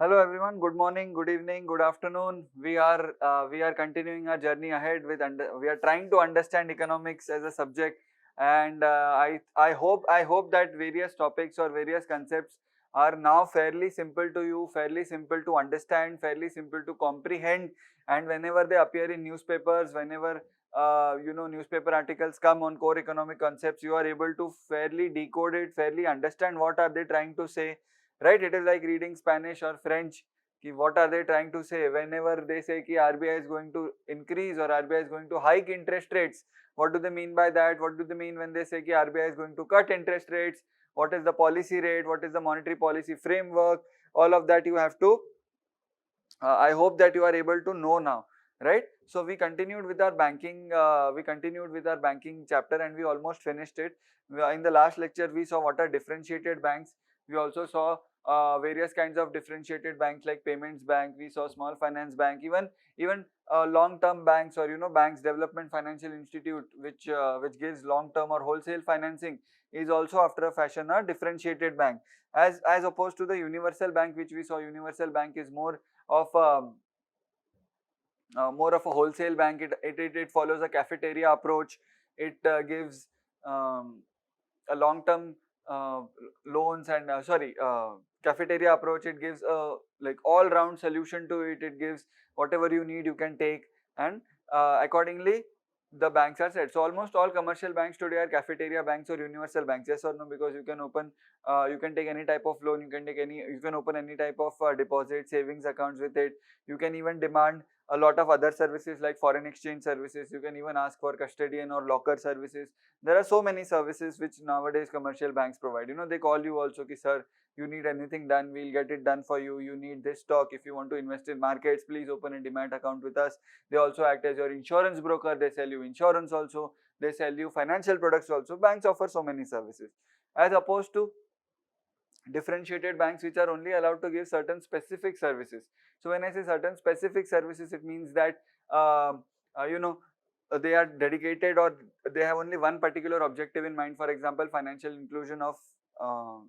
Hello everyone, good morning, good evening, good afternoon. We are continuing our journey ahead with we are trying to understand economics as a subject, and I hope that various topics or various concepts are now fairly simple to you, fairly simple to understand, fairly simple to comprehend, and whenever they appear in newspapers, whenever newspaper articles come on core economic concepts, you are able to fairly decode it, fairly understand what are they trying to say, right? It is like reading Spanish or French. What are they trying to say? Whenever they say ki RBI is going to increase or RBI is going to hike interest rates, what do they mean by that? What do they mean when they say ki RBI is going to cut interest rates? What is the policy rate? What is the monetary policy framework? All of that you have to, I hope that you are able to know now, right? So we continued with our banking chapter, and we almost finished it. In the last lecture, we saw what are differentiated banks. We also saw various kinds of differentiated banks like payments bank. We saw small finance bank, even long-term banks, or banks development financial institute, which gives long-term or wholesale financing, is also after a fashion a differentiated bank, as opposed to the universal bank, which we saw. Universal bank is of more of a wholesale bank. It follows a cafeteria approach. It gives a long-term loans and cafeteria approach. It gives a like all-round solution to it. It gives whatever you need, you can take, and accordingly the banks are set. So almost all commercial banks today are cafeteria banks or universal banks. Yes or no? Because you can take any type of loan. You can open any type of deposit, savings accounts with it. You can even demand a lot of other services like foreign exchange services. You can even ask for custodian or locker services. There are so many services which nowadays commercial banks provide. They call you also ki sir, you need anything done, we'll get it done for you. You need this stock, if you want to invest in markets, please open a demat account with us. They also act as your insurance broker. They sell you insurance also. They sell you financial products also. Banks offer so many services, as opposed to differentiated banks, which are only allowed to give certain specific services. So when I say certain specific services, it means that they are dedicated, or they have only one particular objective in mind. For example, financial inclusion of uh,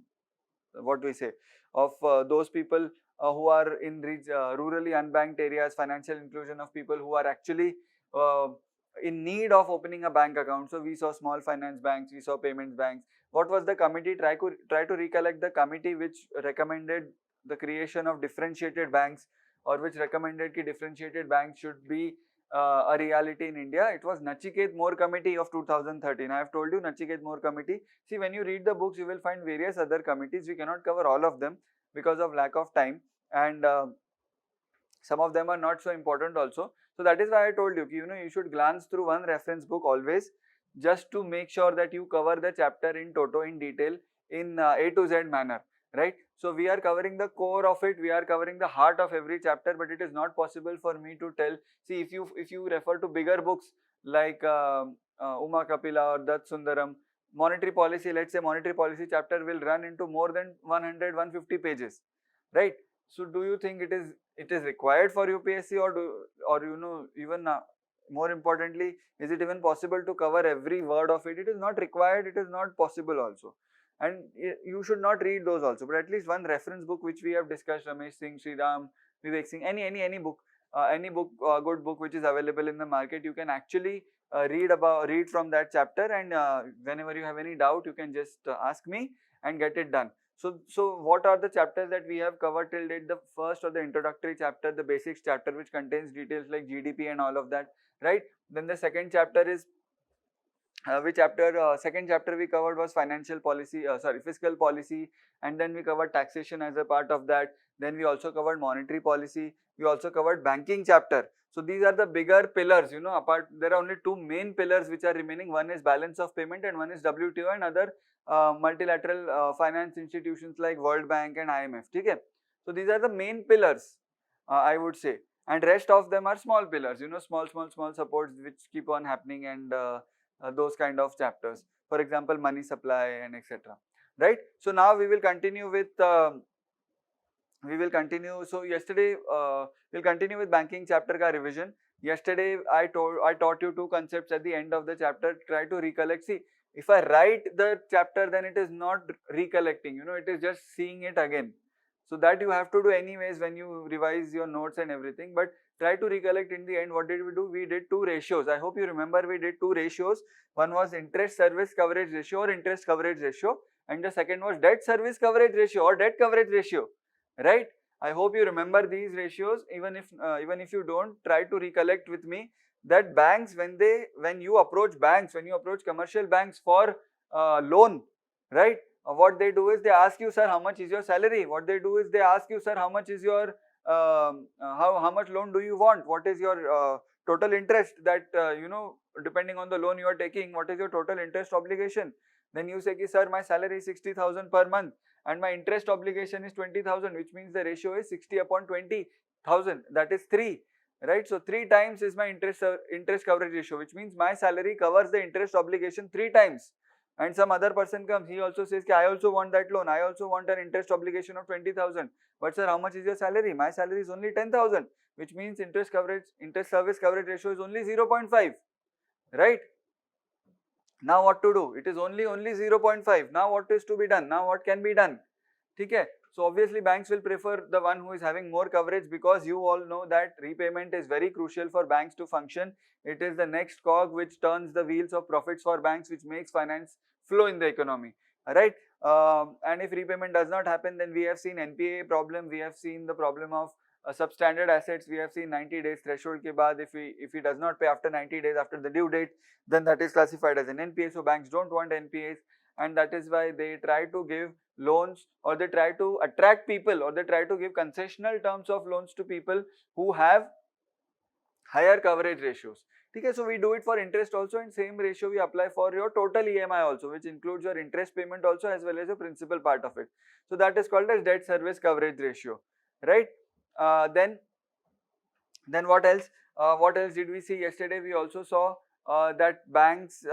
what do we say of those people who are in rurally unbanked areas, financial inclusion of people who are actually uh, in need of opening a bank account. So we saw small finance banks, we saw payments banks. What was the committee? Try to recollect the committee which recommended the creation of differentiated banks, or which recommended that differentiated banks should be a reality in India. It was Nachiket More Committee of 2013. I have told you, Nachiket More Committee. See, when you read the books, you will find various other committees. We cannot cover all of them because of lack of time, and some of them are not so important also. So that is why I told you, you should glance through one reference book always, just to make sure that you cover the chapter in toto, in detail, in A to Z manner, right? So we are covering the core of it, we are covering the heart of every chapter, but it is not possible for me to tell. See, if you refer to bigger books like Uma Kapila or Dutt Sundaram, monetary policy, let's say monetary policy chapter will run into more than 100-150 pages, right? So do you think it is required for UPSC, or even more importantly, is it even possible to cover every word of it? It is not required, it is not possible also, and you should not read those also. But at least one reference book which we have discussed, Ramesh Singh, Sri Ram, Vivek Singh, any book, good book which is available in the market, you can actually read from that chapter, and whenever you have any doubt, you can just ask me and get it done. So what are the chapters that we have covered till date? The first, or the introductory chapter, the basics chapter, which contains details like GDP and all of that, right? Then the second chapter is second chapter we covered was fiscal policy, and then we covered taxation as a part of that. Then we also covered monetary policy. We also covered banking chapter. So these are the bigger pillars. Apart, there are only two main pillars which are remaining. One is balance of payment, and one is WTO and other multilateral finance institutions like World Bank and IMF. Okay? So these are the main pillars, I would say, and rest of them are small pillars. Small supports which keep on happening, and those kind of chapters. For example, money supply and etc. Right? So now we will continue with So yesterday we'll continue with banking chapter ka revision. Yesterday I taught you two concepts at the end of the chapter. Try to recollect. See, if I write the chapter, then it is not recollecting. It is just seeing it again. So that you have to do anyways when you revise your notes and everything, but try to recollect in the end what did we do. We did two ratios. I hope you remember we did two ratios. One was interest service coverage ratio or interest coverage ratio, and the second was debt service coverage ratio or debt coverage ratio, right? I hope you remember these ratios. Even if you don't, try to recollect with me that banks, when you approach banks, when you approach commercial banks for loan, right? What they do is they ask you, sir, how much is your salary? What they do is they ask you, sir, how much is your how much loan do you want? What is your total interest that depending on the loan you are taking, what is your total interest obligation? Then you say, sir, my salary is 60,000 per month and my interest obligation is 20,000, which means the ratio is 60 upon 20,000, that is 3, right? So 3 times is my interest coverage ratio, which means my salary covers the interest obligation 3 times. And some other person comes, he also says, I also want that loan, I also want an interest obligation of 20,000. But sir, how much is your salary? My salary is only 10,000, which means interest service coverage ratio is only 0.5, right? Now what to do? It is only 0.5. Now what is to be done? Now what can be done? Okay. So obviously banks will prefer the one who is having more coverage, because you all know that repayment is very crucial for banks to function. It is the next cog which turns the wheels of profits for banks, which makes finance flow in the economy. Alright. And if repayment does not happen, then we have seen NPA problem, we have seen the problem of substandard assets, we have seen 90 days threshold ke baad, if he does not pay after 90 days after the due date, then that is classified as an NPA. So banks don't want NPAs, and that is why they try to give loans, or they try to attract people, or they try to give concessional terms of loans to people who have higher coverage ratios. Okay, so we do it for interest also, and same ratio we apply for your total EMI also, which includes your interest payment also as well as your principal part of it. So that is called as debt service coverage ratio, right? Then what else? What else did we see yesterday? We also saw that banks,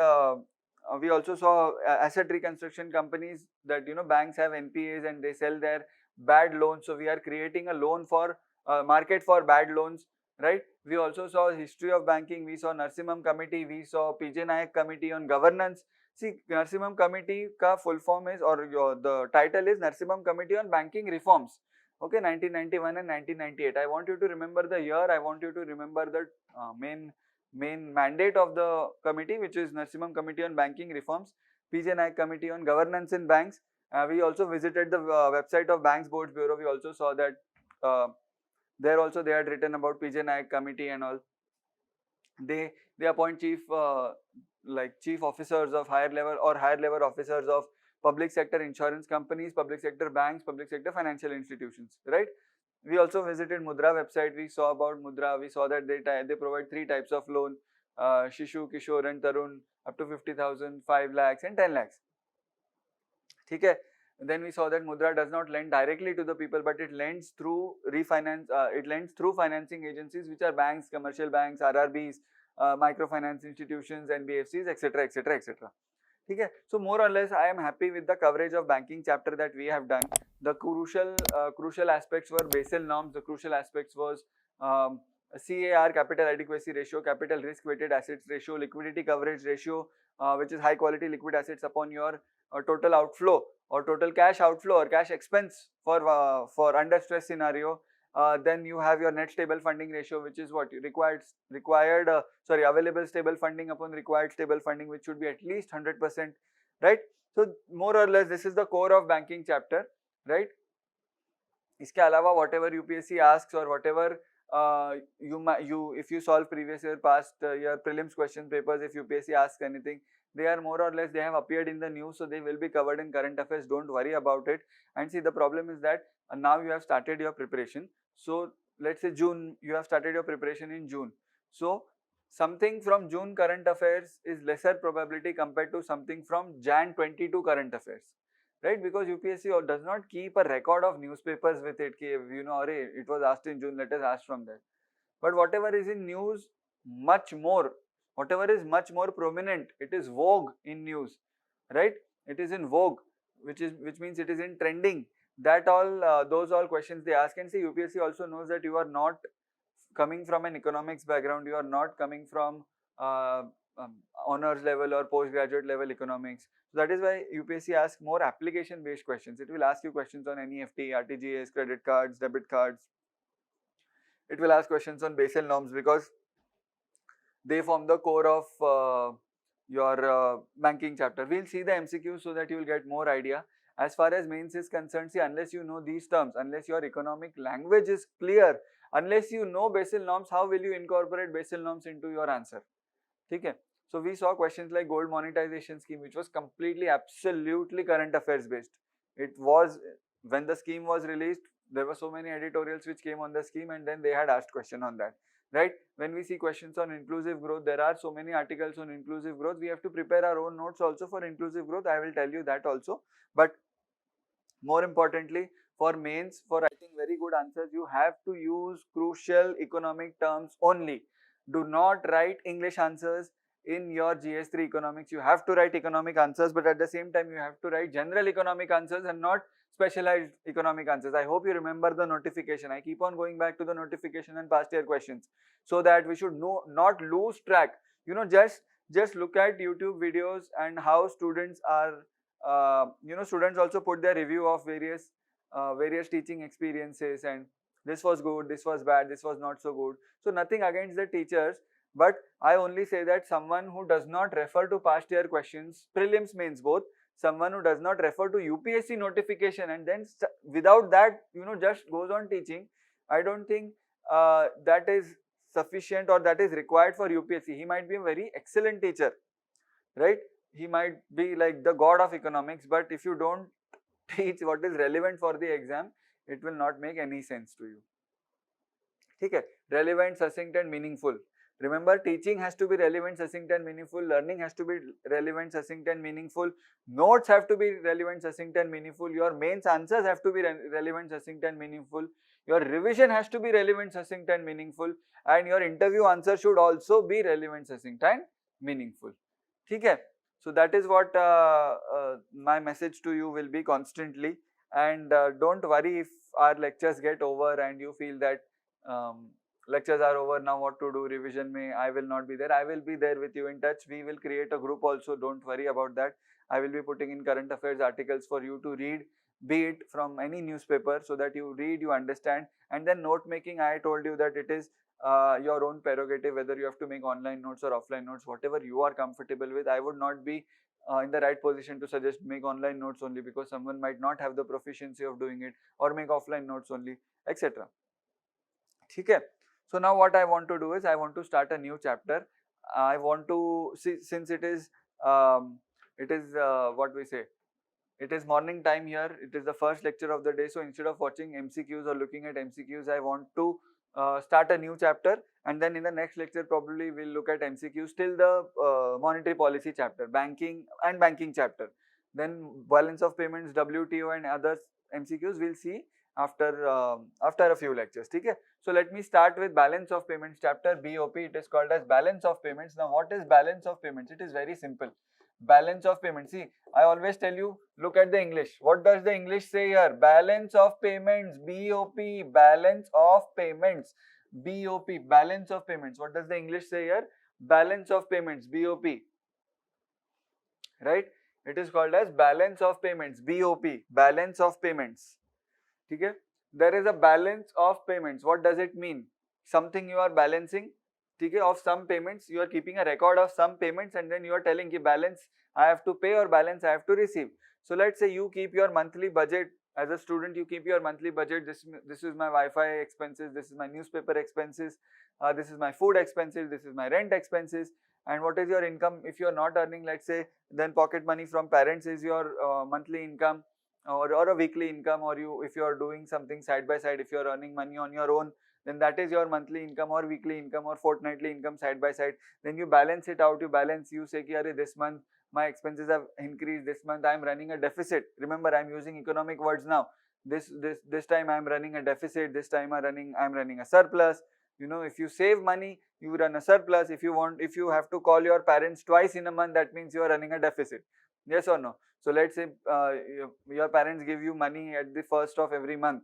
we also saw asset reconstruction companies, that banks have NPAs and they sell their bad loans. So we are creating a loan for market for bad loans, right? We also saw history of banking. We saw Narsimham committee. We saw PJ Nayak committee on governance. See, Narsimham committee ka full form is, or the title is Narsimham Committee on Banking Reforms. Okay, 1991 and 1998. I want you to remember the year. I want you to remember the main mandate of the committee, which is Narsimham Committee on Banking Reforms, PJ Nayak Committee on Governance in Banks. We also visited the website of Banks Boards Bureau. We also saw that there also they had written about PJ Nayak Committee and all. They appoint chief officers of higher level or higher level officers of public sector insurance companies, public sector banks, public sector financial institutions, right? We also visited Mudra website. We saw about Mudra. We saw that they provide 3 types of loan: Shishu, Kishore and Tarun, up to 50,000, 5 lakhs and 10 lakhs. Okay. Then we saw that Mudra does not lend directly to the people, but it lends through financing agencies, which are banks, commercial banks, RRBs, microfinance institutions, NBFCs, etc., etc., etc. Okay. So more or less, I am happy with the coverage of banking chapter that we have done. The crucial aspects were Basel norms. The crucial aspects was CAR, capital adequacy ratio, capital risk weighted assets ratio, liquidity coverage ratio, which is high quality liquid assets upon your total outflow or total cash outflow or cash expense for under stress scenario. Then you have your net stable funding ratio, which is what available stable funding upon required stable funding, which should be at least 100%, right? So more or less this is the core of banking chapter, right? इसके अलावा whatever UPSC asks or whatever if you solve previous year past year prelims question papers, if UPSC asks anything, they are more or less, they have appeared in the news, so they will be covered in current affairs. Don't worry about it. And see, the problem is that now you have started your preparation. So let's say June, you have started your preparation in June. So something from June current affairs is lesser probability compared to something from Jan 22 current affairs, right? Because UPSC does not keep a record of newspapers with it. It was asked in June, let us ask from there. But whatever is in news, whatever is much more prominent, it is vogue in news, right? It is in vogue, which means it is in trending. That all, those all questions they ask. And see, UPSC also knows that you are not coming from an economics background, you are not coming from honors level or postgraduate level economics. So that is why UPSC asks more application based questions. It will ask you questions on NEFT, RTGS, credit cards, debit cards. It will ask questions on Basel norms because they form the core of your banking chapter. We'll see the MCQs so that you will get more idea. As far as mains is concerned, see, unless you know these terms, unless your economic language is clear, unless you know Basel norms, how will you incorporate Basel norms into your answer? Okay. So we saw questions like gold monetization scheme, which was completely, absolutely current affairs based. It was, when the scheme was released, there were so many editorials which came on the scheme, and then they had asked question on that, right? When we see questions on inclusive growth, there are so many articles on inclusive growth. We have to prepare our own notes also for inclusive growth. I will tell you that also. But more importantly, for mains, for writing very good answers, you have to use crucial economic terms only. Do not write English answers in your GS3 economics. You have to write economic answers, but at the same time, you have to write general economic answers and not specialized economic answers. I hope you remember the notification. I keep on going back to the notification and past year questions so that we should not lose track. You know, just look at YouTube videos and how students are students also put their review of various teaching experiences, and this was good, this was bad, this was not so good. So nothing against the teachers, but I only say that someone who does not refer to past year questions, prelims, mains both, someone who does not refer to UPSC notification and then without that just goes on teaching, I don't think that is sufficient or that is required for UPSC. He might be a very excellent teacher, right? He might be like the god of economics, but if you don't teach what is relevant for the exam, it will not make any sense to you. Okay, relevant, succinct and meaningful. Remember, teaching has to be relevant, succinct and meaningful. Learning has to be relevant, succinct and meaningful. Notes have to be relevant, succinct and meaningful. Your mains answers have to be relevant, succinct and meaningful. Your revision has to be relevant, succinct and meaningful. And your interview answer should also be relevant, succinct and meaningful. Okay, so that is what my message to you will be constantly. And don't worry if our lectures get over and you feel that lectures are over, now what to do, revision may, I will not be there. I will be there with you in touch. We will create a group also, don't worry about that. I will be putting in current affairs articles for you to read, be it from any newspaper, so that you read, you understand. And then note making, I told you that it is your own prerogative, whether you have to make online notes or offline notes, whatever you are comfortable with. I would not be in the right position to suggest make online notes only, because someone might not have the proficiency of doing it, or make offline notes only, etc. Okay. So now what I want to do is I want to start a new chapter. I want to see, since it is what we say, it is morning time here, it is the first lecture of the day. So instead of watching MCQs or looking at MCQs, I want to start a new chapter, and then in the next lecture probably we'll look at MCQs till the monetary policy chapter, banking chapter. Then balance of payments, WTO and other MCQs we'll see after a few lectures. Okay? So let me start with balance of payments chapter, BOP. It is called as balance of payments. Now what is balance of payments? It is very simple. Balance of payments. See, I always tell you, look at the English. What does the English say here? Balance of payments, BOP, balance of payments, BOP, balance of payments. What does the English say here? Balance of payments, BOP, right? It is called as balance of payments, BOP, balance of payments. Okay? There is a balance of payments. What does it mean? Something you are balancing, okay, of some payments. You are keeping a record of some payments, and then you are telling the balance I have to pay or balance I have to receive. So let's say you keep your monthly budget as a student. You keep your monthly budget. This is my Wi-Fi expenses. This is my newspaper expenses. This is my food expenses. This is my rent expenses. And what is your income? If you are not earning, let's say, then pocket money from parents is your monthly income, or a weekly income, or if you are doing something side by side, if you are earning money on your own, then that is your monthly income or weekly income or fortnightly income side by side. Then you balance it out. You say ki, this month my expenses have increased, this month I am running a deficit. Remember, I am using economic words now. This time I am running a deficit, this time I am running a surplus. If you save money, you run a surplus. If you have to call your parents twice in a month, that means you are running a deficit. Yes or no? So let's say your parents give you money at the first of every month,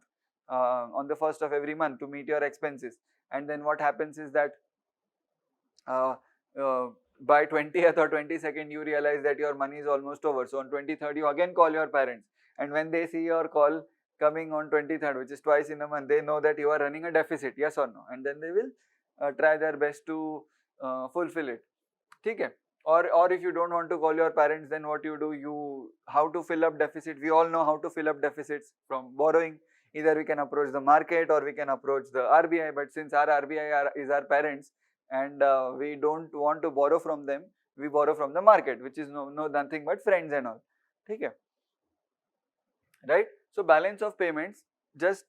on the first of every month to meet your expenses. And then what happens is that by 20th or 22nd you realize that your money is almost over. So on 23rd you again call your parents, and when they see your call coming on 23rd, which is twice in a month, they know that you are running a deficit, yes or no, and then they will try their best to fulfill it. Okay? Or if you don't want to call your parents, then what you do, how to fill up deficit, we all know how to fill up deficits from borrowing. Either we can approach the market or we can approach the RBI, but since our RBI is our parents, and we don't want to borrow from them, we borrow from the market, which is nothing but friends and all. Okay? Right? So balance of payments, just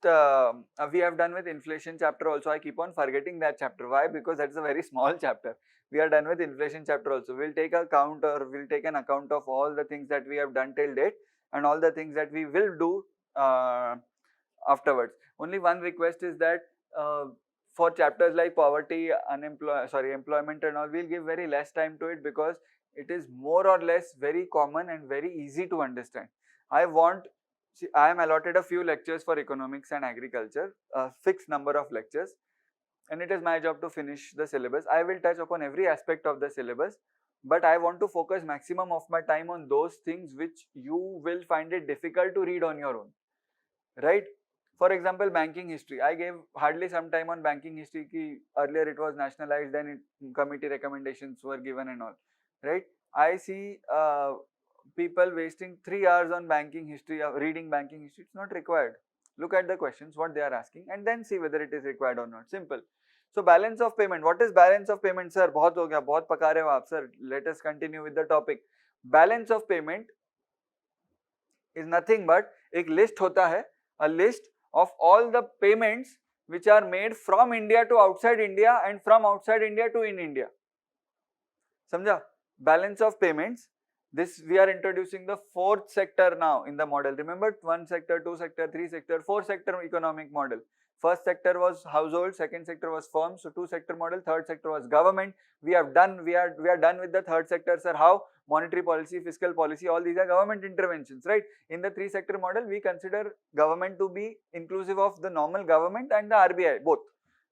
we have done with inflation chapter also. I keep on forgetting that chapter. Why? Because that's a very small chapter. We are done with inflation chapter also. We'll take an account of all the things that we have done till date and all the things that we will do afterwards. Only one request is that for chapters like poverty, employment and all, we'll give very less time to it, because it is more or less very common and very easy to understand. I am allotted a few lectures for economics and agriculture, a fixed number of lectures, and it is my job to finish the syllabus. I will touch upon every aspect of the syllabus, but I want to focus maximum of my time on those things which you will find it difficult to read on your own, right? For example, banking history. I gave hardly some time on banking history. Earlier it was nationalized, then committee recommendations were given and all, right? I see people wasting 3 hours on banking history, reading banking history. It's not required. Look at the questions, what they are asking, and then see whether it is required or not. Simple. So balance of payment. What is balance of payment, sir? बहुत हो गया, बहुत पका रहे हो आप, sir. Let us continue with the topic. Balance of payment is nothing but एक list होता है, a list of all the payments which are made from India to outside India and from outside India to in India. समझा? Balance of payments. This we are introducing the fourth sector now in the model. Remember, 1 sector, 2 sector, 3 sector, 4 sector economic model. First sector was household, second sector was firms, so 2 sector model, third sector was government. We are done with the third sector, sir. How? Monetary policy, fiscal policy, all these are government interventions, right? In the 3 sector model, we consider government to be inclusive of the normal government and the RBI, both,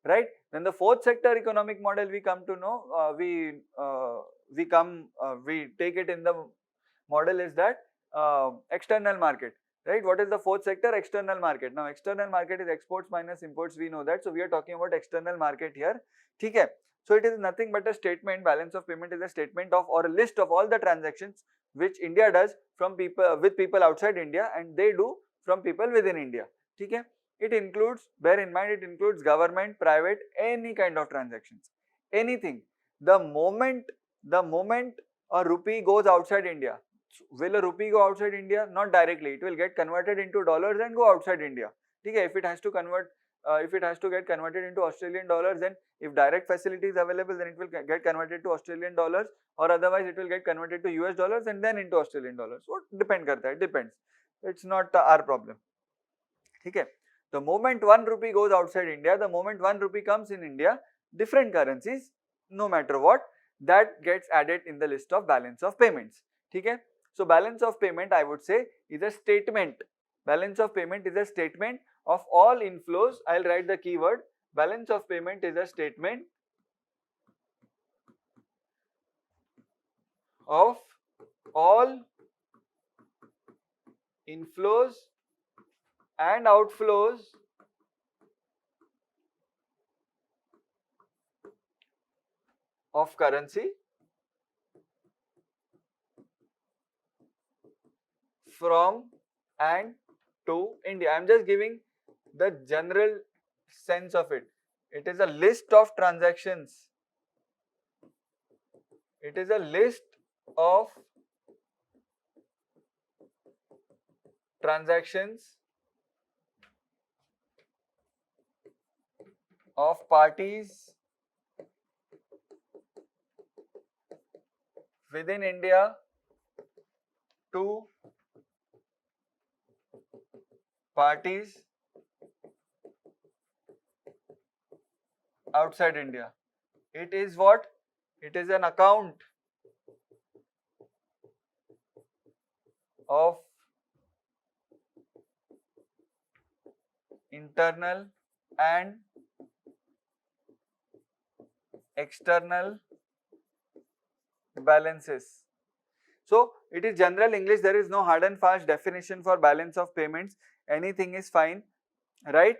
right? Then the fourth sector economic model, we come to know, we take it in the model is that external market, right? What is the fourth sector? External market. Now external market is exports minus imports, we know that, so we are talking about external market here. Okay? So it is nothing but a statement. Balance of payment is a statement of, or a list of all the transactions which India does from people with people outside India, and they do from people within India. Okay? It includes, bear in mind, it includes government, private, any kind of transactions, anything. The moment a rupee goes outside India, will a rupee go outside India? Not directly. It will get converted into dollars and go outside India. Okay? If it has to get converted into Australian dollars, then if direct facility is available, then it will get converted to Australian dollars, or otherwise it will get converted to US dollars and then into Australian dollars. What depend karta hai? It depends. It's not our problem. Okay? The moment 1 rupee goes outside India, the moment 1 rupee comes in India, different currencies, no matter what, that gets added in the list of balance of payments. Okay? So balance of payment, I would say, is a statement. Balance of payment is a statement of all inflows. I'll write the keyword. Balance of payment is a statement of all inflows and outflows of currency from and to India. I am just giving the general sense of it. It is a list of transactions. It is a list of transactions of parties within India to parties outside India. It is what? It is an account of internal and external balances. So it is general English, there is no hard and fast definition for balance of payments, anything is fine, right?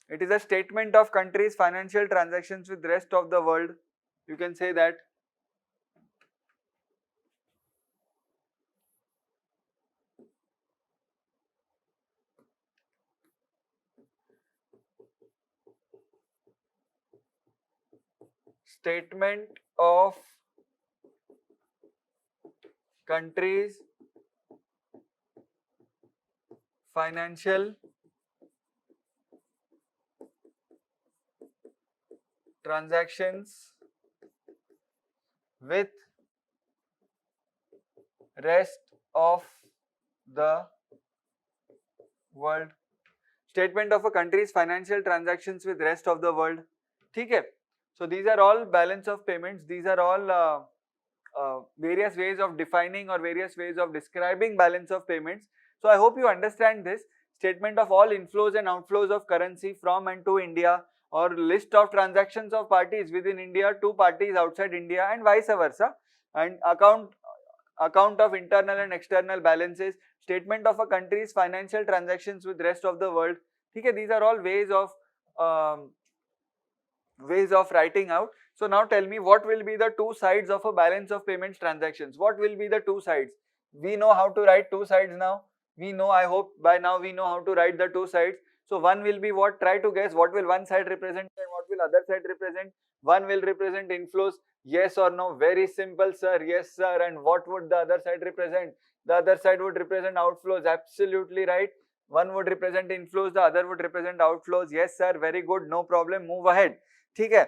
It is a statement of country's financial transactions with rest of the world, you can say that. Statement of country's financial transactions with rest of the world. Statement of a country's financial transactions with rest of the world. ठीक है? So these are all balance of payments. These are all various ways of defining or various ways of describing balance of payments. So I hope you understand this. Statement of all inflows and outflows of currency from and to India, or list of transactions of parties within India to parties outside India and vice versa, and account of internal and external balances, statement of a country's financial transactions with rest of the world. Okay, these are all ways of writing out. So now tell me, what will be the two sides of a balance of payments transactions? What will be the two sides? We know how to write two sides now. We know, I hope by now we know how to write the two sides. So one will be what? Try to guess what will one side represent and what will other side represent. One will represent inflows. Yes or no? Very simple, sir. Yes, sir. And what would the other side represent? The other side would represent outflows. Absolutely right. One would represent inflows, the other would represent outflows. Yes, sir. Very good. No problem. Move ahead. ठीक है,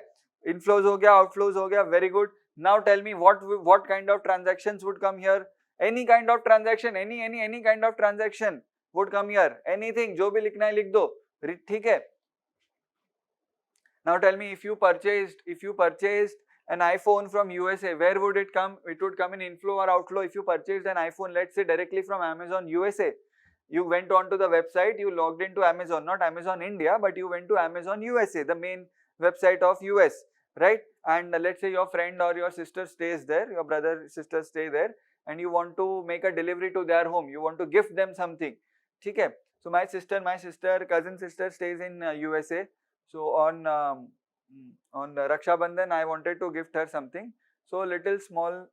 inflows हो गया, outflows हो गया, very good. Now tell me what kind of transactions would come here? Any kind of transaction, any kind of transaction would come here. Anything, जो भी लिखना है लिख दो, ठीक है. Now tell me, if you purchased an iPhone from USA, where would it come? It would come in inflow or outflow. If you purchased an iPhone, let's say directly from Amazon USA, you went on to the website, you logged into Amazon, not Amazon India, but you went to Amazon USA, the main website of US, right? And let's say your friend or your sister stays there, your brother, sister stay there, and you want to make a delivery to their home, you want to gift them something, okay? So my cousin sister stays in USA. So on Raksha Bandhan, I wanted to gift her something. So little small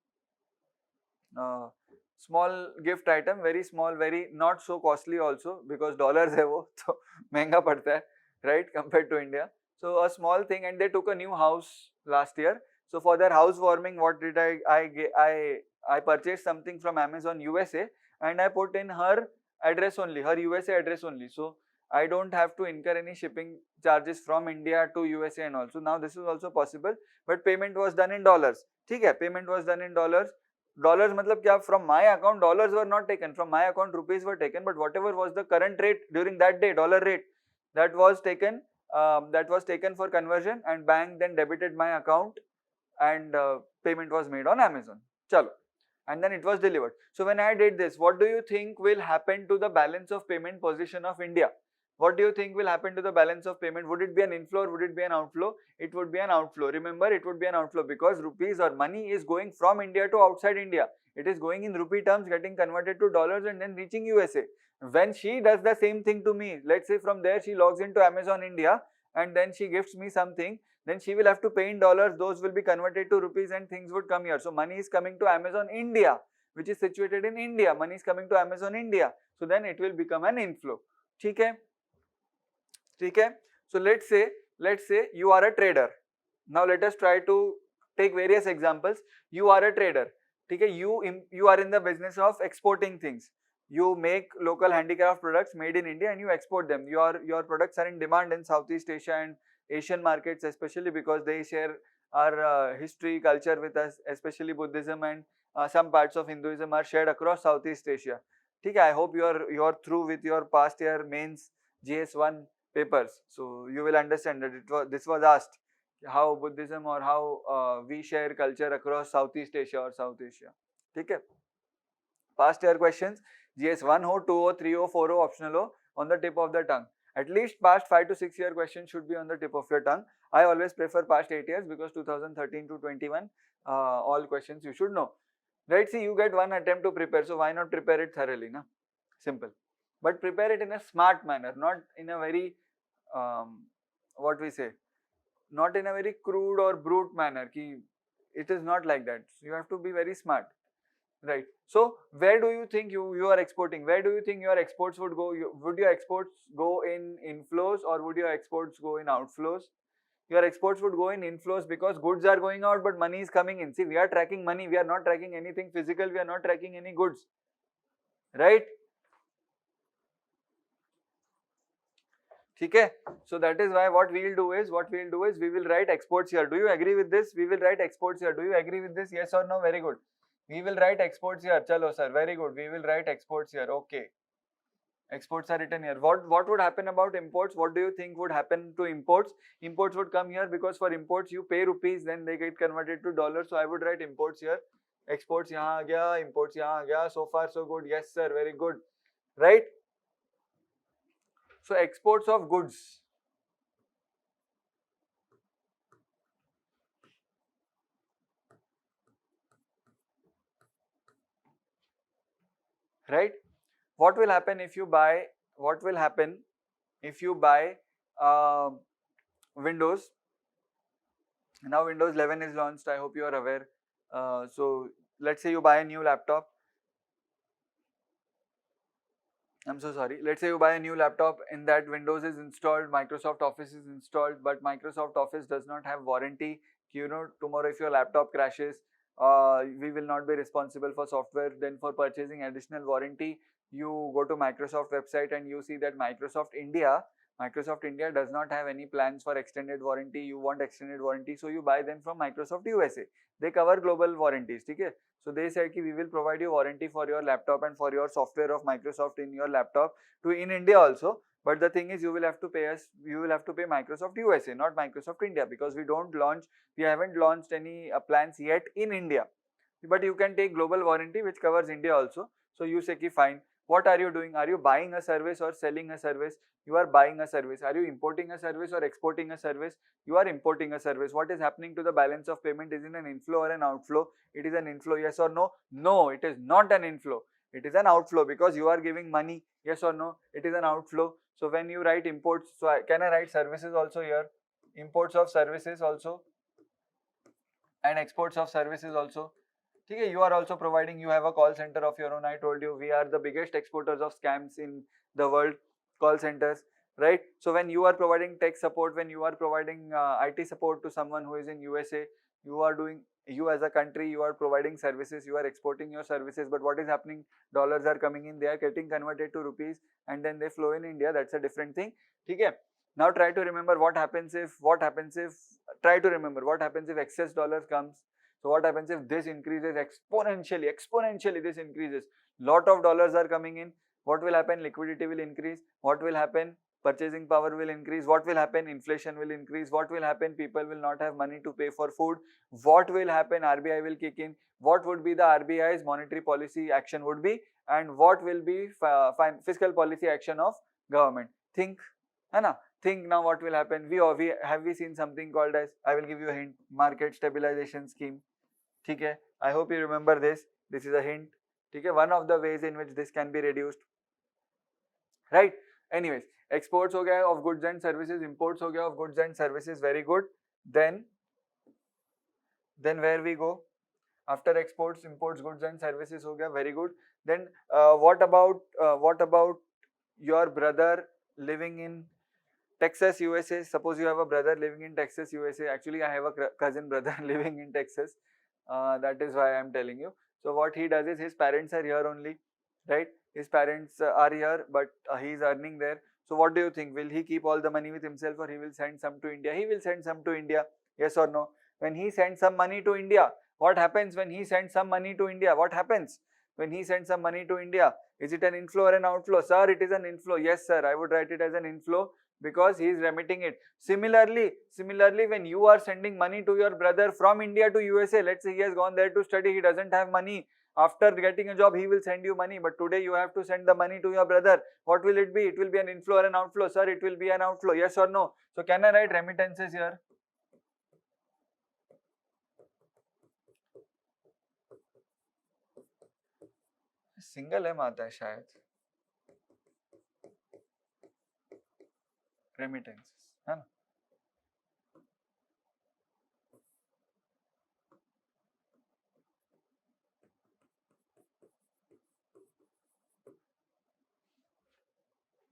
gift item, very small, very not so costly also, because dollars hai wo, so महंगा पड़ता है, right, compared to India. So a small thing, and they took a new house last year. So for their housewarming, what did I purchased something from Amazon USA, and I put in her address only, her USA address only. So I don't have to incur any shipping charges from India to USA and also. Now this is also possible, but payment was done in dollars. ठीक है, payment was done in dollars. Dollars मतलब क्या? From my account dollars were not taken, from my account rupees were taken, but whatever was the current rate during that day, dollar rate, that was taken for conversion, and bank then debited my account, and payment was made on Amazon. Chalo. And then it was delivered. So when I did this, what do you think will happen to the balance of payment position of India? What do you think will happen to the balance of payment? Would it be an inflow or would it be an outflow? It would be an outflow. Remember, it would be an outflow because rupees or money is going from India to outside India. It is going in rupee terms, getting converted to dollars and then reaching USA. When she does the same thing to me, let's say from there she logs into Amazon India and then she gifts me something, then she will have to pay in dollars, those will be converted to rupees and things would come here. So money is coming to Amazon India, which is situated in India. Money is coming to Amazon India. So then it will become an inflow. ठीक है? So let's say you are a trader. Now let us try to take various examples. You are a trader. You are in the business of exporting things. You make local handicraft products made in India and you export them. Your products are in demand in Southeast Asia and Asian markets, especially because they share our history, culture with us, especially Buddhism and some parts of Hinduism are shared across Southeast Asia. I hope you are through with your past year mains GS1 papers, so you will understand that this was asked, how Buddhism or how we share culture across Southeast Asia or South Asia. Okay? Past year questions, GS1 ho, 2 ho, 3 ho, 4 ho, optional ho, on the tip of the tongue. At least past 5 to 6 year questions should be on the tip of your tongue. I always prefer past 8 years because 2013 to 21 all questions you should know. Right? See, you get one attempt to prepare, so why not prepare it thoroughly, na? Simple. But prepare it in a smart manner, not in a very, what we say, not in a very crude or brute manner. Ki it is not like that. You have to be very smart. Right. So, where do you think you are exporting? Where do you think your exports would go? Would your exports go in inflows or would your exports go in outflows? Your exports would go in inflows because goods are going out but money is coming in. See, we are tracking money. We are not tracking anything physical. We are not tracking any goods. Right? Okay. So that is why what we will do is we will write exports here. Do you agree with this? We will write exports here. Do you agree with this? Yes or no? Very good. We will write exports here. Chalo sir. Very good. We will write exports here. Okay. Exports are written here. What would happen about imports? What do you think would happen to imports? Imports would come here because for imports you pay rupees, then they get converted to dollars. So I would write imports here. Exports यहाँ आ गया, imports यहाँ आ गया. So far so good. Yes sir, very good. Right? So exports of goods. Right? What will happen if you buy? What will happen if you buy Windows? Now Windows 11 is launched. I hope you are aware. So let's say you buy a new laptop. I'm so sorry. Let's say you buy a new laptop. In that Windows is installed, Microsoft Office is installed, but Microsoft Office does not have warranty. You know, tomorrow if your laptop crashes, we will not be responsible for software. Then for purchasing additional warranty, you go to Microsoft website and you see that Microsoft India does not have any plans for extended warranty. You want extended warranty, so you buy them from Microsoft USA. They cover global warranties. Okay? So they said ki we will provide you warranty for your laptop and for your software of Microsoft in your laptop to in India also. But the thing is, you will have to pay us. You will have to pay Microsoft USA, not Microsoft India, because we haven't launched any plans yet in India. But you can take global warranty which covers India also. So you say ki fine. What are you doing? Are you buying a service or selling a service? You are buying a service. Are you importing a service or exporting a service? You are importing a service. What is happening to the balance of payment? Is it an inflow or an outflow? It is an inflow, yes or no? No, it is not an inflow. It is an outflow because you are giving money, yes or no? It is an outflow. So when you write imports, can I write services also here? Imports of services also and exports of services also. Okay, you are also providing, you have a call center of your own. I told you we are the biggest exporters of scams in the world, call centers, right? So when you are providing tech support, when you are providing IT support to someone who is in USA, you as a country, you are providing services, you are exporting your services, but what is happening? Dollars are coming in, they are getting converted to rupees and then they flow in India. That's a different thing. Okay. Now try to remember what happens if excess dollars comes. So what happens if this increases exponentially this increases. Lot of dollars are coming in. What will happen? Liquidity will increase. What will happen? Purchasing power will increase. What will happen? Inflation will increase. What will happen? People will not have money to pay for food. What will happen? RBI will kick in. What would be the RBI's monetary policy action would be, and what will be fiscal policy action of government? Think, है ना? Think now what will happen. We seen something called as, I will give you a hint, market stabilization scheme. Okay, I hope you remember this. This is a hint. Okay, one of the ways in which this can be reduced. Right? Anyways, exports हो गया of goods and services, imports हो गया of goods and services. Very good. Then where we go? After exports, imports, goods and services हो गया. Very good. Then what about your brother living in Texas, USA? Suppose you have a brother living in Texas, USA. Actually, I have a cousin brother living in Texas. That is why I am telling you. So what he does is, his parents are here only, right? His parents are here, but he is earning there. So what do you think? Will he keep all the money with himself or he will send some to India? He will send some to India. Yes or no? When he sends some money to India, what happens when he sends some money to India? What happens when he sends some money to India? Is it an inflow or an outflow? Sir, it is an inflow. Yes, sir. I would write it as an inflow because he is remitting it. Similarly, when you are sending money to your brother from India to USA, let's say he has gone there to study, he doesn't have money. After getting a job, he will send you money, but today you have to send the money to your brother. What will it be? It will be an inflow or an outflow. Sir, it will be an outflow. Yes or no? So can I write remittances here? Single M आता है शायद, remittances, है ना?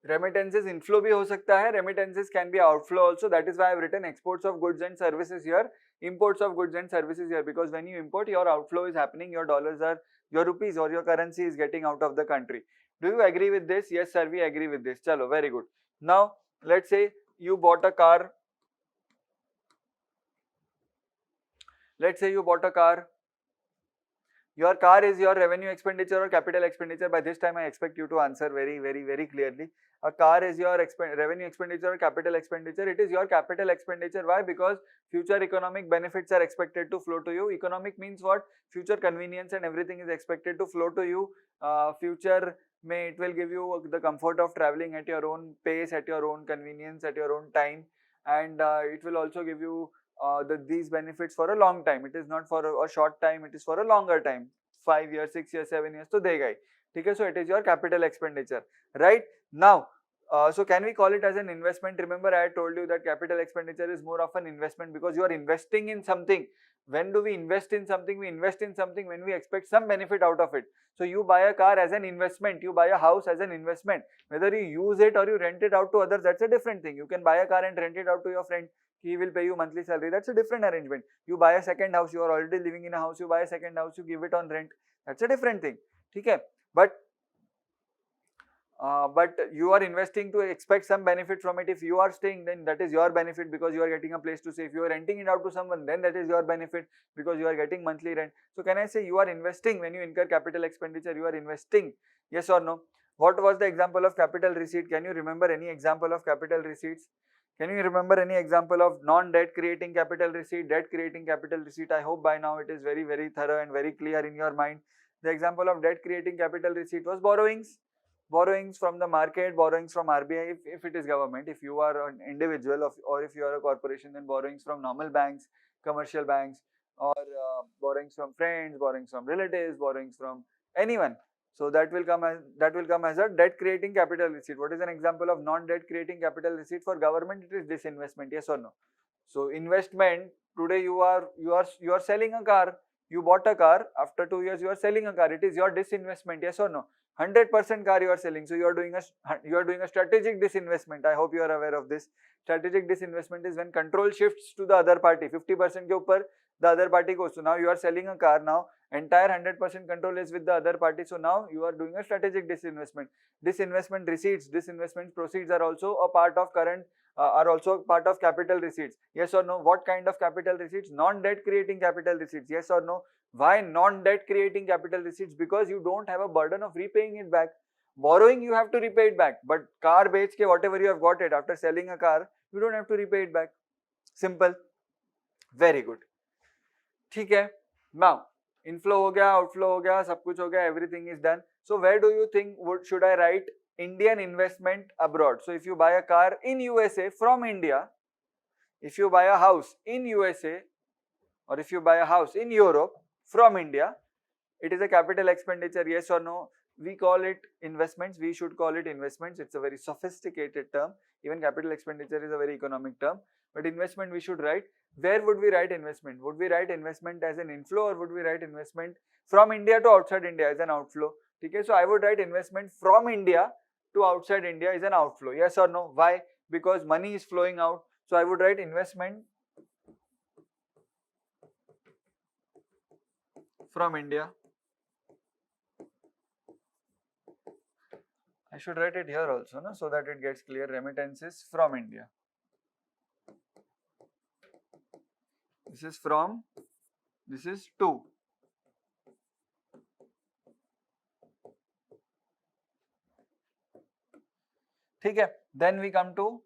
Remittances inflow भी हो सकता है, remittances can be outflow also, that is why I have written exports of goods and services here, imports of goods and services here, because when you import, your outflow is happening, your dollars are, your rupees or your currency is getting out of the country. Do you agree with this? Yes sir, we agree with this. Chalo, very good. Now let's say you bought a car, let's say you bought a car. Your car is your revenue expenditure or capital expenditure. By this time, I expect you to answer very clearly. A car is your revenue expenditure or capital expenditure. It is your capital expenditure. Why? Because future economic benefits are expected to flow to you. Economic means what? Future convenience and everything is expected to flow to you. Future may it will give you the comfort of traveling at your own pace, at your own convenience, at your own time, and it will also give you these benefits for a long time. It is not for a short time, it is for a longer time, 5 years, 6 years, 7 years, so देगा ही, ठीक है? So it is your capital expenditure, right? Now so can we call it as an investment? Remember I had told you that capital expenditure is more of an investment because you are investing in something. When do we invest in something? We invest in something when we expect some benefit out of it. So you buy a car as an investment, you buy a house as an investment. Whether you use it or you rent it out to others, that's a different thing. You can buy a car and rent it out to your friend. He will pay you monthly salary. That's a different arrangement. You buy a second house, you are already living in a house, you buy a second house, you give it on rent. That's a different thing. Okay? But you are investing to expect some benefit from it. If you are staying, then that is your benefit because you are getting a place to stay. If you are renting it out to someone, then that is your benefit because you are getting monthly rent. So can I say you are investing when you incur capital expenditure? You are investing. Yes or no? What was the example of capital receipt? Can you remember any example of capital receipts? Can you remember any example of non-debt creating capital receipt, debt creating capital receipt? I hope by now it is very thorough and very clear in your mind. The example of debt creating capital receipt was borrowings. Borrowings from the market, borrowings from RBI if it is government. If you are an individual or if you are a corporation, then borrowings from normal banks, commercial banks, or borrowings from friends, borrowings from relatives, borrowings from anyone. So that will come as a debt creating capital receipt. What is an example of non-debt creating capital receipt for government? It is disinvestment. Yes or no? So investment, today you are selling a car. You bought a car, after 2 years you are selling a car. It is your disinvestment. Yes or no? 100% car you are selling, so you are doing a strategic disinvestment. I hope you are aware of this. Strategic disinvestment is when control shifts to the other party. 50% ke upar the other party goes. So now you are selling a car. Now entire 100% control is with the other party. So now you are doing a strategic disinvestment. Disinvestment receipts, disinvestment proceeds are also a part of current. Are also part of capital receipts. Yes or no? What kind of capital receipts? Non-debt creating capital receipts. Yes or no? Why non-debt creating capital receipts? Because you don't have a burden of repaying it back. Borrowing, you have to repay it back. But car बेच के whatever you have got it after selling a car, you don't have to repay it back. Simple. Very good. ठीक है. Now, inflow हो गया, outflow हो गया, सब कुछ हो गया, everything is done. So where do you think should I write Indian investment abroad? So if you buy a car in USA from India, if you buy a house in USA, or if you buy a house in Europe from India, it is a capital expenditure. Yes or no? We call it investments. We should call it investments. It's a very sophisticated term. Even capital expenditure is a very economic term. But investment we should write. Where would we write investment? Would we write investment as an inflow, or would we write investment from India to outside India as an outflow? Okay, so I would write investment from India to outside India is an outflow. Yes or no? Why? Because money is flowing out. So I would write investment from India. I should write it here also, no? So that it gets clear. Remittances from India. This is from, this is to. Okay. Then we come to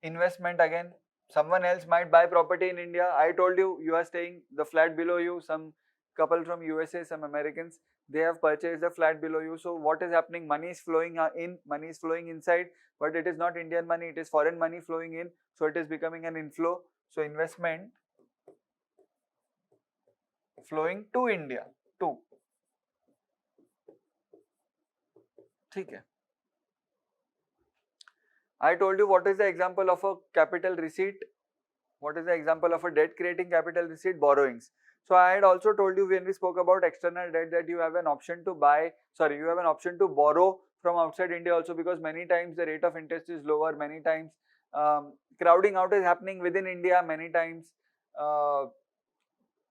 investment again. Someone else might buy property in India. I told you, you are staying the flat below you. Some couple from USA, some Americans, they have purchased the flat below you. So what is happening? Money is flowing in, money is flowing inside, but it is not Indian money, it is foreign money flowing in. So it is becoming an inflow. So investment flowing to India, to. ठीक है. I told you what is the example of a capital receipt. What is the example of a debt creating capital receipt? Borrowings. So I had also told you when we spoke about external debt that you have an option to you have an option to borrow from outside India also, because many times the rate of interest is lower, many times crowding out is happening within India, many times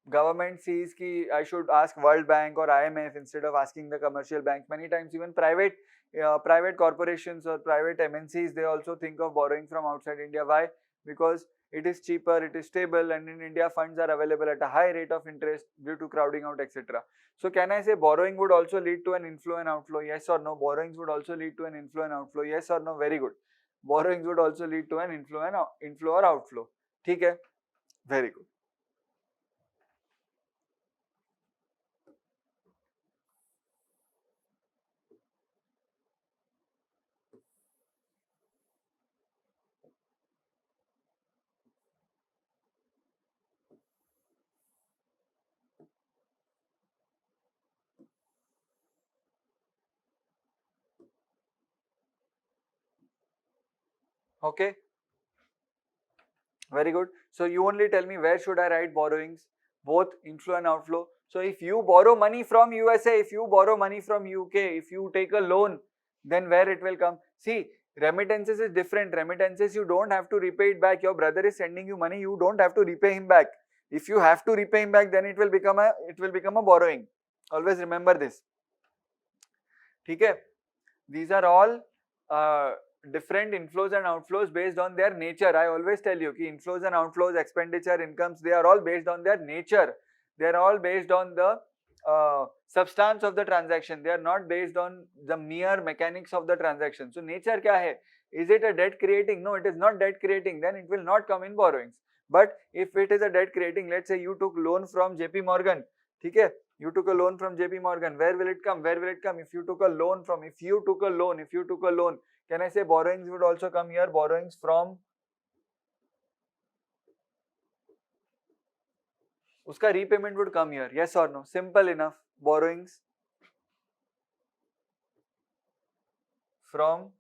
government sees ki I should ask World Bank or IMF instead of asking the commercial bank. Many times even private corporations or private MNCs, they also think of borrowing from outside India. Why? Because it is cheaper, it is stable, and in India funds are available at a high rate of interest due to crowding out, etc. So can I say borrowing would also lead to an inflow and outflow? Yes or no? Borrowings would also lead to an inflow and outflow? Yes or no? Very good. Borrowings would also lead to an inflow or outflow. ठीक है? Very good. Okay. Very good. So you only tell me where should I write borrowings, both inflow and outflow. So if you borrow money from USA, if you borrow money from UK, if you take a loan, then where it will come? See, remittances is different. Remittances you don't have to repay it back. Your brother is sending you money, you don't have to repay him back. If you have to repay him back, then it will become a borrowing. Always remember this. Okay? These are all different inflows and outflows based on their nature. I always tell you कि inflows and outflows, expenditure, incomes, they are all based on their nature. They are all based on the substance of the transaction. They are not based on the mere mechanics of the transaction. So nature क्या है? Is it a debt creating? No, it is not debt creating. Then it will not come in borrowings. But if it is a debt creating, let's say you took loan from JP Morgan, ठीक है? You took a loan from JP Morgan. Where will it come? Where will it come? If you took a loan, can I say borrowings would also come here? Borrowings from, uska repayment would come here. Yes or no? Simple enough. Borrowings from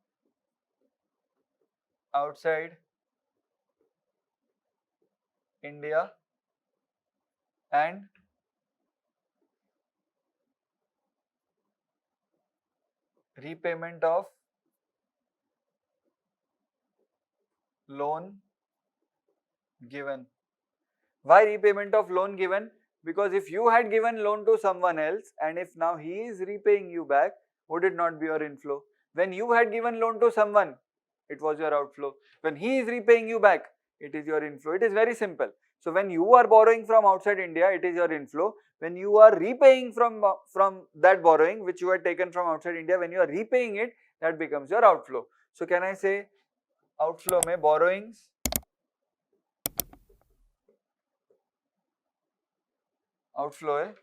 outside India and repayment of loan given. Why repayment of loan given? Because if you had given loan to someone else and if now he is repaying you back, would it not be your inflow? When you had given loan to someone, it was your outflow. When he is repaying you back, it is your inflow. It is very simple. So when you are borrowing from outside India, it is your inflow. When you are repaying from that borrowing which you had taken from outside India, when you are repaying it, that becomes your outflow. So can I say outflow में borrowings outflow है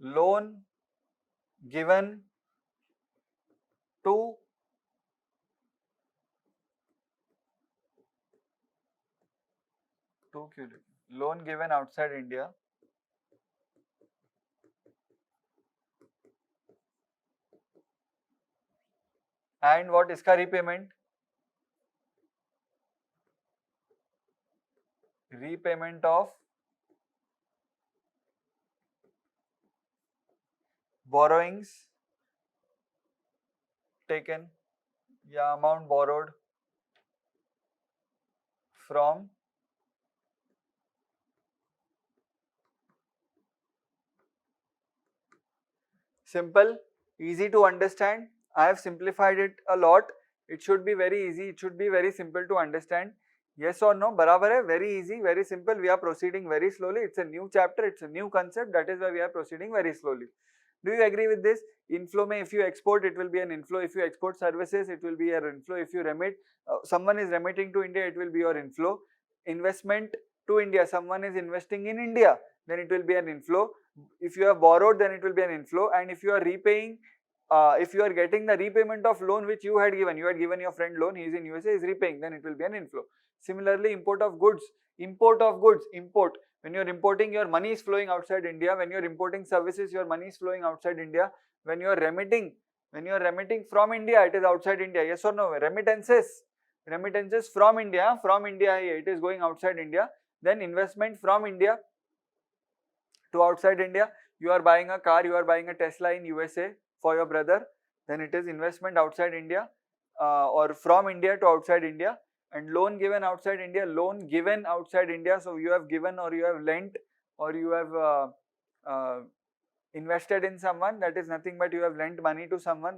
loan given to loan given outside India and what इसका repayment of borrowings taken या amount borrowed from simple, easy to understand. I have simplified it a lot. It should be very easy. It should be very simple to understand. Yes or no? बराबर है. Very easy, very simple. We are proceeding very slowly. It's a new chapter. It's a new concept. That is why we are proceeding very slowly. Do you agree with this? Inflow में if you export, it will be an inflow. If you export services, it will be an inflow. If you remit, someone is remitting to India, it will be your inflow. Investment to India, someone is investing in India, then it will be an inflow. If you have borrowed, then it will be an inflow. And if you are repaying if you are getting the repayment of loan which you had given your friend loan, he is in USA, he is repaying, then it will be an inflow. Similarly, import of goods, import. When you are importing, your money is flowing outside India. When you are importing services, your money is flowing outside India. When you are remitting from India, it is outside India. Yes or no? Remittances from India, it is going outside India. Then investment from India to outside India. You are buying a car, you are buying a Tesla in USA for your brother, then it is investment outside India, or from India to outside India. And loan given outside India, so you have given or you have lent or you have invested in someone, that is nothing but you have lent money to someone.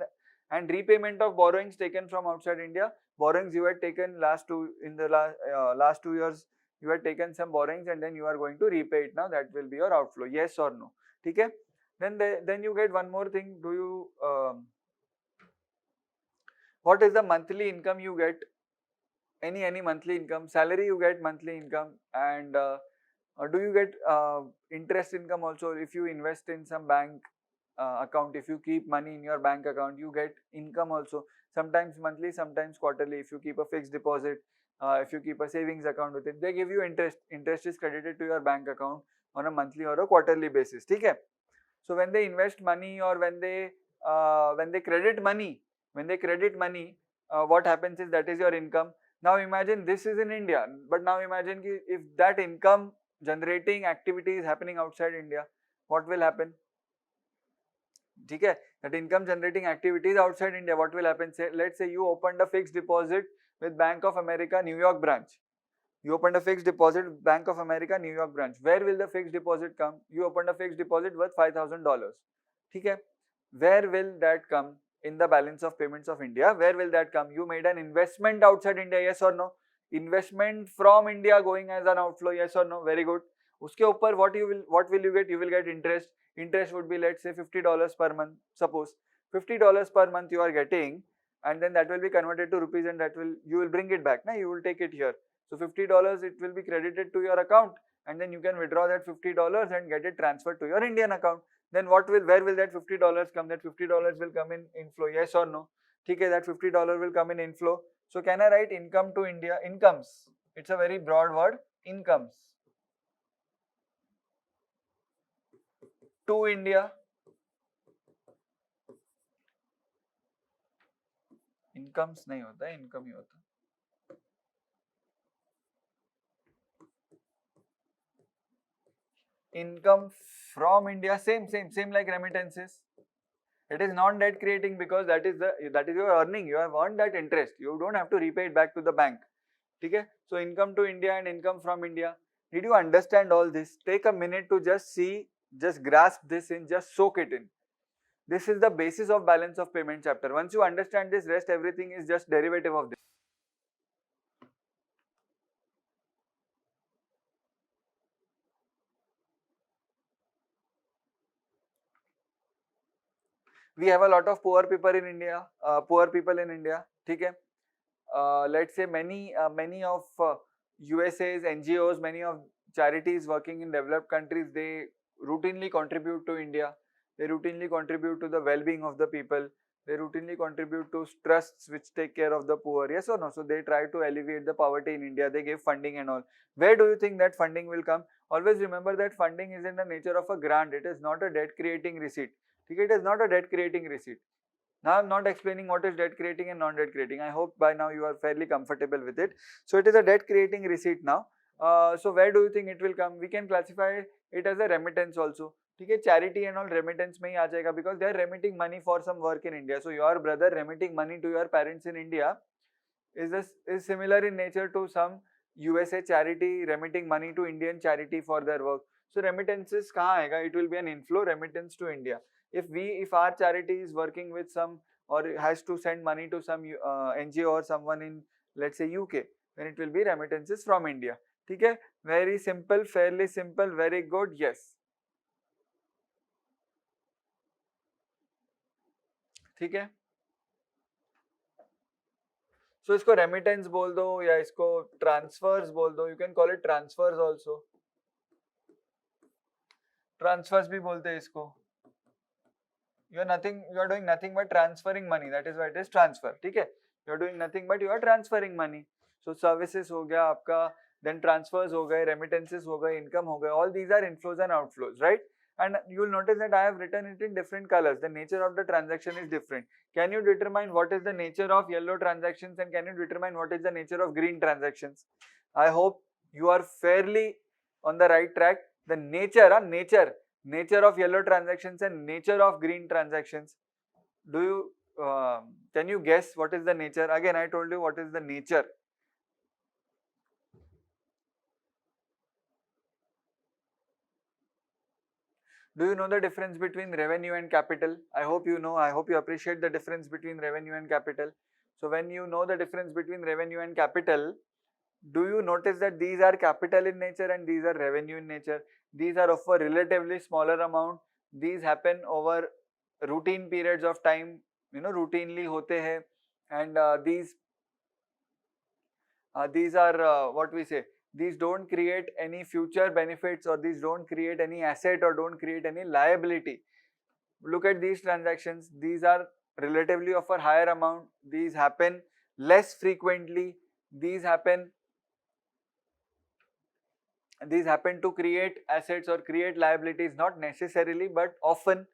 And repayment of borrowings taken from outside India, borrowings you had taken last 2 years, you had taken some borrowings and then you are going to repay it now, that will be your outflow. Yes or no? Okay. Then you get one more thing. Do you what is the monthly income you get? Any monthly income, salary you get monthly income, and do you get interest income also? If you invest in some bank account, if you keep money in your bank account, you get income also, sometimes monthly, sometimes quarterly. If you keep a fixed deposit, if you keep a savings account with it, they give you interest is credited to your bank account on a monthly or a quarterly basis. Okay. So when they invest money or when they credit money, what happens is that is your income. Now imagine this is in India, but now imagine if that income generating activity is happening outside India, what will happen? Okay, that income generating activity is outside India, what will happen? Let's say you opened a fixed deposit with Bank of America New York branch. You opened a fixed deposit with Bank of America New York branch. Where will the fixed deposit come? You opened a fixed deposit worth $5,000. Okay, where will that come? In the balance of payments of India, where will that come? You made an investment outside India, yes or no? Investment from India going as an outflow, yes or no? Very good. Uske upar what will you get? You will get interest. Interest would be, let's say, $50 per month. Suppose $50 per month you are getting, and then that will be converted to rupees, and you will bring it back. Now you will take it here. So $50 it will be credited to your account, and then you can withdraw that $50 and get it transferred to your Indian account. Then where will that $50 come? That $50 will come in inflow, yes or no? Okay, that $50 will come in inflow. So can I write income to India? Incomes. It's a very broad word. Incomes to India. Incomes नहीं होता है, income ही होता है. Income from India, same like remittances. It is non-debt creating because that is your earning. You have earned that interest. You don't have to repay it back to the bank. Okay? So income to India and income from India. Did you understand all this? Take a minute to just grasp this in, just soak it in. This is the basis of balance of payment chapter. Once you understand this, rest everything is just derivative of this. We have a lot of poor people in India. Okay? Let's say many of USA's NGOs, many of charities working in developed countries, they routinely contribute to India. They routinely contribute to the well-being of the people. They routinely contribute to trusts which take care of the poor. Yes or no? So they try to alleviate the poverty in India. They give funding and all. Where do you think that funding will come? Always remember that funding is in the nature of a grant. It is not a debt-creating receipt. It is not a debt-creating receipt. Now I am not explaining what is debt creating and non-debt creating. I hope by now you are fairly comfortable with it. So it is a debt creating receipt now. So where do you think it will come? We can classify it as a remittance also. Okay, charity and all remittance mein hi aa jayega because they are remitting money for some work in India. So your brother remitting money to your parents in India is similar in nature to some USA charity remitting money to Indian charity for their work. So remittances kahan aayega? It will be an inflow remittance to India. If our charity is working with some or has to send money to some NGO or someone in, let's say, UK, then it will be remittances from India. Okay, very simple, fairly simple, very good. Yes. ठीक है. So इसको remittance बोल दो या इसको transfers बोल दो. You can call it transfers also. Transfers भी बोलते हैं इसको. you are doing nothing but transferring money, that is why it is transfer. ठीक है, you are doing nothing but you are transferring money. So services हो गया आपका, then transfers हो गए, remittances हो गए, income हो गए, all these are inflows and outflows, right? And you will notice that I have written it in different colors. The nature of the transaction is different. Can you determine what is the nature of yellow transactions and can you determine what is the nature of green transactions? I hope you are fairly on the right track. The nature of yellow transactions and nature of green transactions. Do you can you guess what is the nature? Again, I told you what is the nature. Do you know the difference between revenue and capital? I hope you know. I hope you appreciate the difference between revenue and capital. So when you know the difference between revenue and capital, do you notice that these are capital in nature and these are revenue in nature? These are of a relatively smaller amount. These happen over routine periods of time, routinely hote hai, and these are what we say, these don't create any future benefits or these don't create any asset or don't create any liability. Look at these transactions, these are relatively of a higher amount, these happen less frequently, these happen to create assets or create liabilities, not necessarily but often,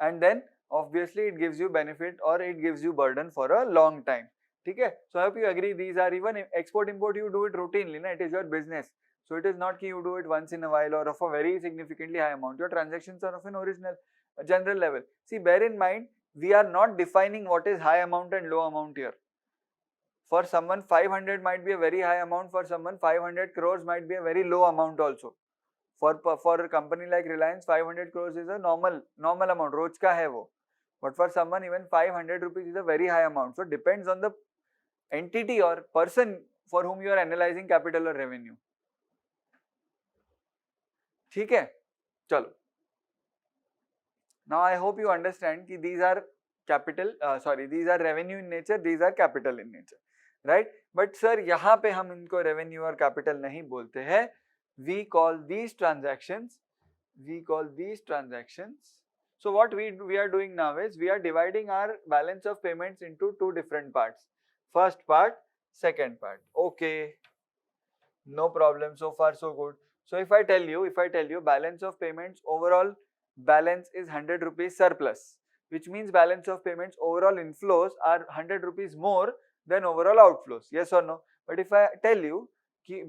and then obviously it gives you benefit or it gives you burden for a long time. Okay, so I hope you agree. These are, even export import you do it routinely, it is your business, so it is not that you do it once in a while or of a very significantly high amount. Your transactions are of an original general level. See, bear in mind, we are not defining what is high amount and low amount here. For someone 500 might be a very high amount, for someone 500 crores might be a very low amount also. For a company like Reliance, 500 crores is a normal amount, रोज का है वो. But for someone, even 500 rupees is a very high amount. So it depends on the entity or person for whom you are analyzing capital or revenue. ठीक है, चलो. Now I hope you understand कि these are these are revenue in nature, these are capital in nature, right? But sir, यहाँ पे हम इनको revenue और capital नहीं बोलते हैं. We call these transactions. So what we are doing now is we are dividing our balance of payments into two different parts. First part, second part. Okay, no problem. So far so good. So if I tell you balance of payments, overall balance is 100 rupees surplus, which means balance of payments overall inflows are 100 rupees more than overall outflows. Yes or no? But if I tell you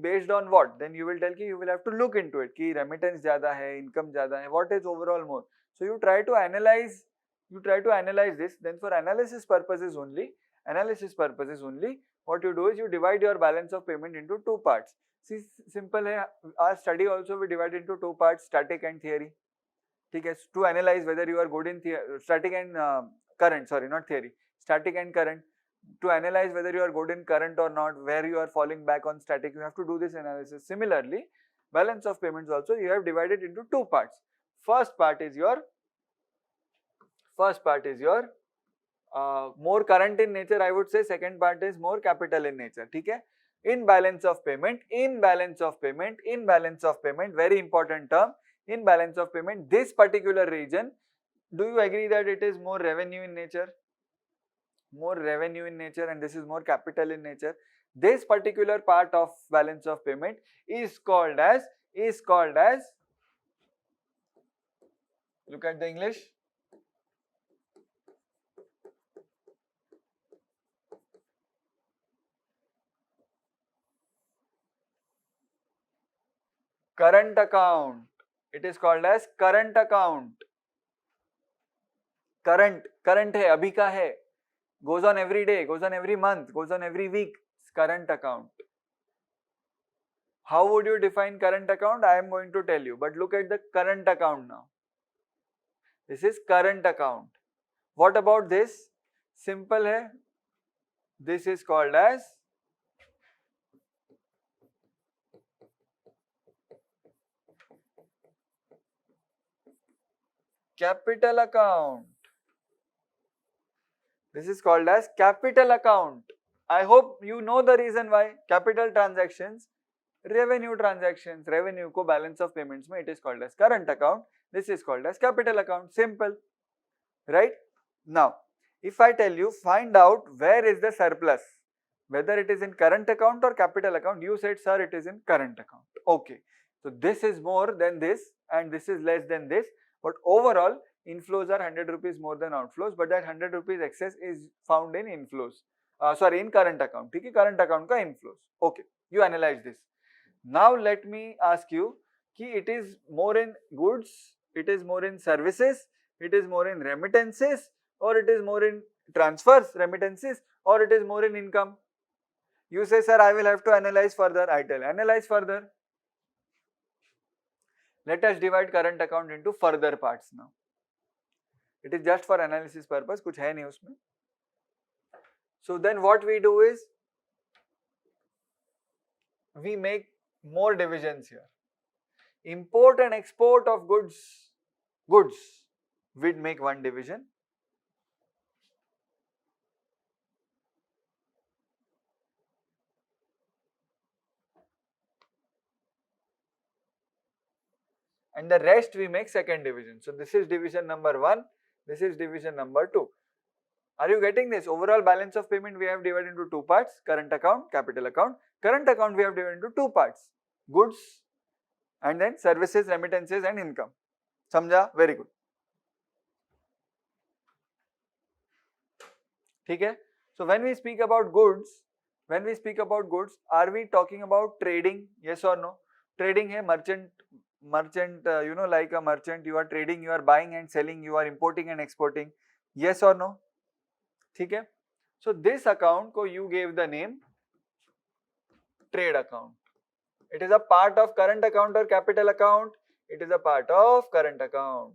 based on what, then you will tell you will have to look into it कि remittance ज़्यादा है, income ज़्यादा है, what is overall more. So you try to analyze this. Then for analysis purposes only, what you do is you divide your balance of payment into two parts. See, simple है. Our study also we divide into two parts, static and theory. ठीक है, to analyze whether you are good in static and current, sorry, not theory, static and current. To analyze whether you are good in current or not, where you are falling back on static, you have to do this analysis. Similarly, balance of payments also you have divided into two parts. First part is your more current in nature, I would say. Second part is more capital in nature. ठीक है, in balance of payment, very important term, in balance of payment, this particular region, do you agree that it is more revenue in nature? And this is more capital in nature. This particular part of balance of payment is called as, look at the English, current account. It is called as current account. current है, अभी का है, goes on every day, goes on every month, goes on every week. Current account. How would you define current account? I am going to tell you, but look at the current account now. This is current account. What about this? Simple hai. This is called as capital account. This is called as capital account. I hope you know the reason why. Capital transactions, revenue transactions, revenue ko balance of payments mein it is called as current account. This is called as capital account. Simple. right? Now, if I tell you find out where is the surplus, whether it is in current account or capital account, you said sir it is in current account. Okay, so this is more than this and this is less than this, but overall inflows are 100 rupees more than outflows, but that 100 rupees excess is found in inflows, sorry, in current account. ठीक है, current account का inflows. Okay, you analyze this. Now let me ask you, कि it is more in goods, it is more in services, it is more in remittances, or it is more in transfers, remittances, or it is more in income? You say, sir, I will have to analyze further. I tell, analyze further. Let us divide current account into further parts now. It is just for analysis purpose, कुछ है नहीं उसमें. So then what we do is, we make more divisions here. Import and export of goods, we'd make one division. And the rest we make second division. So this is division number 1, this is division number 2. Are you getting this? Overall balance of payment we have divided into two parts, current account, capital account. Current account we have divided into two parts, goods and then services, remittances and income. समझा? Very good. ठीक है? So when we speak about goods, are we talking about trading? Yes or no? Trading है merchant, like a merchant, you are trading, you are buying and selling, you are importing and exporting. Yes or no? ठीक है? So this account को you gave the name trade account. It is a part of current account or capital account. It is a part of current account.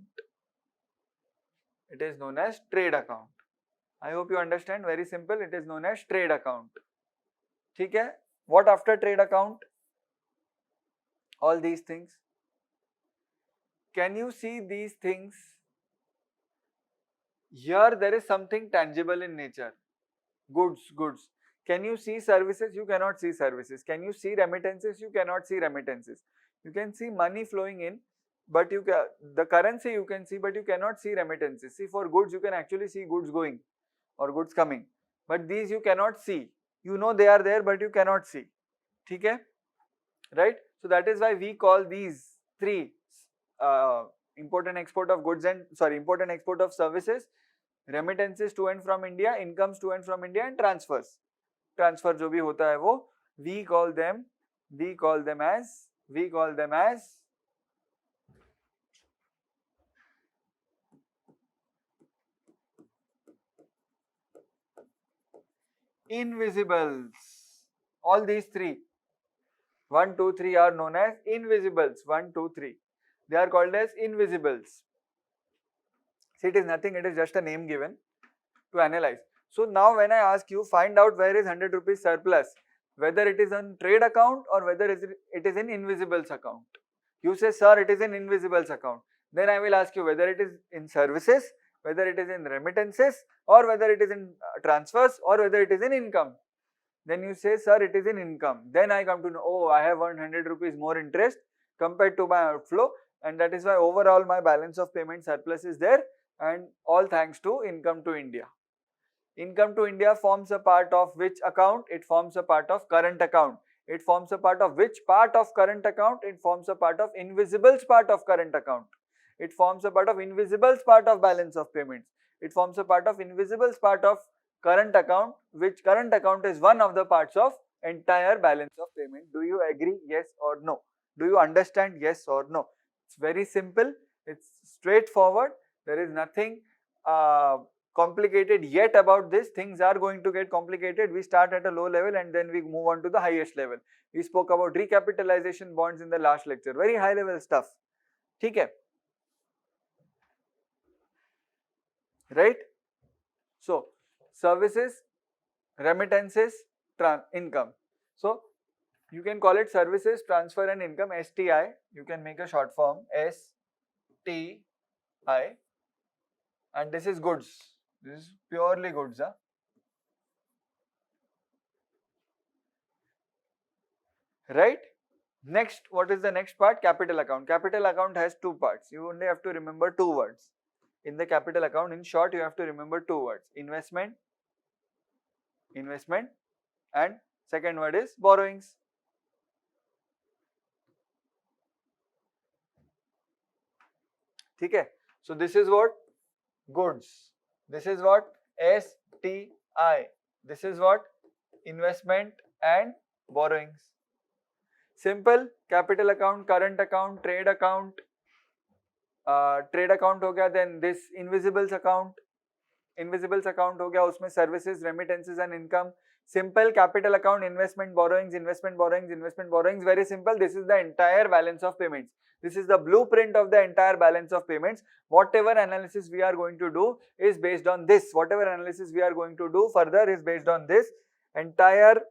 It is known as trade account. I hope you understand. Very simple. It is known as trade account. ठीक है? What after trade account? All these things. Can you see these things? Here there is something tangible in nature. Goods. Can you see services? You cannot see services. Can you see remittances? You cannot see remittances. You can see money flowing in, but the currency you can see, but you cannot see remittances. See, for goods you can actually see goods going or goods coming, but these you cannot see. You know they are there, but you cannot see. ठीक है? Right? So that is why we call these three import and export of goods and import and export of services, remittances to and from India, incomes to and from India, and transfers. Transfer जो भी होता है वो, we call them as invisibles. All these three, 1, 2, 3 are known as invisibles. 1, 2, 3. They are called as invisibles. See, it is nothing, it is just a name given to analyze. So now when I ask you, find out where is 100 rupees surplus, whether it is on trade account or whether it is in invisibles account. You say, sir, it is in invisibles account. Then I will ask you whether it is in services, whether it is in remittances, or whether it is in transfers, or whether it is in income. Then you say, sir, it is in income. Then I come to know, oh, I have earned 100 rupees more interest compared to my outflow, and that is why overall my balance of payment surplus is there, and all thanks to income to India. Income to India forms a part of which account? It forms a part of current account. It forms a part of which part of current account? It forms a part of invisibles part of current account. It forms a part of invisibles part of balance of payments. It forms a part of invisibles part of current account, which current account is one of the parts of entire balance of payment. Do you agree? Yes or no? Do you understand? Yes or no? It's very simple. It's straightforward. There is nothing complicated yet about this. Things are going to get complicated. We start at a low level and then we move on to the highest level. We spoke about recapitalization bonds in the last lecture. Very high level stuff. ठीक है? Right? So, services, remittances, income. So, you can call it services, transfer and income, STI. You can make a short form, STI. And this is goods. This is purely goods. Huh? Right? Next, what is the next part? Capital account. Capital account has two parts. You only have to remember two words. in the capital account. In short, you have to remember two words: investment and second word is borrowings. Okay, so this is what goods, this is what STI, this is what investment and borrowings. Simple. Capital account, current account, trade account. Trade account हो गया, then this invisibles account हो गया, उसमें services, remittances and income. Simple. Capital account, investment, borrowings, very simple. This is the entire balance of payments. This is the blueprint of the entire balance of payments. Whatever analysis we are going to do is based on this. Whatever analysis we are going to do further is based on this. Entire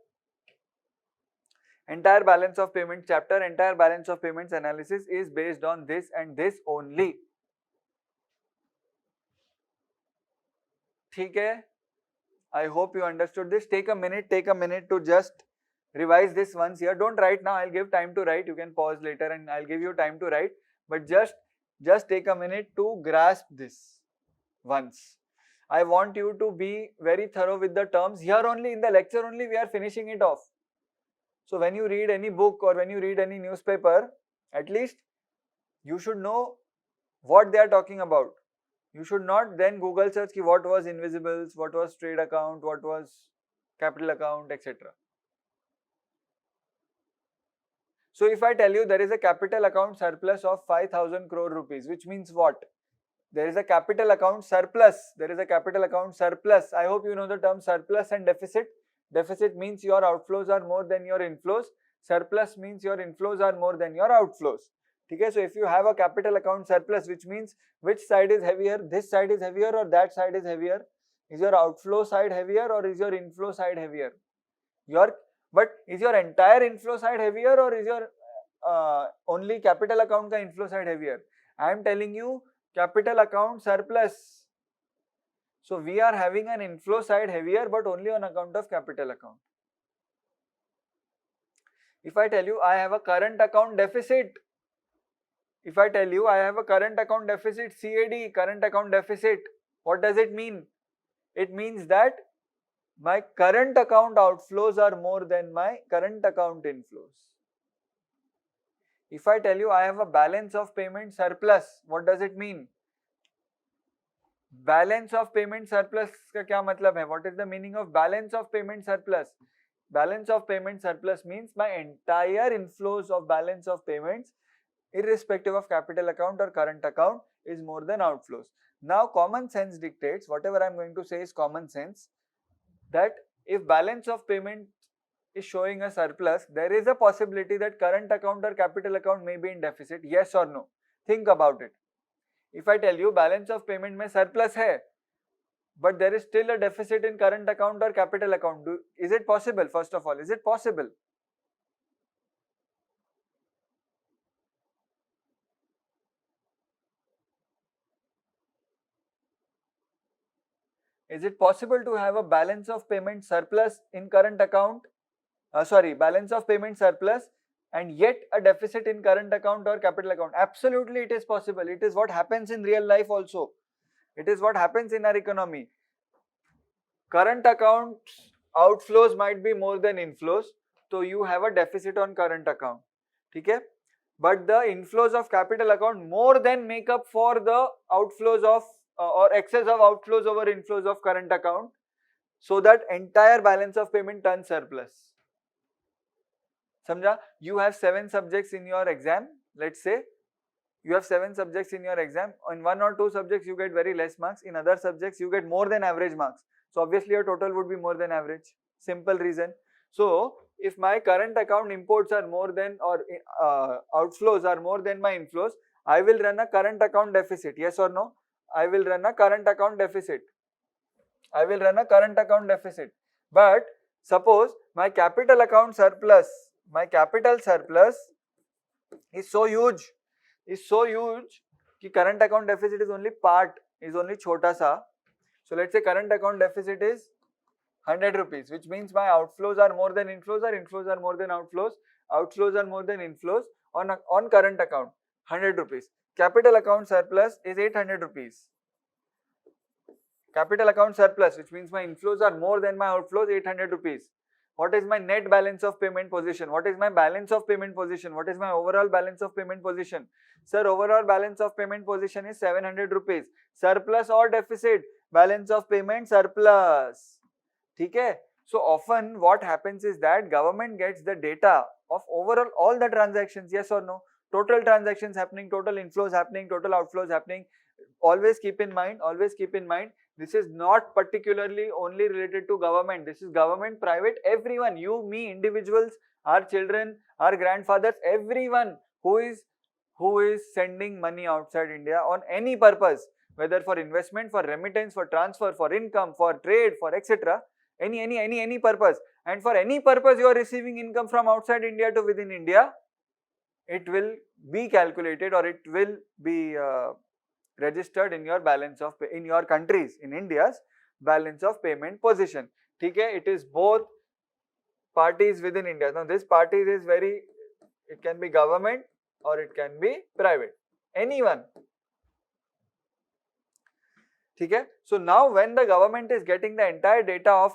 balance of payments chapter, entire balance of payments analysis is based on this and this only. ठीक है? I hope you understood this. Take a minute to just revise this once here. Don't write now, I'll give time to write. You can pause later and I'll give you time to write. But just take a minute to grasp this once. I want you to be very thorough with the terms. Here only, in the lecture only, we are finishing it off. So when you read any book or when you read any newspaper, at least you should know what they are talking about. You should not then Google search ki what was invisibles, what was trade account, what was capital account, etc. So if I tell you there is a capital account surplus of 5,000 crore rupees, which means what? There is a capital account surplus. There is a capital account surplus. I hope you know the term surplus and deficit. Deficit means your outflows are more than your inflows. Surplus means your inflows are more than your outflows. Okay, so if you have a capital account surplus, which means which side is heavier? This side is heavier or that side is heavier? Is your outflow side heavier or is your inflow side heavier? But is your entire inflow side heavier or is your only capital account ka inflow side heavier? I am telling you capital account surplus. So we are having an inflow side heavier but only on account of capital account. If I tell you I have a current account deficit, if I tell you I have a current account deficit, CAD, current account deficit, what does it mean? It means that my current account outflows are more than my current account inflows. If I tell you I have a balance of payment surplus, what does it mean? Balance of payment surplus का क्या मतलब है? What is the meaning of balance of payment surplus? Balance of payment surplus means my entire inflows of balance of payments, irrespective of capital account or current account, is more than outflows. Now common sense dictates, whatever I am going to say is common sense, that if balance of payment is showing a surplus, there is a possibility that current account or capital account may be in deficit. Yes or no? Think about it. If I tell you balance of payment mein surplus hai, but there is still a deficit in current account or capital account, is it possible? First of all, is it possible? Is it possible to have a balance of payment surplus in current account? Balance of payment surplus and yet a deficit in current account or capital account? Absolutely, it is possible. It is what happens in real life also. It is what happens in our economy. Current account outflows might be more than inflows, so you have a deficit on current account. Okay? But the inflows of capital account more than make up for the outflows of or excess of outflows over inflows of current account, so that entire balance of payment turns surplus. Samjha? You have 7 subjects in your exam. Let's say you have 7 subjects in your exam. In 1 or 2 subjects you get very less marks. In other subjects you get more than average marks. So obviously your total would be more than average. Simple reason. So if my current account imports are more than or outflows are more than my inflows, I will run a current account deficit. Yes or no? I will run a current account deficit. I will run a current account deficit. But suppose my capital account surplus, my capital surplus is so huge कि current account deficit is only part, is only छोटा सा. So let's say current account deficit is 100 rupees, which means my outflows are more than inflows or inflows are more than outflows. Outflows are more than inflows on current account, 100 rupees. Capital account surplus is 800 rupees. Capital account surplus, which means my inflows are more than my outflows, 800 rupees. What is my net balance of payment position? What is my balance of payment position? What is my overall balance of payment position? Sir, overall balance of payment position is 700 rupees. Surplus or deficit? Balance of payment surplus. Okay? So often what happens is that government gets the data of overall all the transactions, yes or no? Total transactions happening, total inflows happening, total outflows happening. Always keep in mind, this is not particularly only related to government. This is government, private, everyone, you, me, individuals, our children, our grandfathers, everyone who is sending money outside India on any purpose, whether for investment, for remittance, for transfer, for income, for trade, for etc. Any purpose. And for any purpose you are receiving income from outside India to within India, it will be calculated or it will be registered in your balance of in your countries, in India's balance of payment position. Okay, it is both parties within India. Now this parties is very, it can be government or it can be private, anyone. Okay, so now when the government is getting the entire data of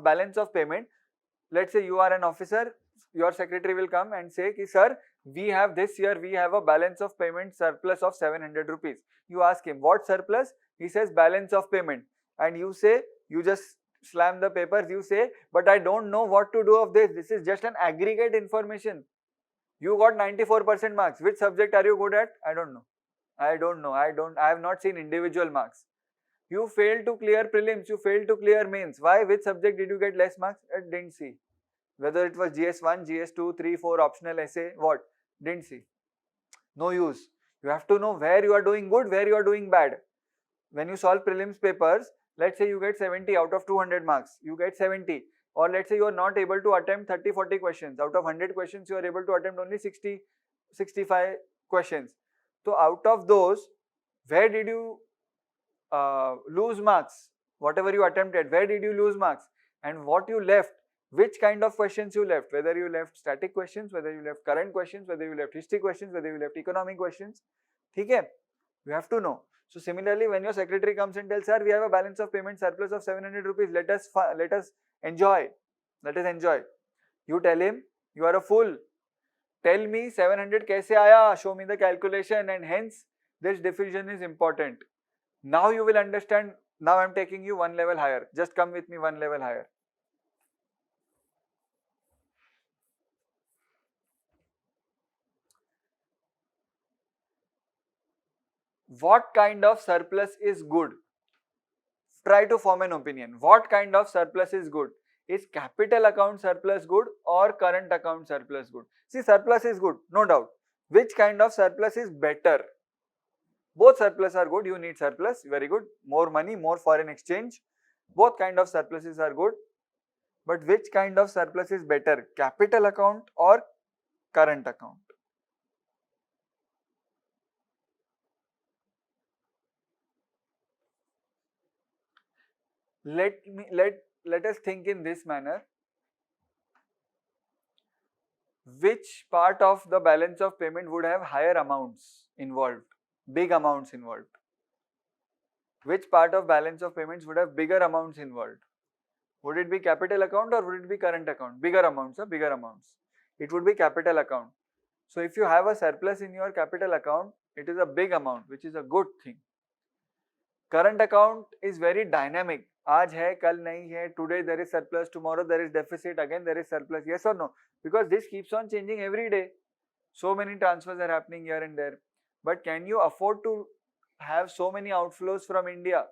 balance of payment, let's say you are an officer, your secretary will come and say ki, sir, we have this year, we have a balance of payment surplus of 700 rupees. You ask him, what surplus? He says balance of payment. And you say, you just slam the papers, you say, but I don't know what to do of this. This is just an aggregate information. You got 94% marks. Which subject are you good at? I don't know. I have not seen individual marks. You failed to clear prelims, you failed to clear mains. Why? Which subject did you get less marks? I didn't see. Whether it was GS1, GS2, 3, 4, optional essay, what? Didn't see. No use. You have to know where you are doing good, where you are doing bad. When you solve prelims papers, let's say you get 70 out of 200 marks, you get 70. Or let's say you are not able to attempt 30, 40 questions. Out of 100 questions, you are able to attempt only 60, 65 questions. So out of those, where did you lose marks? Whatever you attempted, where did you lose marks? And what you left, which kind of questions you left, whether you left static questions, whether you left current questions, whether you left history questions, whether you left economic questions. Okay? You have to know. So similarly, when your secretary comes and tells, sir, we have a balance of payment surplus of 700 rupees, let us enjoy. Let us enjoy. You tell him, you are a fool. Tell me 700 kaise aaya, show me the calculation, and hence this division is important. Now you will understand. Now I am taking you one level higher. Just come with me one level higher. What kind of surplus is good? Try to form an opinion. What kind of surplus is good? Is capital account surplus good or current account surplus good? See, surplus is good, no doubt. Which kind of surplus is better? Both surplus are good. You need surplus, very good. More money, more foreign exchange. Both kind of surpluses are good. But which kind of surplus is better? Capital account or current account? Let us think in this manner. Which part of the balance of payment would have higher amounts involved, big amounts involved? Which part of balance of payments would have bigger amounts involved? Would it be capital account or would it be current account? Bigger amounts, bigger amounts. It would be capital account. So if you have a surplus in your capital account, it is a big amount, which is a good thing. Current account is very dynamic. आज है, कल नहीं है. Today there is surplus, tomorrow there is deficit, again there is surplus. Yes or no? Because this keeps on changing every day. So many transfers are happening here and there. But can you afford to have so many outflows from India?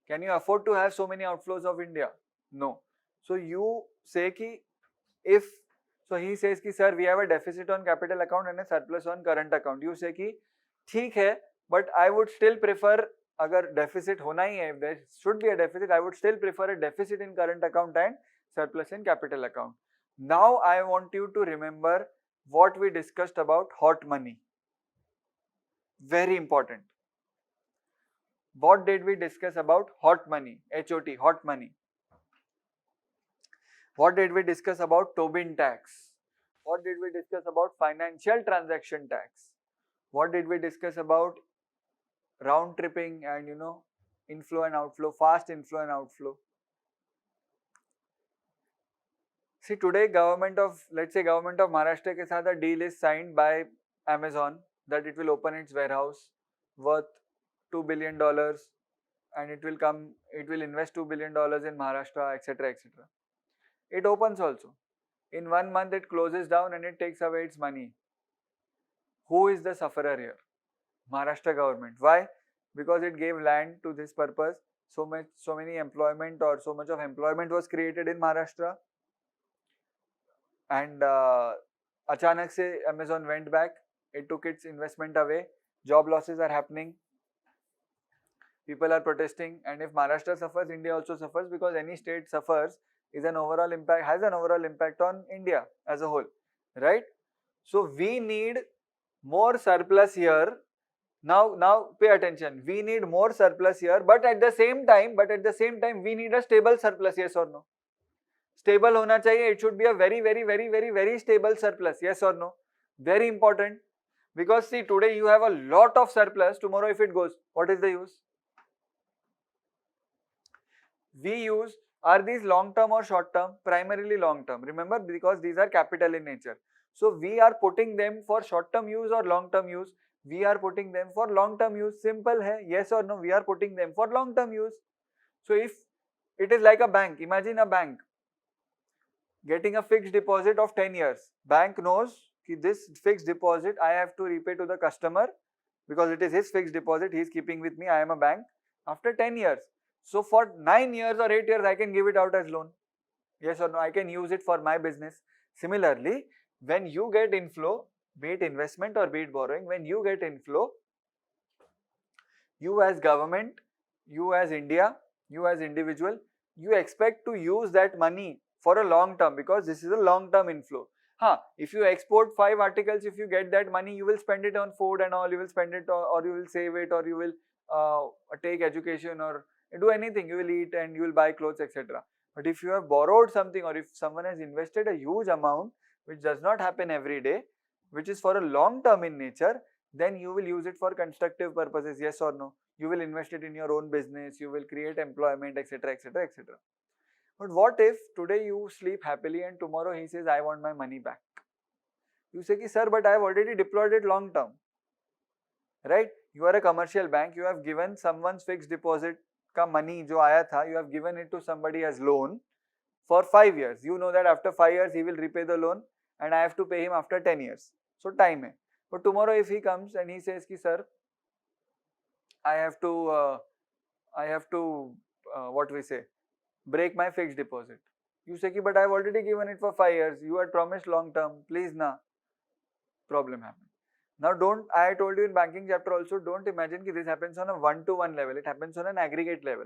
Can you afford to have so many outflows of India? No. So you say ki if, so he says ki sir, we have a deficit on capital account and a surplus on current account. You say ki ठीक है, but I would still prefer, अगर deficit होना ही है, if there should be a deficit, I would still prefer a deficit in current account and surplus in capital account. Now I want you to remember what we discussed about hot money. Very important. What did we discuss about hot money? HOT, hot money. What did we discuss about Tobin tax? What did we discuss about financial transaction tax? What did we discuss about round tripping and inflow and outflow, fast inflow and outflow. See, today let's say government of Maharashtra के साथ a deal is signed by Amazon that it will open its warehouse worth $2 billion and it will invest $2 billion in Maharashtra, etc., etc. It opens also. In 1 month it closes down and it takes away its money. Who is the sufferer here? Maharashtra government. Why? Because it gave land to this purpose. So many employment or so much of employment was created in Maharashtra. And अचानक से Amazon went back. It took its investment away. Job losses are happening. People are protesting, and if Maharashtra suffers, India also suffers, because any state suffers has an overall impact on India as a whole, right? So we need more surplus here. Now pay attention. We need more surplus here, but at the same time, we need a stable surplus. Yes or no? Stable होना चाहिए. It should be a very, very, very, very, very stable surplus. Yes or no? Very important. Because see, today you have a lot of surplus. Tomorrow, if it goes, what is the use? Are these long term or short term? Primarily long term. Remember, because these are capital in nature. So we are putting them for short term use or long term use. We are putting them for long term use. Simple hai. Yes or no? We are putting them for long term use. So if it is like a bank, imagine a bank getting a fixed deposit of 10 years. Bank knows that this fixed deposit I have to repay to the customer because it is his fixed deposit. He is keeping with me. I am a bank after 10 years. So for 9 years or 8 years, I can give it out as loan. Yes or no? I can use it for my business. Similarly, when you get inflow, be it investment or be it borrowing, when you get inflow, you as government, you as India, you as individual, you expect to use that money for a long term, because this is a long term inflow. If you export 5 articles, if you get that money, you will spend it on food and all, you will spend it or you will save it, or you will take education or do anything, you will eat and you will buy clothes, etc. But if you have borrowed something, or if someone has invested a huge amount, which does not happen every day, which is for a long term in nature, then you will use it for constructive purposes. Yes or no? You will invest it in your own business, you will create employment, etc., etc., etc. But what if today you sleep happily and tomorrow he says, I want my money back? You say, sir, but I have already deployed it long term. Right? You are a commercial bank, you have given someone's fixed deposit ka money jo aaya tha, you have given it to somebody as loan for 5 years. You know that after 5 years he will repay the loan and I have to pay him after 10 years. So time hai. But tomorrow if he comes and he says, sir, I have to break my fixed deposit. You say, but I have already given it for 5 years. You had promised long term. Please na. Problem happens. Now I told you in banking chapter also, don't imagine that this happens on a one-to-one level. It happens on an aggregate level.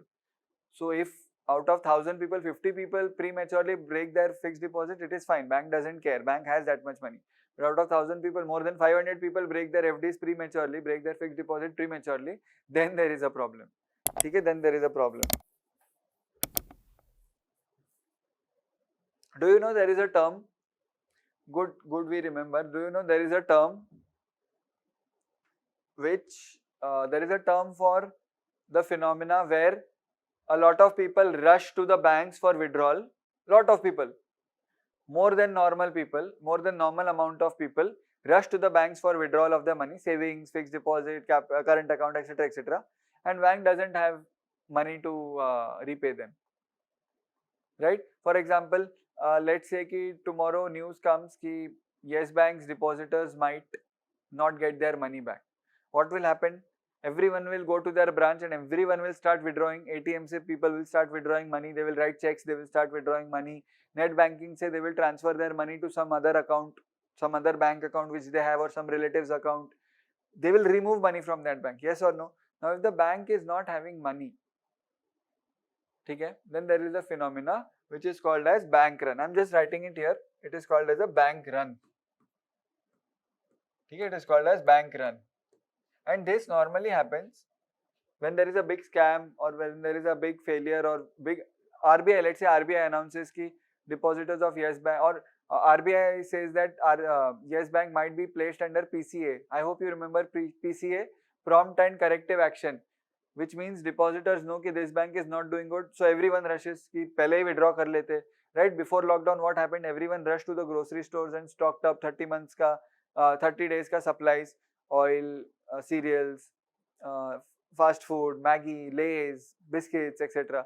So if out of 1,000 people, 50 people prematurely break their fixed deposit, it is fine. Bank doesn't care. Bank has that much money. But out of 1,000 people, more than 500 people break their FDs prematurely, break their fixed deposit prematurely, then there is a problem. Okay, then there is a problem. Do you know there is a term? Good we remember. Do you know there is a term there is a term for the phenomena where a lot of people rush to the banks for withdrawal. Lot of people, more than normal amount of people rush to the banks for withdrawal of their money, savings, fixed deposit, current account, etc., etc. And bank doesn't have money to repay them. Right? For example, let's say कि tomorrow news comes कि Yes Bank's depositors might not get their money back. What will happen? Everyone will go to their branch and everyone will start withdrawing. ATM se people will start withdrawing money. They will write checks. They will start withdrawing money. Net banking se they will transfer their money to some other account, some other bank account which they have, or some relative's account. They will remove money from that bank. Yes or no? Now if the bank is not having money, okay, then there is a phenomena which is called as bank run. I am just writing it here. It is called as a bank run. Okay, it is called as bank run. And this normally happens when there is a big scam, or when there is a big failure, or big RBI, let's say RBI announces ki depositors of Yes Bank, or RBI says that Yes Bank might be placed under PCA. I hope you remember PCA, prompt and corrective action, which means depositors know that this bank is not doing good, so everyone rushes कि पहले ही withdraw कर लेते. Right, before lockdown what happened, everyone rushed to the grocery stores and stocked up 30 months ka 30 days ka supplies, oil, cereals, fast food, Maggie, Lays, biscuits, etc.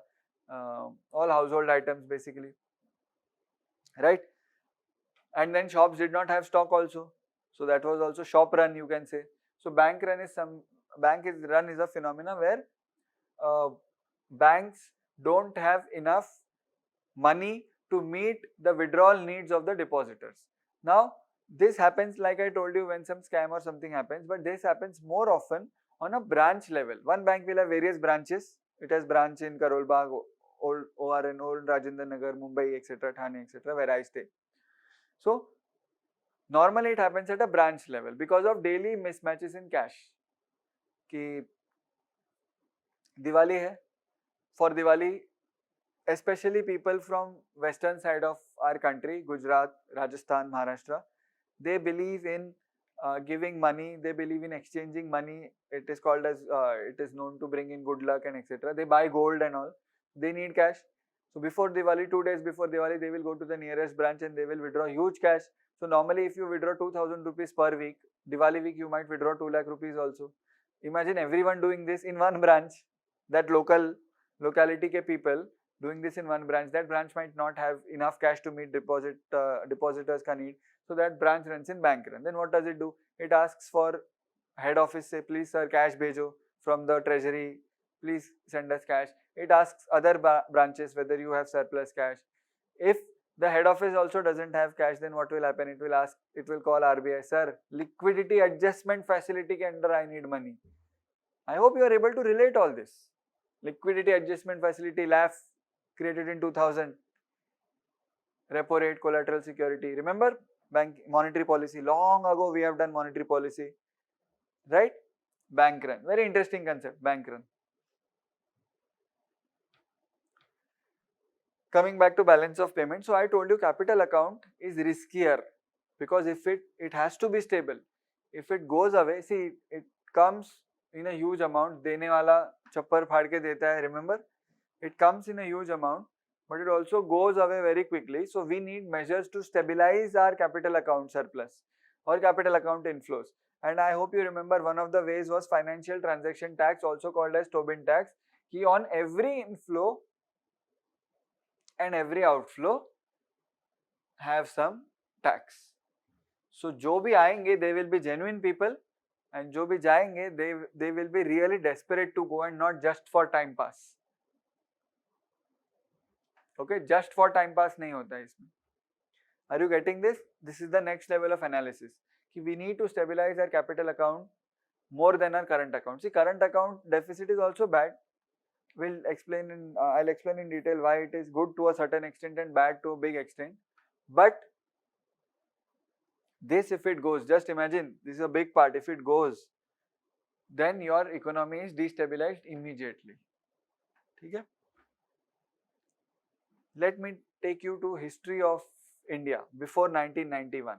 All household items basically, right? And then shops did not have stock also, so that was also shop run, you can say. So bank run is a phenomena where banks don't have enough money to meet the withdrawal needs of the depositors. Now this happens, like I told you, when some scam or something happens, but this happens more often on a branch level. One bank will have various branches. It has branch in Karol Bagh, Old ORN, Old Rajendra Nagar, Mumbai, etc., Thane, etc., where I stay. So normally it happens at a branch level because of daily mismatches in cash. कि Diwali hai, for Diwali, especially people from western side of our country, Gujarat, Rajasthan, Maharashtra, they believe in giving money, they believe in exchanging money. It is called as, it is known to bring in good luck and etc. They buy gold and all. They need cash. So before Diwali, 2 days before Diwali, they will go to the nearest branch and they will withdraw huge cash. So normally if you withdraw 2000 rupees per week, Diwali week you might withdraw 2 lakh rupees also. Imagine everyone doing this in one branch, that locality ke people doing this in one branch. That branch might not have enough cash to meet depositors ka need. So that branch runs in bank run. Then what does it do? It asks for head office, say please sir cash bhejo from the treasury, please send us cash. It asks other branches whether you have surplus cash. If the head office also doesn't have cash, then what will happen? It will call RBI, sir, liquidity adjustment facility ke under I need money. I hope you are able to relate all this. Liquidity adjustment facility, LAF, created in 2000. Repo rate, collateral security. Remember bank monetary policy? Long ago we have done monetary policy, right? Bank run. Very interesting concept, bank run. Coming back to balance of payment, so I told you capital account is riskier because if it has to be stable. If it goes away, see, it comes in a huge amount. देने वाला चप्पर फाड़ के देता है, remember? It comes in a huge amount, but it also goes away very quickly. So we need measures to stabilize our capital account surplus or capital account inflows. And I hope you remember one of the ways was financial transaction tax, also called as Tobin tax. कि on every inflow and every outflow have some tax. So जो भी आएंगे they will be genuine people, and जो भी जाएंगे they will be really desperate to go and not just for time pass. Okay, just for time pass नहीं होता है इसमें. Are you getting this? This is the next level of analysis. कि we need to stabilize our capital account more than our current account. See, current account deficit is also bad. I'll explain in detail why it is good to a certain extent and bad to a big extent. But this, if it goes, just imagine, this is a big part. If it goes, then your economy is destabilized immediately. Okay? Let me take you to history of India before 1991.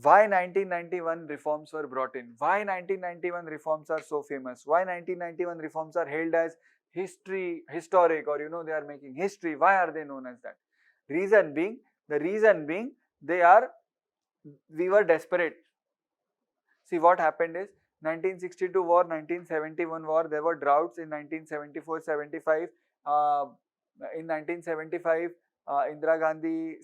Why 1991 reforms were brought in? Why 1991 reforms are so famous? Why 1991 reforms are hailed as historic, or they are making history? Why are they known as that? The reason being, we were desperate. See, what happened is 1962 war, 1971 war, there were droughts in 1974-75. In 1975, Indira Gandhi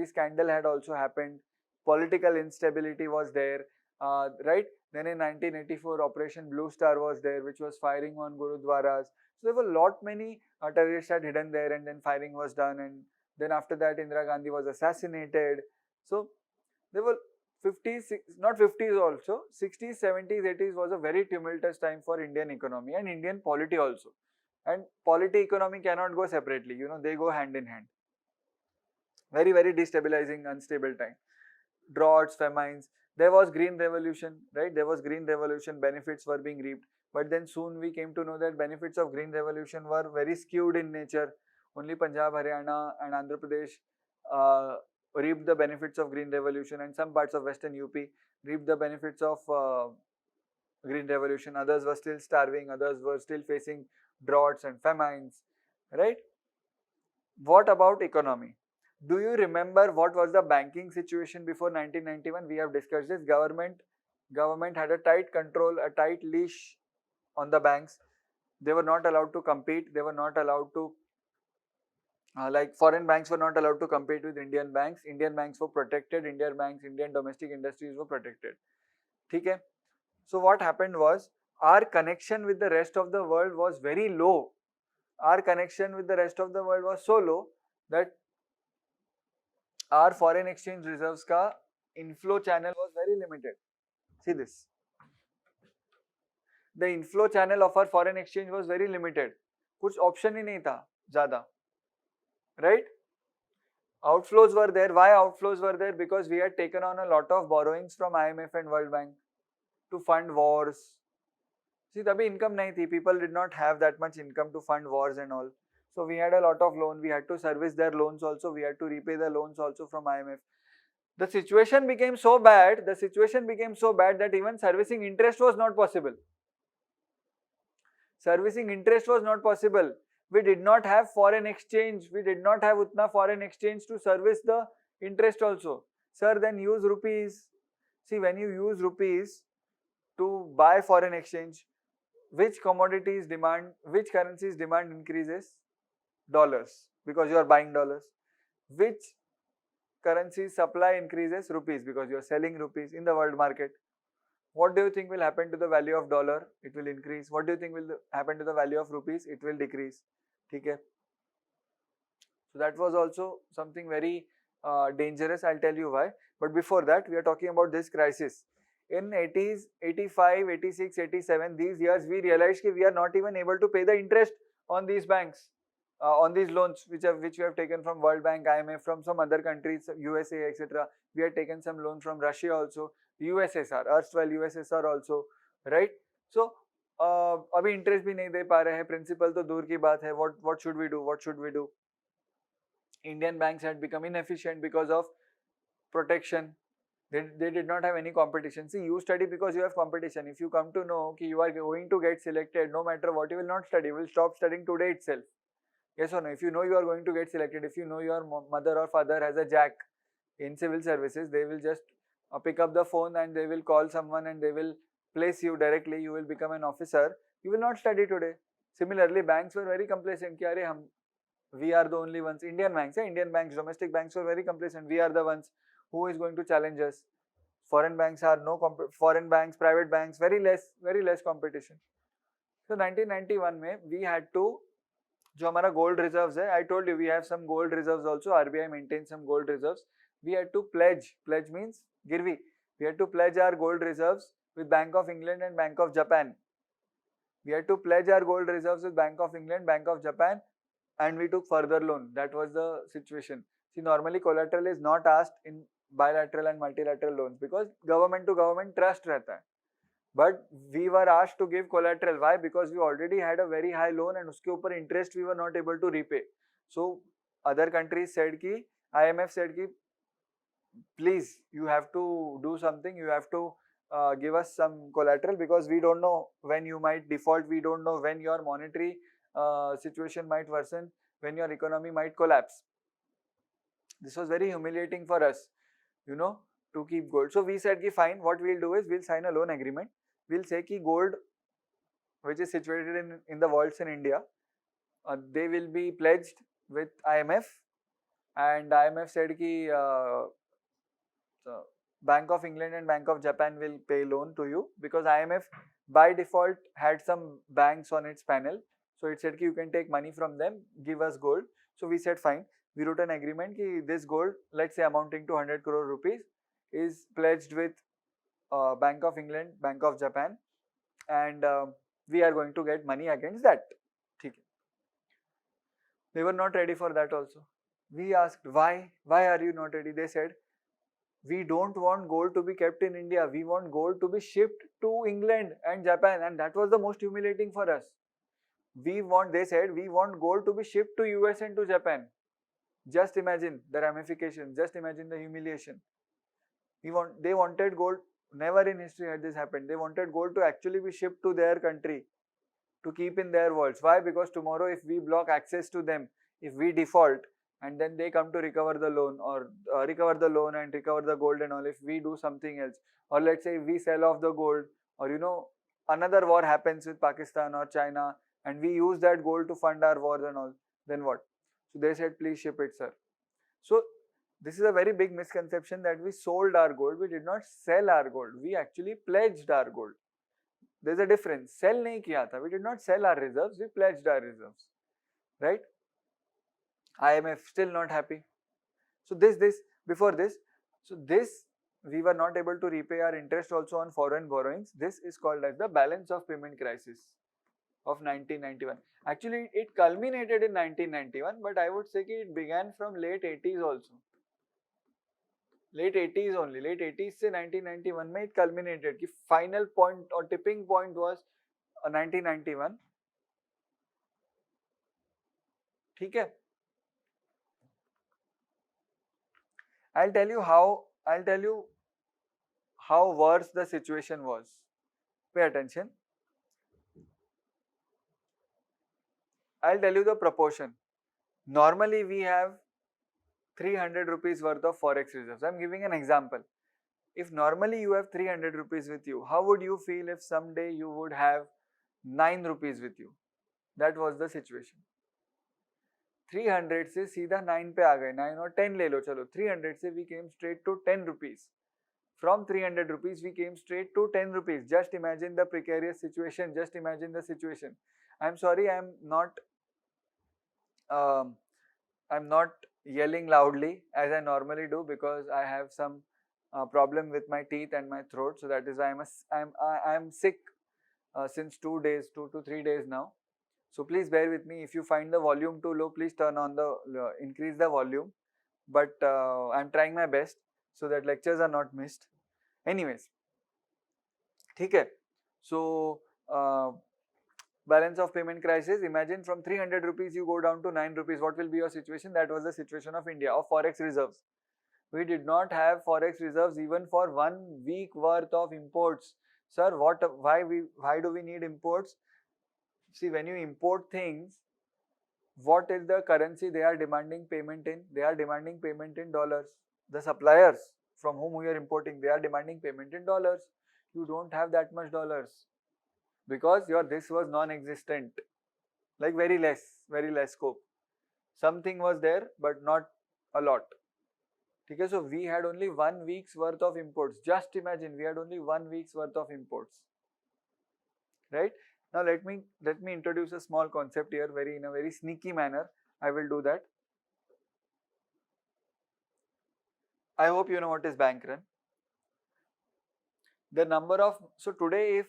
scandal had also happened. Political instability was there, right? Then in 1984, Operation Blue Star was there, which was firing on Gurudwaras. So there were many terrorists had hidden there, and then firing was done, and then after that Indira Gandhi was assassinated. So there were 50s, not 50s also, 60s, 70s, 80s was a very tumultuous time for Indian economy and Indian polity also. And polity, economy cannot go separately, they go hand in hand. Very, very destabilizing, unstable time. Droughts, famines. There was green revolution, right? There was green revolution, benefits were being reaped. But then soon we came to know that benefits of green revolution were very skewed in nature. Only Punjab, Haryana and Andhra Pradesh reaped the benefits of green revolution, and some parts of western UP reaped the benefits of green revolution, others were still starving, others were still facing droughts and famines, right? What about economy? Do you remember what was the banking situation before 1991? We have discussed this. Government had a tight control, a tight leash on the banks. They were not allowed to compete. They were not allowed to, like foreign banks were not allowed to compete with Indian banks. Indian banks were protected. Indian banks, Indian domestic industries were protected. Okay. So what happened was our connection with the rest of the world was very low. Our connection with the rest of the world was so low that our foreign exchange reserves ka inflow channel was very limited. See this. The inflow channel of our foreign exchange was very limited. कुछ option ही नहीं था ज़्यादा, right? Outflows were there. Why outflows were there? Because we had taken on a lot of borrowings from IMF and World Bank to fund wars. See, तभी income नहीं थी. People did not have that much income to fund wars and all. So we had a lot of loan. We had to service their loans also. We had to repay the loans also from IMF. The situation became so bad. The situation became so bad that even servicing interest was not possible. Servicing interest was not possible. We did not have foreign exchange. We did not have utna foreign exchange to service the interest also. Sir, then use rupees. See, when you use rupees to buy foreign exchange, which commodities demand, which currencies demand increases? Dollars, because you are buying dollars. Which currencies supply increases? Rupees, because you are selling rupees in the world market. What do you think will happen to the value of dollar? It will increase. What do you think will happen to the value of rupees? It will decrease. Okay. So that was also something very dangerous. I'll tell you why. But before that, we are talking about this crisis. In 80s, 85, 86, 87, these years, we realized that we are not even able to pay the interest on these banks, on these loans which we have taken from World Bank, IMF, from some other countries, USA, etc. We had taken some loan from Russia also, USSR, erstwhile USSR also, right? So अभी interest भी नहीं दे पा रहे हैं, principal तो दूर की बात है. What should we do? What should we do? Indian banks had become inefficient because of protection. They did not have any competition. See, you study because you have competition. If you come to know that you are going to get selected, no matter what, you will not study. You will stop studying today itself. Yes or no? If you know you are going to get selected, if you know your mother or father has a jack in civil services, they will just pick up the phone and they will call someone and they will place you directly. You will become an officer. You will not study today. Similarly, banks were very complacent. We are the only ones. Indian banks, domestic banks were very complacent. We are the ones. Who is going to challenge us? Foreign banks are foreign banks, private banks, very less competition. So 1991 में we had to, जो हमारा gold reserves है, I told you we have some gold reserves also. RBI maintains some gold reserves. We had to pledge. Pledge means girvi. We had to pledge our gold reserves with Bank of England and Bank of Japan. We had to pledge our gold reserves with Bank of England, Bank of Japan, and we took further loan. That was the situation. See, normally collateral is not asked in bilateral and multilateral loans because government to government trust रहता है. But we were asked to give collateral. Why? Because we already had a very high loan and उसके ऊपर interest we were not able to repay. So other countries said कि, IMF said कि, please you have to do something. You have to give us some collateral because we don't know when you might default. We don't know when your monetary situation might worsen, when your economy might collapse. This was very humiliating for us, to keep gold. So we said, fine, what we'll do is we'll sign a loan agreement. We'll say कि gold, which is situated in the vaults in India, they will be pledged with IMF, and IMF said कि Bank of England and Bank of Japan will pay loan to you because IMF by default had some banks on its panel. So it said कि you can take money from them, give us gold. So we said fine. We wrote an agreement कि this gold, let's say amounting to 100 crore rupees, is pledged with Bank of England, Bank of Japan, and we are going to get money against that. They were not ready for that also. We asked why are you not ready? They said, we don't want gold to be kept in India. We want gold to be shipped to England and Japan, and that was the most humiliating for us. They said, we want gold to be shipped to US and to Japan. Just imagine the ramifications. Just imagine the humiliation. They wanted gold. Never in history had this happened. They wanted gold to actually be shipped to their country, to keep in their vaults. Why? Because tomorrow if we block access to them, if we default, and then they come to recover the loan, or recover the loan and recover the gold and all, if we do something else, or let's say we sell off the gold, or another war happens with Pakistan or China, and we use that gold to fund our wars and all, then what? So they said, please ship it, sir. So this is a very big misconception that we sold our gold. We did not sell our gold. We actually pledged our gold. There's a difference. Sell nahi kiya tha. We did not sell our reserves. We pledged our reserves. Right? IMF still not happy. So before this, we were not able to repay our interest also on foreign borrowings. This is called as the balance of payment crisis of 1991. Actually, it culminated in 1991, but I would say it began from late 80s also. Late 80s only. Late 80s से 1991 में it culminated. कि final point or tipping point was 1991. ठीक है? I'll tell you how worse the situation was. Pay attention. I'll tell you the proportion. Normally we have 300 rupees worth of forex reserves. I'm giving an example. If normally you have 300 rupees with you, how would you feel if someday you would have 9 rupees with you? That was the situation. 300 से सीधा 9 पे आ गए, 9 और 10 ले लो चलो. 300 से we came straight to 10 rupees. From 300 rupees we came straight to 10 rupees. Just imagine the precarious situation. Just imagine the situation. I'm sorry, I'm not yelling loudly as I normally do, because I have some problem with my teeth and my throat. So that is why I'm sick since 2 to 3 days now. So please bear with me. If you find the volume too low, please increase the volume. But I'm trying my best so that lectures are not missed. Anyways, ठीक है. So balance of payment crisis. Imagine from 300 rupees you go down to 9 rupees. What will be your situation? That was the situation of India, of forex reserves. We did not have forex reserves even for 1 week worth of imports. Sir, why do we need imports? See, when you import things, what is the currency they are demanding payment in? They are demanding payment in dollars. The suppliers from whom we are importing, they are demanding payment in dollars. You don't have that much dollars because this was non-existent, like very less scope. Something was there, but not a lot. Okay, so we had only 1 week's worth of imports. Just imagine, we had only 1 week's worth of imports, right? Now let me introduce a small concept here, in a very sneaky manner. I will do that. I hope you know what is bank run. The number of, so today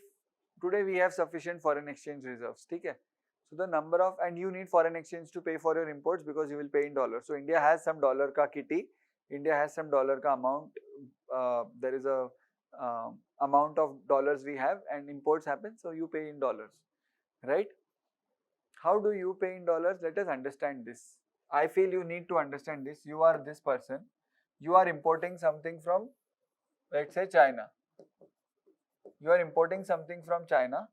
we have sufficient foreign exchange reserves, okay? So the number of, and you need foreign exchange to pay for your imports because you will pay in dollars. So India has some dollar ka kitty, India has some dollar ka amount. There is a amount of dollars we have, and imports happen, so you pay in dollars, right? How do you pay in dollars? Let us understand this. I feel you need to understand this. You are this person. You are importing something from, let's say, China. You are importing something from China.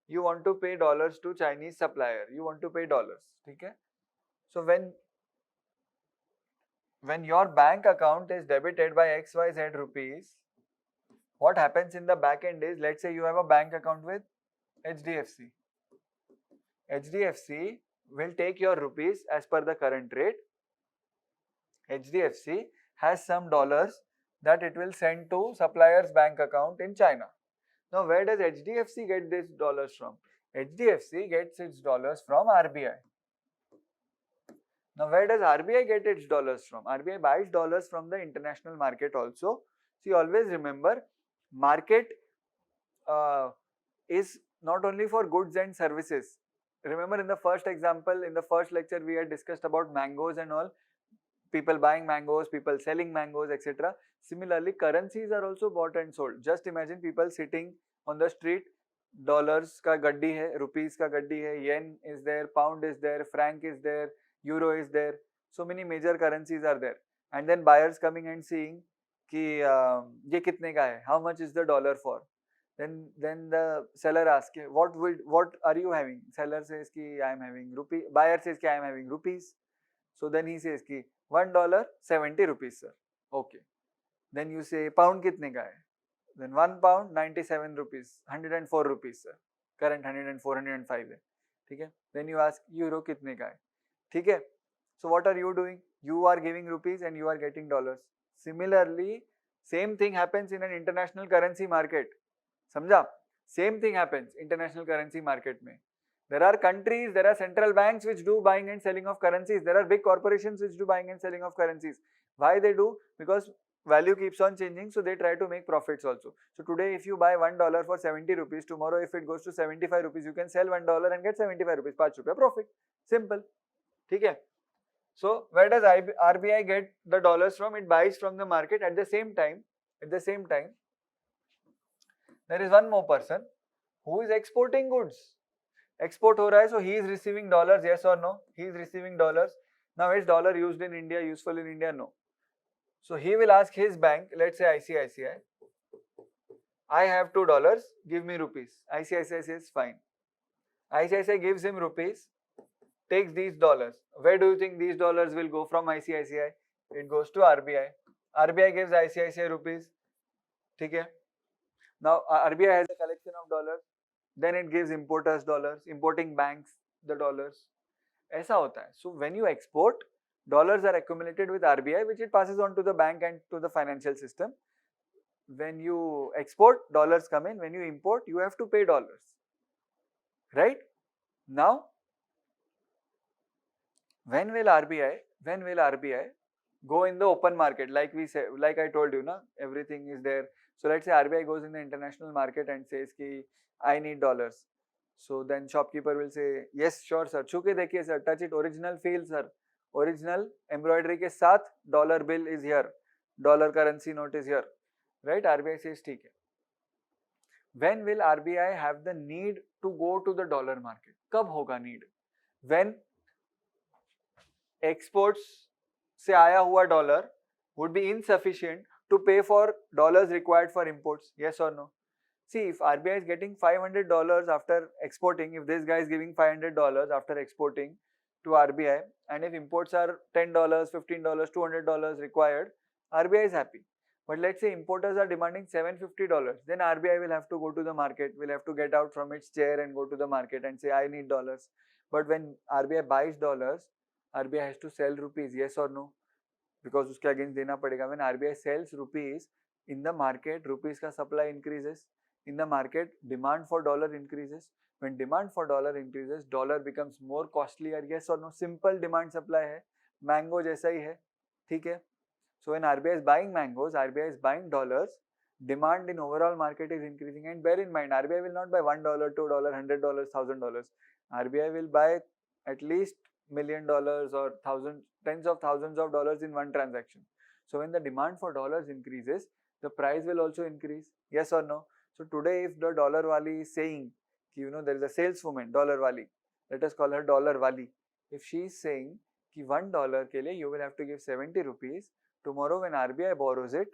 You want to pay dollars to Chinese supplier. You want to pay dollars. Okay? So when your bank account is debited by XYZ rupees, what happens in the back end is, let's say you have a bank account with HDFC. HDFC will take your rupees as per the current rate. HDFC has some dollars that it will send to supplier's bank account in China. Now, where does HDFC get these dollars from? HDFC gets its dollars from RBI. Now, where does RBI get its dollars from? RBI buys dollars from the international market also. See, always remember, market is not only for goods and services. Remember, in the first example, in the first lecture, we had discussed about mangoes and all. People buying mangoes, people selling mangoes, etc. Similarly, currencies are also bought and sold. Just imagine people sitting on the street. Dollars ka gaddi hai, rupees ka gaddi hai, yen is there, pound is there, franc is there, euro is there. So many major currencies are there. And then buyers coming and seeing कि ये कितने का है, how much is the dollar for? Then the seller asks, what are you having? Seller says कि I am having rupee. Buyer says कि I am having rupees. So then he says कि $1 70 rupees sir. Okay. Then you say pound कितने का है? Then 1 pound 97 rupees, 104 rupees sir. Current 104, 105 है. ठीक है? Then you ask euro कितने का है? ठीक है? So what are you doing? You are giving rupees and you are getting dollars. Similarly, same thing happens in an international currency market. समझा? Same thing happens international currency market में. There are countries, there are central banks which do buying and selling of currencies. There are big corporations which do buying and selling of currencies. Why they do? Because value keeps on changing, so they try to make profits also. So today if you buy $1 for 70 rupees, tomorrow if it goes to 75 rupees, you can sell $1 and get 75 rupees, 5 rupees profit. Simple. ठीक है? So where does RBI get the dollars from? It buys from the market. At the same time, there is one more person who is exporting goods. Export हो रहा है, so he is receiving dollars, yes or no? He is receiving dollars. Now is dollar used in India, useful in India? No. So he will ask his bank, let's say ICICI, I have $2, give me rupees. ICICI says fine. ICICI gives him rupees, takes these dollars. Where do you think these dollars will go from ICICI? It goes to RBI. RBI gives ICICI rupees. ठीक है? Now RBI has a collection of dollars. Then it gives importers dollars, importing banks the dollars. ऐसा होता है. So when you export, dollars are accumulated with RBI, which it passes on to the bank and to the financial system. When you export, dollars come in. When you import, you have to pay dollars. Right? Now, when will RBI go in the open market? Like we say, like I told you, na, everything is there. So let's say RBI goes in the international market and says ki I need dollars. So then shopkeeper will say, yes, sure sir. छूके देखिए sir, touch it, original feel sir. Original embroidery के साथ dollar bill is here, dollar currency note is here. Right? RBI says ठीक है. When will RBI have the need to go to the dollar market? कब होगा need? When exports से आया हुआ dollar would be insufficient to pay for dollars required for imports. Yes or no? See, if RBI is getting $500 after exporting, if this guy is giving $500 after exporting to RBI, and if imports are $10, $15, $200 required, RBI is happy. But let's say importers are demanding $750, then RBI will have to go to the market, will have to get out from its chair and go to the market and say, I need dollars. But when RBI buys dollars, RBI has to sell rupees, yes or no? Because उसके against देना पड़ेगा. When RBI sells rupees in the market, rupees का supply increases. In the market, demand for dollar increases. When demand for dollar increases, dollar becomes more costlier. Yes or no? Simple demand supply है. Mango जैसा ही है. ठीक है? So when RBI is buying mangoes, RBI is buying dollars. Demand in overall market is increasing. And bear in mind, RBI will not buy $1, $2, $100, $1,000. RBI will buy at least $1 million or tens of thousands of dollars in one transaction. So when the demand for dollars increases, the price will also increase. Yes or no? So today if the dollar wali is saying, there is a saleswoman, dollar wali, let us call her dollar wali. If she is saying कि $1 के लिए you will have to give 70 rupees, tomorrow when RBI borrows it,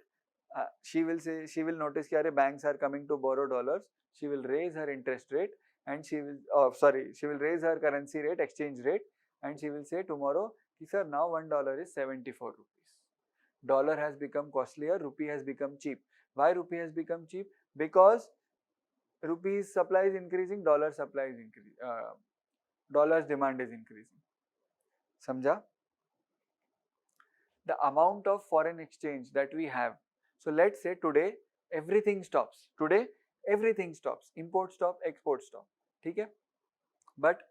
she will notice कि banks are coming to borrow dollars, she will raise her interest rate and she will raise her currency rate, exchange rate, and she will say tomorrow, sir, now $1 is 74 rupees. Dollar has become costlier, rupee has become cheap. Why rupee has become cheap? Because rupees supply is increasing, dollar supply is increasing, dollars demand is increasing. Samjha? The amount of foreign exchange that we have. So let's say today everything stops. Today everything stops. Import stop, export stop. ठीक है? But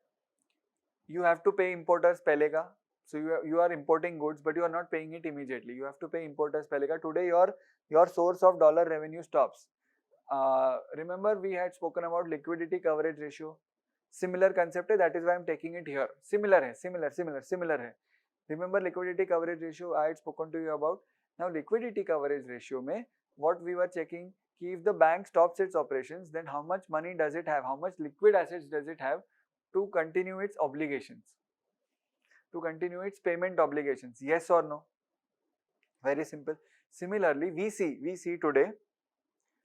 you have to pay importers पहले का. So you are importing goods, but you are not paying it immediately. You have to pay importers पहले का. Today your source of dollar revenue stops. Remember we had spoken about liquidity coverage ratio. Similar concept है, that is why I am taking it here. Similar है. Remember liquidity coverage ratio I had spoken to you about. Now liquidity coverage ratio में what we were checking, कि if the bank stops its operations, then how much money does it have, how much liquid assets does it have to continue its obligations, to continue its payment obligations? Yes or no? Very simple. Similarly, we see today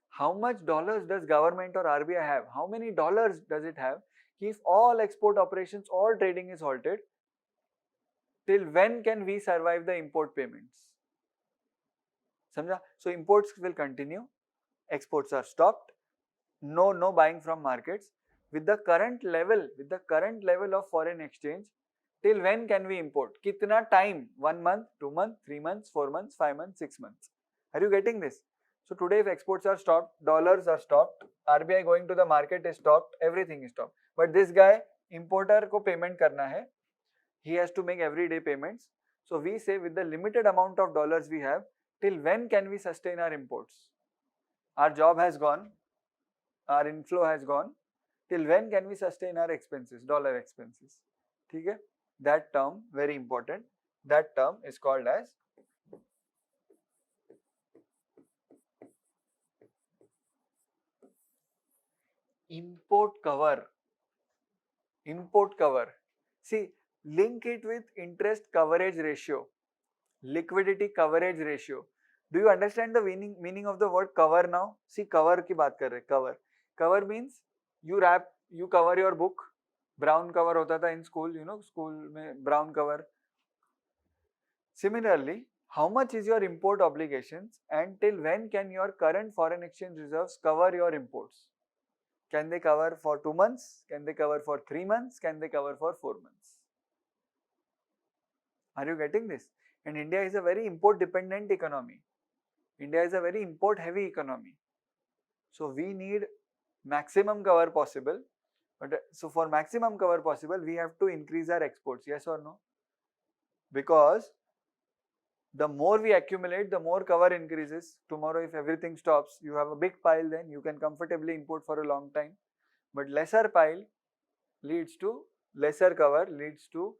how much dollars does government or RBI have? How many dollars does it have? If all export operations, all trading is halted, till when can we survive the import payments? Samjha? So imports will continue, exports are stopped, no buying from markets. With the current level of foreign exchange, till when can we import? Kitna time? 1 month, 2 months, 3 months, 4 months, 5 months, 6 months. Are you getting this? So today if exports are stopped, dollars are stopped, RBI going to the market is stopped, everything is stopped. But this guy, importer ko payment karna hai, he has to make everyday payments. So we say with the limited amount of dollars we have, till when can we sustain our imports? Our job has gone, our inflow has gone, till when can we sustain our expenses, dollar expenses? Okay? That term, very important, that term is called as import cover. Import cover. See, link it with interest coverage ratio, liquidity coverage ratio. Do you understand the meaning of the word cover now? See, cover की बात कर रहे, cover. Cover means you cover your book. Brown cover होता था in school, you know, school में brown cover. Similarly, how much is your import obligations and till when can your current foreign exchange reserves cover your imports? Can they cover for 2 months? Can they cover for 3 months? Can they cover for 4 months? Are you getting this? And India is a very import dependent economy. India is a very import heavy economy. So we need maximum cover possible. But so for maximum cover possible, we have to increase our exports. Yes or no? Because the more we accumulate, the more cover increases. Tomorrow if everything stops, you have a big pile, then you can comfortably import for a long time. But lesser pile leads to lesser cover, leads to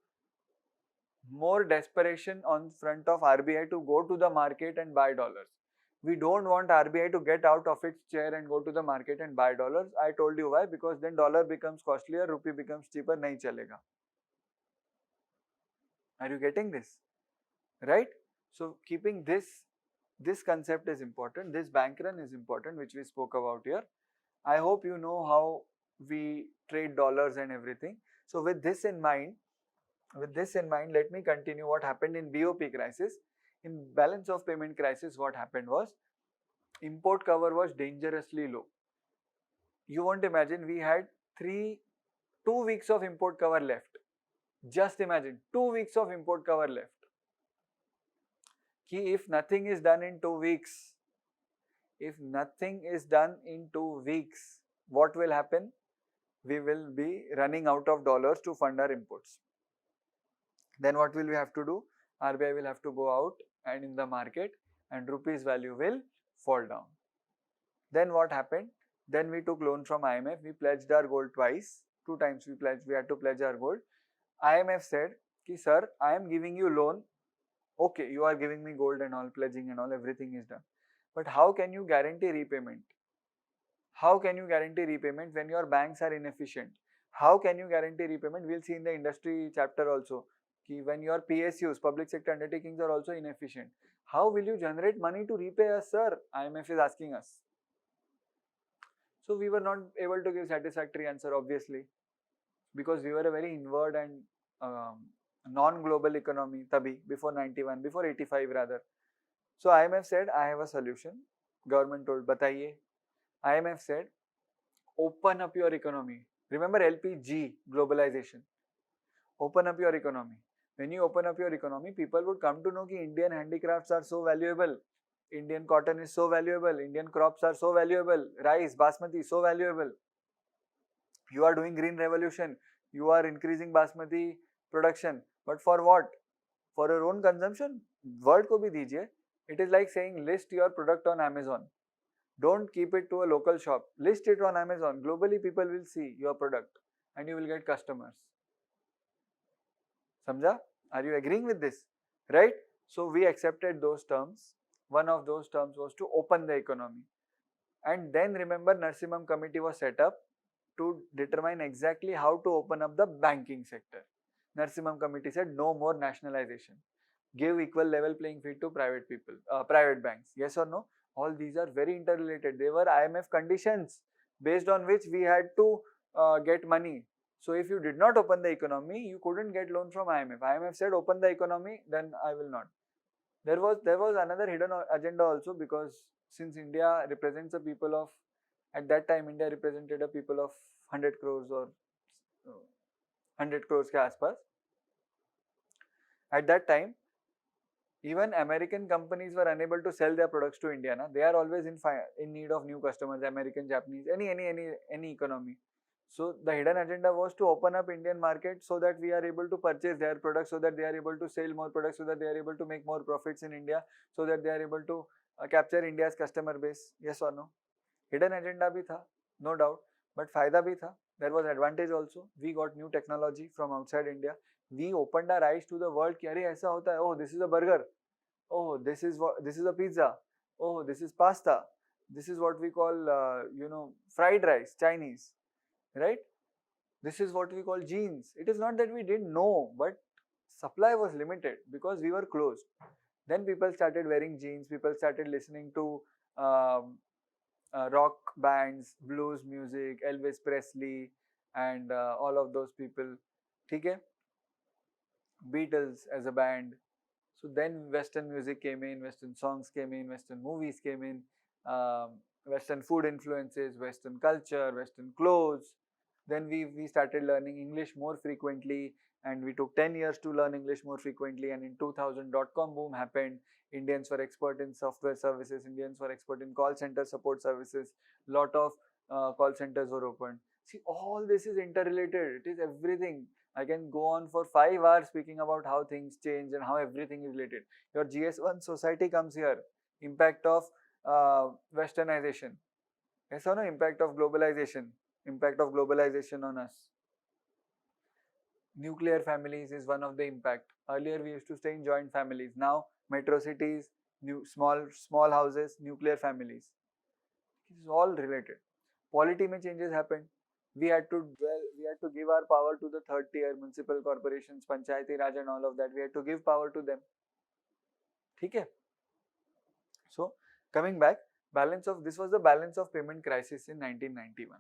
more desperation on front of RBI to go to the market and buy dollars. We don't want RBI to get out of its chair and go to the market and buy dollars. I told you why, because then dollar becomes costlier, rupee becomes cheaper, nahi chalega. Are you getting this? Right? So keeping this concept is important, this bank run is important, which we spoke about here. I hope you know how we trade dollars and everything. So with this in mind, let me continue what happened in BOP crisis. In balance of payment crisis, what happened was import cover was dangerously low. You won't imagine, we had 2 weeks of import cover left. Just imagine 2 weeks of import cover left. If nothing is done in 2 weeks, what will happen? We will be running out of dollars to fund our imports. Then what will we have to do? RBI will have to go out and in the market and rupees value will fall down. Then what happened? Then we took loan from IMF. We pledged our gold twice. 2 times we had to pledge our gold. IMF said, ki sir, I am giving you loan. Okay, you are giving me gold and all, pledging and all, everything is done. But how can you guarantee repayment? How can you guarantee repayment when your banks are inefficient? How can you guarantee repayment? We'll see in the industry chapter also. When your PSUs, public sector undertakings, are also inefficient, how will you generate money to repay us, sir? IMF is asking us. So we were not able to give satisfactory answer, obviously, because we were a very inward and non-global economy, tabhi, before 91, before 85 rather. So IMF said, I have a solution. Government told, bataiye. IMF said, open up your economy. Remember LPG, globalization. Open up your economy. When you open up your economy, people would come to know that Indian handicrafts are so valuable. Indian cotton is so valuable. Indian crops are so valuable. Rice, basmati, so valuable. You are doing green revolution. You are increasing basmati production. But for what? For your own consumption? World ko bhi dijiye. It is like saying list your product on Amazon. Don't keep it to a local shop. List it on Amazon. Globally, people will see your product and you will get customers. Samjha? Are you agreeing with this? Right? So we accepted those terms. One of those terms was to open the economy. And then remember, Narsimham committee was set up to determine exactly how to open up the banking sector. Narsimham committee said no more nationalization. give equal level playing field to private people, private banks. Yes or no? All these are very interrelated. They were IMF conditions based on which we had to get money. So if you did not open the economy, you couldn't get loan from IMF. IMF said open the economy, then I will not. There was another hidden agenda also, because since India represents a people of, at that time India represented a people of 100 crores or 100 crores के आसपास. At that time, even American companies were unable to sell their products to India. Na? They are always in need of new customers, American, Japanese, any economy. So the hidden agenda was to open up Indian market so that we are able to purchase their products, so that they are able to sell more products, so that they are able to make more profits in India, so that they are able to capture India's customer base. Yes or no? Hidden agenda bhi tha, no doubt, but फायदा भी था. There was advantage also. We got new technology from outside India. We opened our eyes to the world कि अरे ऐसा होता है. Oh, this is a burger. Oh, this is a pizza. Oh, this is pasta. This is what we call fried rice, Chinese, right? This is what we call jeans. It is not that we didn't know, but supply was limited because we were closed. Then people started wearing jeans. People started listening to um, rock bands, blues music, Elvis Presley, and all of those people. Okay? Beatles as a band. So then Western music came in, Western songs came in, Western movies came in, Western food influences, Western culture, Western clothes. Then we started learning English more frequently, and we took 10 years to learn English more frequently. And in 2000, dot-com boom happened. Indians were expert in software services, Indians were expert in call center support services. Lot of call centers were opened. See, all this is interrelated. It is everything. I can go on for 5 hours speaking about how things change and how everything is related. Your GS1 society comes here. Impact of westernization. Yes or no? Impact of globalization. Impact of globalization on us. Nuclear families is one of the impact. Earlier we used to stay in joint families. Now metro cities, small houses, nuclear families. It is all related. Polity mein changes happened. We had to give our power to the third tier municipal corporations, Panchayati Raj and all of that. We had to give power to them. Okay. So coming back, this was the balance of payment crisis in 1991.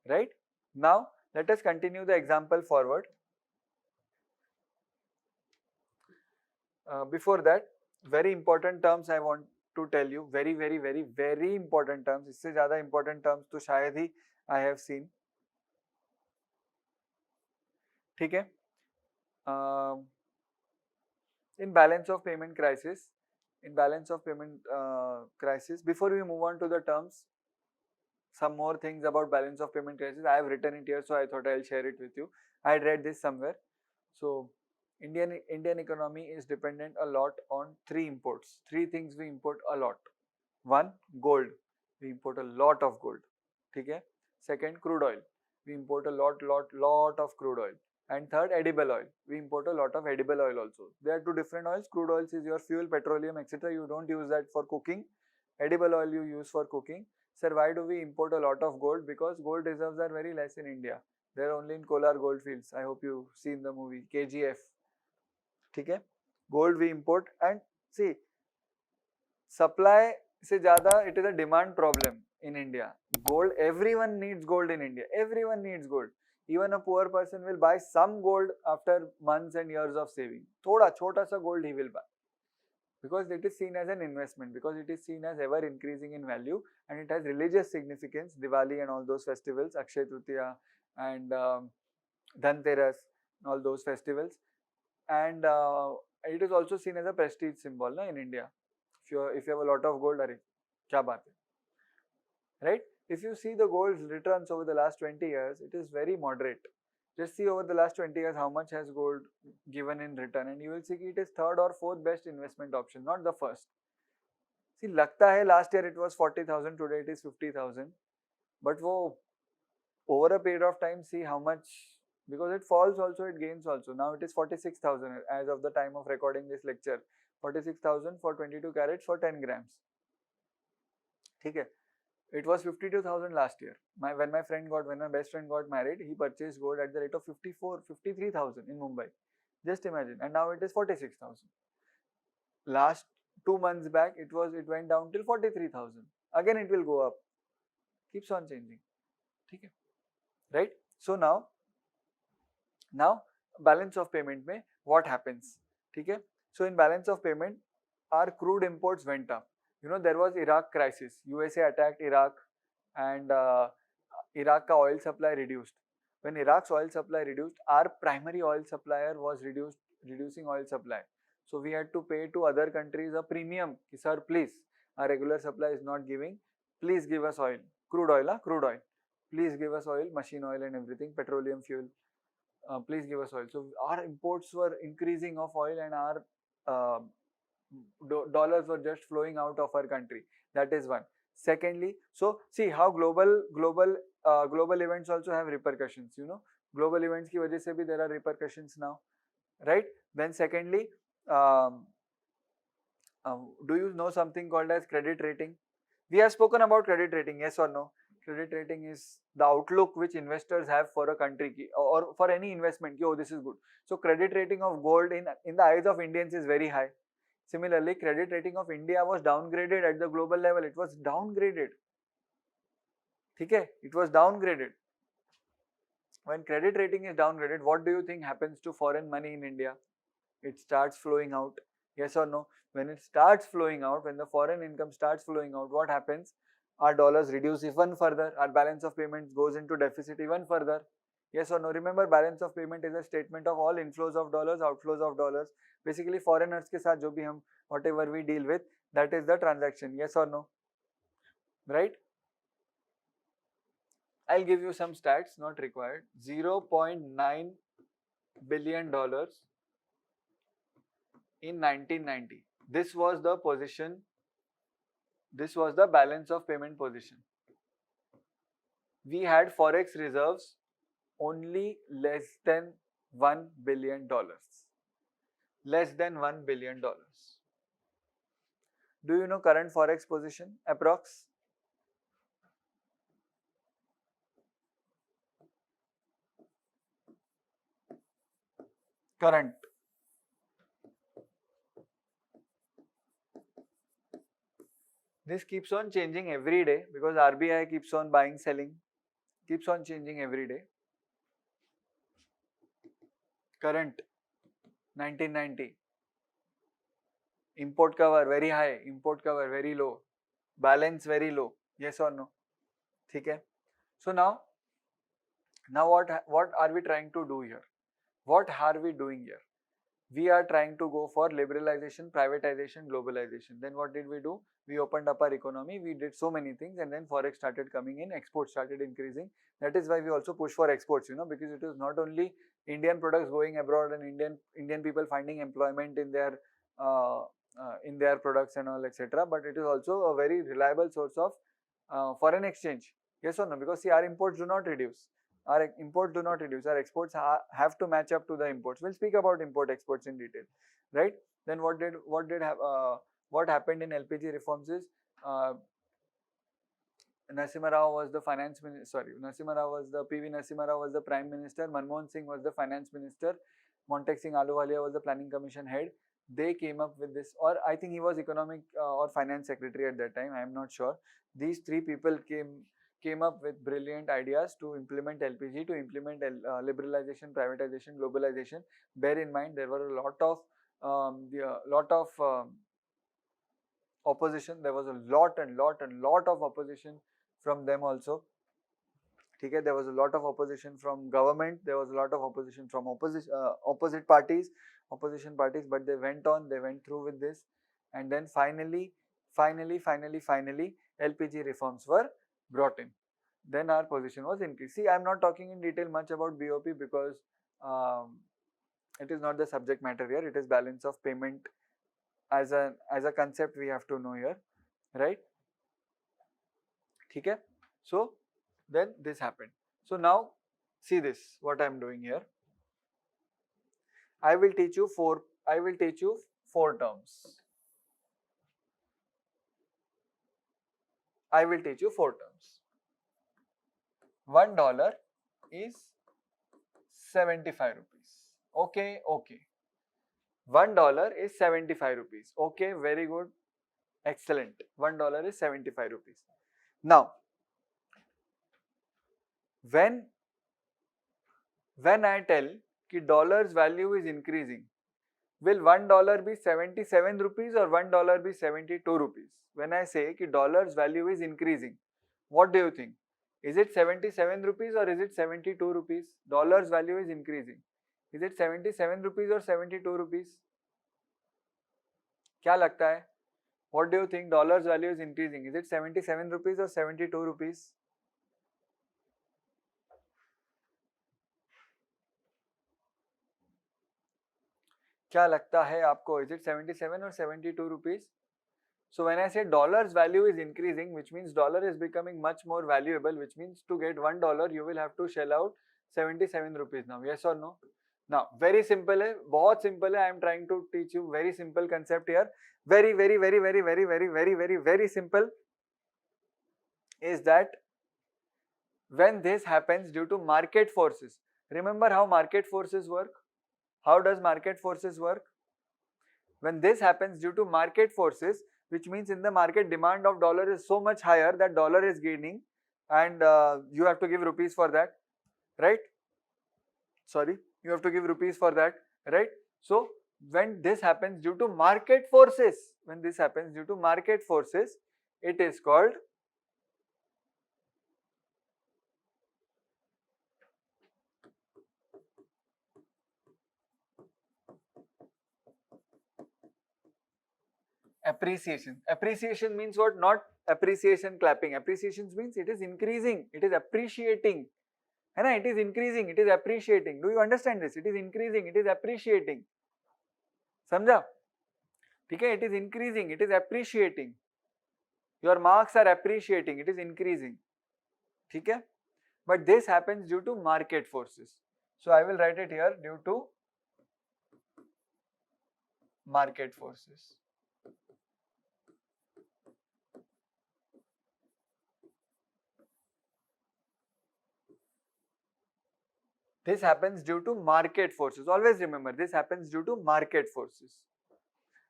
Right? Now let us continue the example forward. Before that, very important terms I want to tell you. Very important terms. इससे ज़्यादा important terms तो शायद ही I have seen. ठीक है? In balance of payment crisis, before we move on to the terms, some more things about balance of payment crisis. I have written it here, so I thought I'll share it with you. I had read this somewhere. So Indian economy is dependent a lot on 3 imports. 3 things we import a lot. 1, gold. We import a lot of gold. Okay? Second, crude oil. We import a lot of crude oil. And third, edible oil. We import a lot of edible oil also. There are 2 different oils. Crude oils is your fuel, petroleum, etc. You don't use that for cooking. Edible oil you use for cooking. Sir, why do we import a lot of gold? Because gold reserves are very less in India. They are only in Kolar gold fields. I hope you've seen the movie KGF. Okay? Gold we import, and see, supply se zyada it is a demand problem in India. Gold, everyone needs gold in India. Everyone needs gold. Even a poor person will buy some gold after months and years of saving. Thoda chota sa gold he will buy. Because it is seen as an investment, because it is seen as ever increasing in value, and it has religious significance. Diwali and all those festivals, Akshay Tritiya and Dhanteras, all those festivals. And it is also seen as a prestige symbol in India. If you have a lot of gold, arey, kya baat hai? Right? If you see the gold returns over the last 20 years, it is very moderate. Just see over the last 20 years how much has gold given in return, and you will see it is 3rd or 4th best investment option, not the first. See, लगता है last year it was 40,000, today it is 50,000. But वो over a period of time, see how much, because it falls also, it gains also. Now it is 46,000 as of the time of recording this lecture. 46,000 for 22 carats for 10 grams. Okay. It was 52,000 last year. When my best friend got married, he purchased gold at the rate of 53,000 in Mumbai. Just imagine. And now it is 46,000. last 2 months back it went down till 43,000. Again it will go up. Keeps on changing. Okay. Right? So now balance of payment mein what happens? Okay. So in balance of payment, our crude imports went up. There was Iraq crisis. USA attacked Iraq and Iraq ka oil supply reduced. When Iraq's oil supply reduced, our primary oil supplier was reducing oil supply. So we had to pay to other countries a premium. Sir, please, our regular supply is not giving. Please give us oil. Crude oil, crude oil. Please give us oil, machine oil and everything, petroleum fuel. Please give us oil. So our imports were increasing of oil and our uh, dollars were just flowing out of our country. That is one. Secondly, so see how global events also have repercussions. Global events ki wajah se bhi there are repercussions now, right? Then secondly, um, do you know something called as credit rating? We have spoken about credit rating, yes or no? Credit rating is the outlook which investors have for a country or for any investment. Oh, this is good. So credit rating of gold in the eyes of Indians is very high. Similarly, credit rating of India was downgraded at the global level. It was downgraded. Okay? It was downgraded. When credit rating is downgraded, what do you think happens to foreign money in India? It starts flowing out. Yes or no? When it starts flowing out, when the foreign income starts flowing out, what happens? Our dollars reduce even further. Our balance of payments goes into deficit even further. Yes or no? Remember, balance of payment is a statement of all inflows of dollars, outflows of dollars. Basically, foreigners के साथ जो भी हम whatever we deal with, that is the transaction. Yes or no? Right? I'll give you some stats, not required. $0.9 billion in 1990. This was the position. This was the balance of payment position. We had forex reserves only less than $1 billion. Less than $1 billion. Do you know current forex position? Approx? Current. This keeps on changing every day because RBI keeps on buying, selling, keeps on changing every day. Current 1990. Import cover very high, import cover very low, balance very low. Yes or no? Okay. So now what are we trying to do here? What are we doing here? We are trying to go for liberalization, privatization, globalization. Then what did we do? We opened up our economy, we did so many things, and then forex started coming in, exports started increasing. That is why we also push for exports, because it is not only Indian products going abroad and Indian people finding employment in their products and all, etc. But it is also a very reliable source of foreign exchange. Yes or no? Because see, our imports do not reduce. Our imports do not reduce. Our exports have to match up to the imports. We'll speak about import exports in detail, right? Then what happened in LPG reforms is Narasimha Rao was the finance minister. Sorry, Narasimha Rao was the PV Narasimha Rao was the prime minister. Manmohan Singh was the finance minister. Montek Singh Ahluwalia was the planning commission head. They came up with this, or I think he was economic or finance secretary at that time. I am not sure. These three people came up with brilliant ideas to implement LPG, to implement liberalization, privatization, globalization. Bear in mind there were a lot of opposition. There was a lot of opposition from them also. Okay, there was a lot of opposition from government. There was a lot of opposition from opposition parties, but they went through with this, and then finally, LPG reforms were brought in. Then our position was increased. See, I am not talking in detail much about BOP because it is not the subject matter here. It is balance of payment as a concept we have to know here, right? Okay. So then this happened. So now see this, what I am doing here. I will teach you four terms. I will teach you four terms. $1 is 75 rupees. Okay. $1 is 75 rupees. Okay, very good. Excellent. $1 is 75 rupees. Now, when I tell कि dollar's value is increasing, will $1 be 77 rupees or $1 be 72 rupees? When I say कि dollar's value is increasing, what do you think? Is it 77 rupees or is it 72 rupees? Dollar's value is increasing. Is it 77 rupees or 72 rupees? क्या लगता है? What do you think? Dollar's value is increasing. Is it 77 rupees or 72 rupees? क्या लगता है आपको? Is it 77 or 72 rupees? So when I say dollar's value is increasing, which means dollar is becoming much more valuable, which means to get $1 you will have to shell out 77 rupees now. Yes or no? Now very simple है, बहुत simple है. I am trying to teach you very simple concept here. Very simple is that when this happens due to market forces. Remember how market forces work? How does market forces work? When this happens due to market forces, which means in the market demand of dollar is so much higher that dollar is gaining, and you have to give rupees for that, right? Sorry, you have to give rupees for that, right? So when this happens due to market forces, it is called appreciation. Appreciation means what? Not appreciation clapping. Appreciation means it is increasing, it is appreciating. है ना? It is increasing, it is appreciating. Do you understand this? It is increasing, it is appreciating. समझा? ठीक है? It is increasing, it is appreciating. Your marks are appreciating, it is increasing. ठीक है? But this happens due to market forces. So I will write it here, due to market forces. This happens due to market forces. Always remember, this happens due to market forces.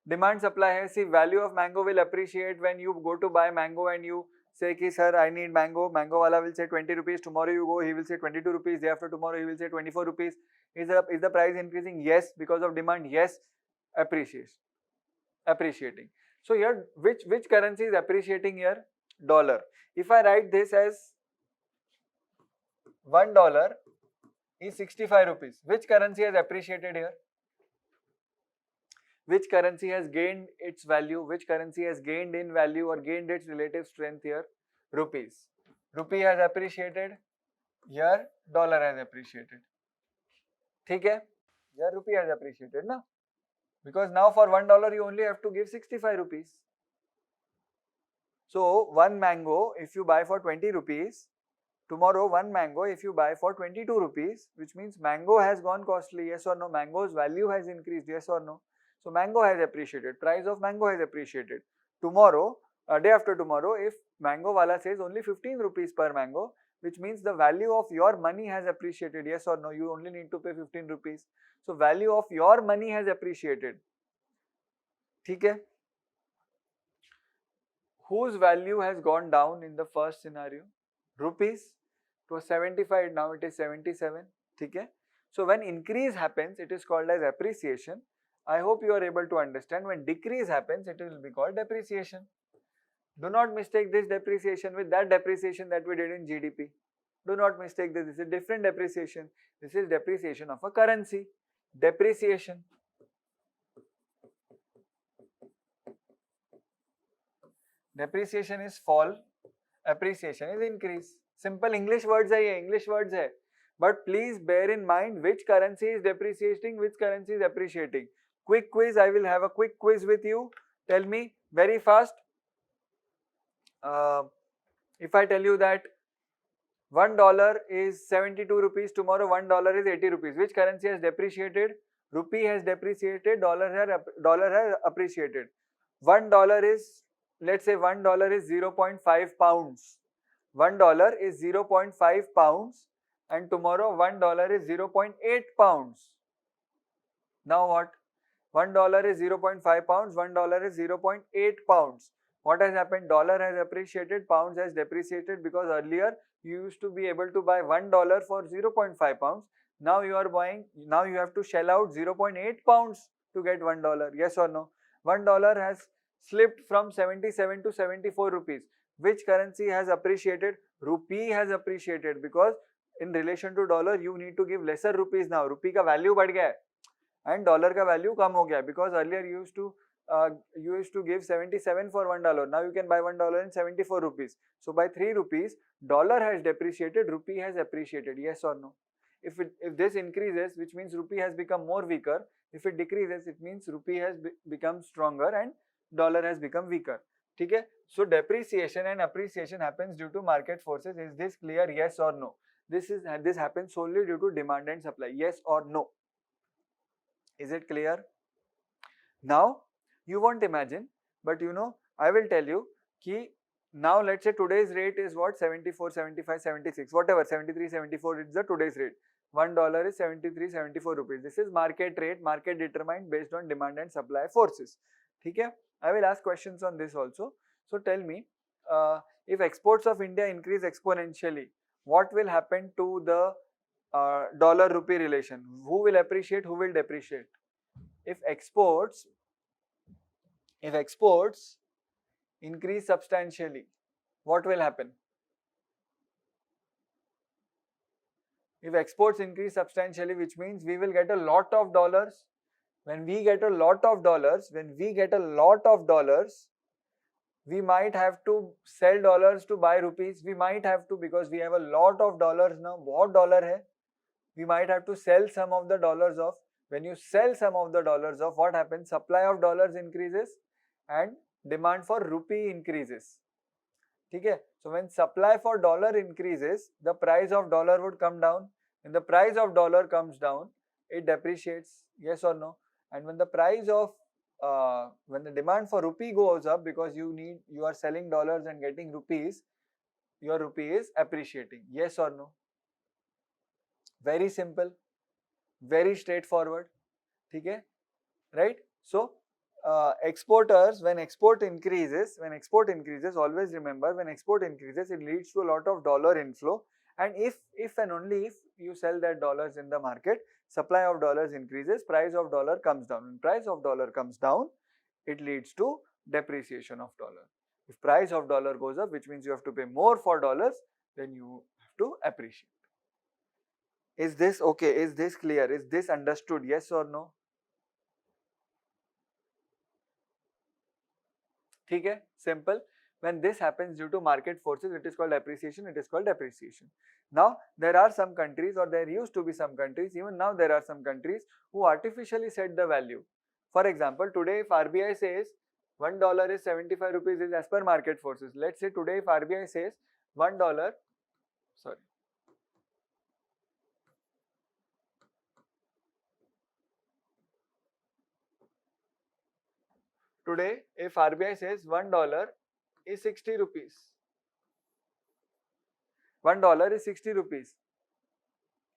Demand supply hai. See, value of mango will appreciate when you go to buy mango and you say ki sir I need mango. Mango wala will say 20 rupees. Tomorrow you go, he will say 22 rupees. Day after tomorrow he will say 24 rupees. Is the price increasing? Yes, because of demand. Yes, appreciating. So here, which currency is appreciating here? Dollar. If I write this as $1 is 65 rupees. Which currency has appreciated here? Which currency has gained its value? Which currency has gained in value or gained its relative strength here? Rupees. Rupee has appreciated. Here dollar has appreciated. ठीक है? Here rupee has appreciated ना? Because now for $1 you only have to give 65 rupees. So one mango if you buy for 20 rupees, tomorrow one mango if you buy for 22 rupees, which means mango has gone costly, yes or no? Mango's value has increased, yes or no? So mango has appreciated, price of mango has appreciated. Tomorrow, day after tomorrow, if mango wala says only 15 rupees per mango, which means the value of your money has appreciated, yes or no? You only need to pay 15 rupees. So value of your money has appreciated. ठीक है? Whose value has gone down in the first scenario? Rupees. It was 75, now it is 77. ठीक है? So when increase happens, it is called as appreciation. I hope you are able to understand. When decrease happens, it will be called depreciation. Do not mistake this depreciation with that depreciation that we did in GDP. Do not mistake this. This is different depreciation. This is depreciation of a currency. Depreciation. Depreciation is fall. Appreciation is increase. Simple English words hai ye, English words hai. But please bear in mind which currency is depreciating, which currency is appreciating. Quick quiz, I will have a quick quiz with you. Tell me very fast. If I tell you that $1 is 72 rupees, tomorrow $1 is 80 rupees. Which currency has depreciated? Rupee has depreciated, dollar has appreciated. $1 is, let's say $1 is 0.5 pounds. $1 is 0.5 pounds and tomorrow $1 is 0.8 pounds. Now what? $1 is 0.5 pounds, $1 is 0.8 pounds. What has happened? Dollar has appreciated, pounds has depreciated, because earlier you used to be able to buy $1 for 0.5 pounds. Now you are buying, now you have to shell out 0.8 pounds to get $1. Yes or no? $1 has slipped from 77 to 74 rupees. Which currency has appreciated? Rupee has appreciated, because in relation to dollar you need to give lesser rupees now. Rupee का value बढ़ गया है and dollar का value कम हो गया, because earlier you used to give 77 for $1. Now you can buy $1 in 74 rupees. So by 3 rupees, dollar has depreciated, rupee has appreciated. Yes or no? If this increases, which means rupee has become more weaker. If it decreases, it means rupee has become stronger and dollar has become weaker. Okay? So depreciation and appreciation happens due to market forces. Is this clear? Yes or no? This happens solely due to demand and supply. Yes or no? Is it clear? Now you won't imagine, but you know, I will tell you ki now let's say today's rate is what? 74, 75, 76, whatever, 73, 74 is the today's rate. $1 is 73, 74 rupees. This is market rate, market determined based on demand and supply forces. Okay? I will ask questions on this also. So tell me, if exports of India increase exponentially, what will happen to the dollar rupee relation? Who will appreciate, who will depreciate? If exports increase substantially, what will happen? If exports increase substantially, which means we will get a lot of dollars. When we get a lot of dollars, we might have to sell dollars to buy rupees. We might have to, because we have a lot of dollars now. What dollar hai? We might have to sell some of the dollars off. When you sell some of the dollars off, what happens? Supply of dollars increases and demand for rupee increases. Okay? So when supply for dollar increases, the price of dollar would come down. When the price of dollar comes down, it depreciates. Yes or no? And when the price of when the demand for rupee goes up, because you are selling dollars and getting rupees, your rupee is appreciating. Yes or no? Very simple, very straightforward. Okay? Right? So exporters, when export increases, always remember, when export increases, it leads to a lot of dollar inflow. And if and only if you sell that dollars in the market, supply of dollars increases, price of dollar comes down. When price of dollar comes down, it leads to depreciation of dollar. If price of dollar goes up, which means you have to pay more for dollars, then you have to appreciate. Is this okay? Is this clear? Is this understood? Yes or no? Okay, simple. When this happens due to market forces, it is called appreciation, it is called depreciation. Now, there are some countries, or there used to be some countries, even now there are some countries who artificially set the value. For example, today if RBI says $1 is 75 rupees is as per market forces. Let's say today if RBI says $1, sorry. Today if RBI says $1 is 60 rupees. $1 is 60 rupees.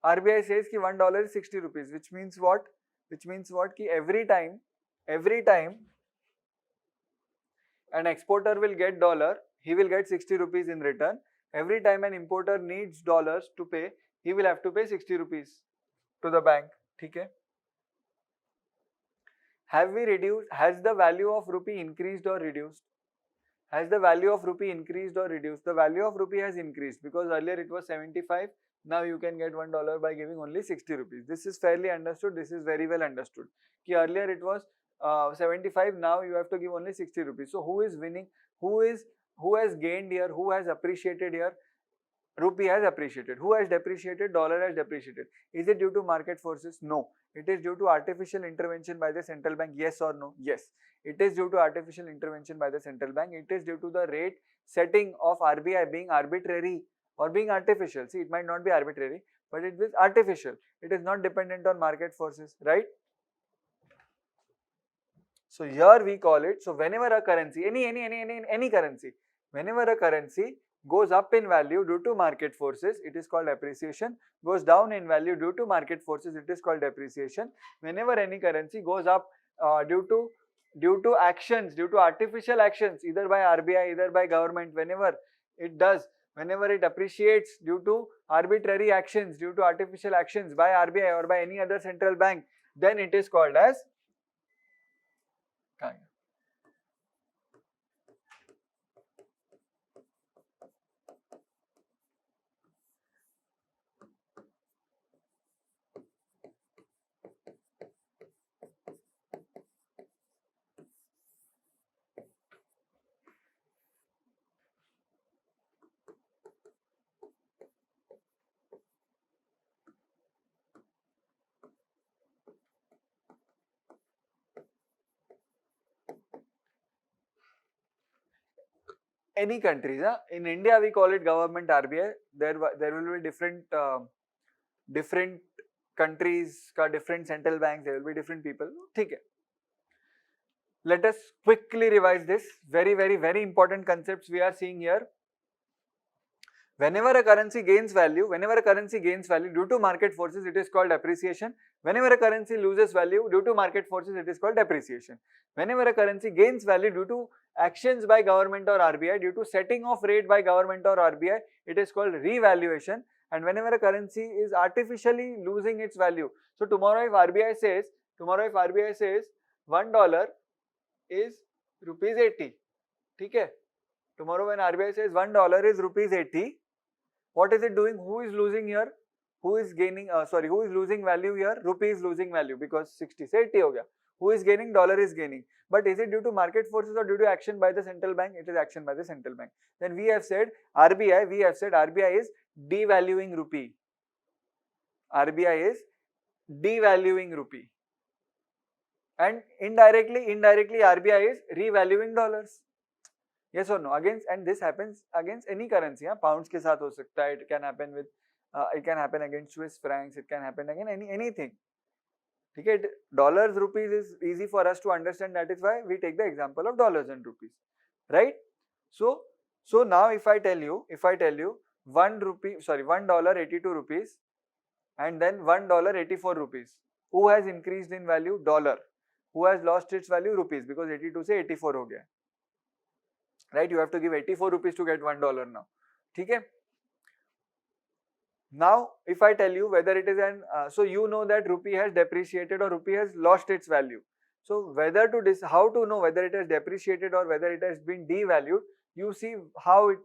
RBI says ki $1 is 60 rupees, which means what? Which means what? Ki every time an exporter will get dollar, he will get 60 rupees in return. Every time an importer needs dollars to pay, he will have to pay 60 rupees to the bank. Okay? Have we reduced? Has the value of rupee increased or reduced? Has the value of rupee increased or reduced? The value of rupee has increased, because earlier it was 75. Now you can get $1 by giving only 60 rupees. This is fairly understood. This is very well understood. Ki earlier it was 75. Now you have to give only 60 rupees. So who is winning? Who has gained here? Who has appreciated here? Rupee has appreciated. Who has depreciated? Dollar has depreciated. Is it due to market forces? No. It is due to artificial intervention by the central bank. Yes or no? Yes. It is due to artificial intervention by the central bank. It is due to the rate setting of RBI being arbitrary or being artificial. See, it might not be arbitrary, but it is artificial. It is not dependent on market forces, right? So here we call it, so whenever a currency, any currency, whenever a currency goes up in value due to market forces, it is called appreciation. Goes down in value due to market forces, it is called depreciation. Whenever any currency goes up due to actions, due to artificial actions, either by RBI, either by government, whenever it appreciates due to arbitrary actions, due to artificial actions by RBI or by any other central bank, then it is called as any countries. In India, we call it government RBI. There will be different countries ka different central banks. There will be different people. Okay. Let us quickly revise this. Very, very, very important concepts we are seeing here. Whenever a currency gains value due to market forces, it is called appreciation. Whenever a currency loses value due to market forces, it is called depreciation. Whenever a currency gains value due to actions by government or RBI, due to setting of rate by government or RBI, it is called revaluation. And whenever a currency is artificially losing its value, so tomorrow if RBI says $1 is rupees 80, okay? Tomorrow when RBI says $1 is rupees 80, what is it doing? Who is losing here? Who is gaining? Who is losing value here? Rupee is losing value because 60 se 80 ho gaya. Who is gaining? Dollar is gaining. But is it due to market forces or due to action by the central bank? It is action by the central bank. Then we have said RBI is devaluing rupee. RBI is devaluing rupee. And indirectly RBI is revaluing dollars. Yes or no? And this happens against any currency. Pounds के साथ हो सकता है. It can happen against Swiss francs. It can happen against anything. Okay, dollars, rupees is easy for us to understand. That is why we take the example of dollars and rupees, right? So now if I tell you $1 82 rupees and then $1 84 rupees, who has increased in value? Dollar. Who has lost its value? Rupees, because 82 से 84 हो गया. Right? You have to give 84 rupees to get $1 now. Okay? Now, if I tell you whether it is so you know that rupee has depreciated or rupee has lost its value. So how to know whether it has depreciated or whether it has been devalued? You see how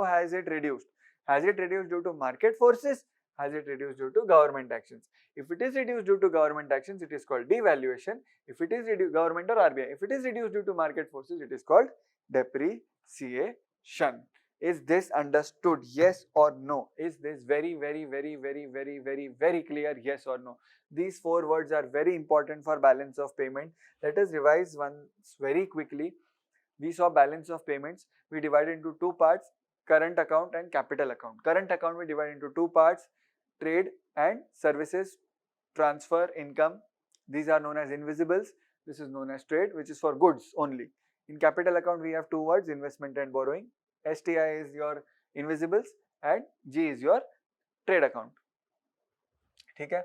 has it reduced? Has it reduced due to market forces? Has it reduced due to government actions? If it is reduced due to government actions, it is called devaluation. If it is government or RBI, if it is reduced due to market forces, it is called depreciation. Is this understood? Yes or no? Is this very, very, very, very, very, very, very clear? Yes or no? These 4 words are very important for balance of payment. Let us revise once very quickly. We saw balance of payments. We divided into 2 parts, current account and capital account. Current account we divide into 2 parts, trade and services, transfer, income. These are known as invisibles. This is known as trade, which is for goods only. In capital account, we have 2 words, investment and borrowing. STI is your invisibles and G is your trade account. Okay?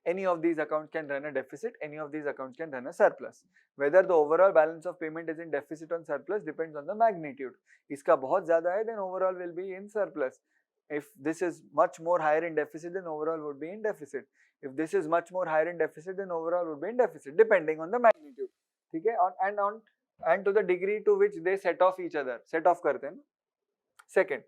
Any of these accounts can run a deficit, any of these accounts can run a surplus. Whether the overall balance of payment is in deficit or surplus depends on the magnitude. Iska bahut zyada hai, then overall will be in surplus. If this is much more higher in deficit, then overall would be in deficit. If this is much more higher in deficit, then overall would be in deficit, depending on the magnitude. Okay? And to the degree to which they set off each other. Set off karte hain. Second,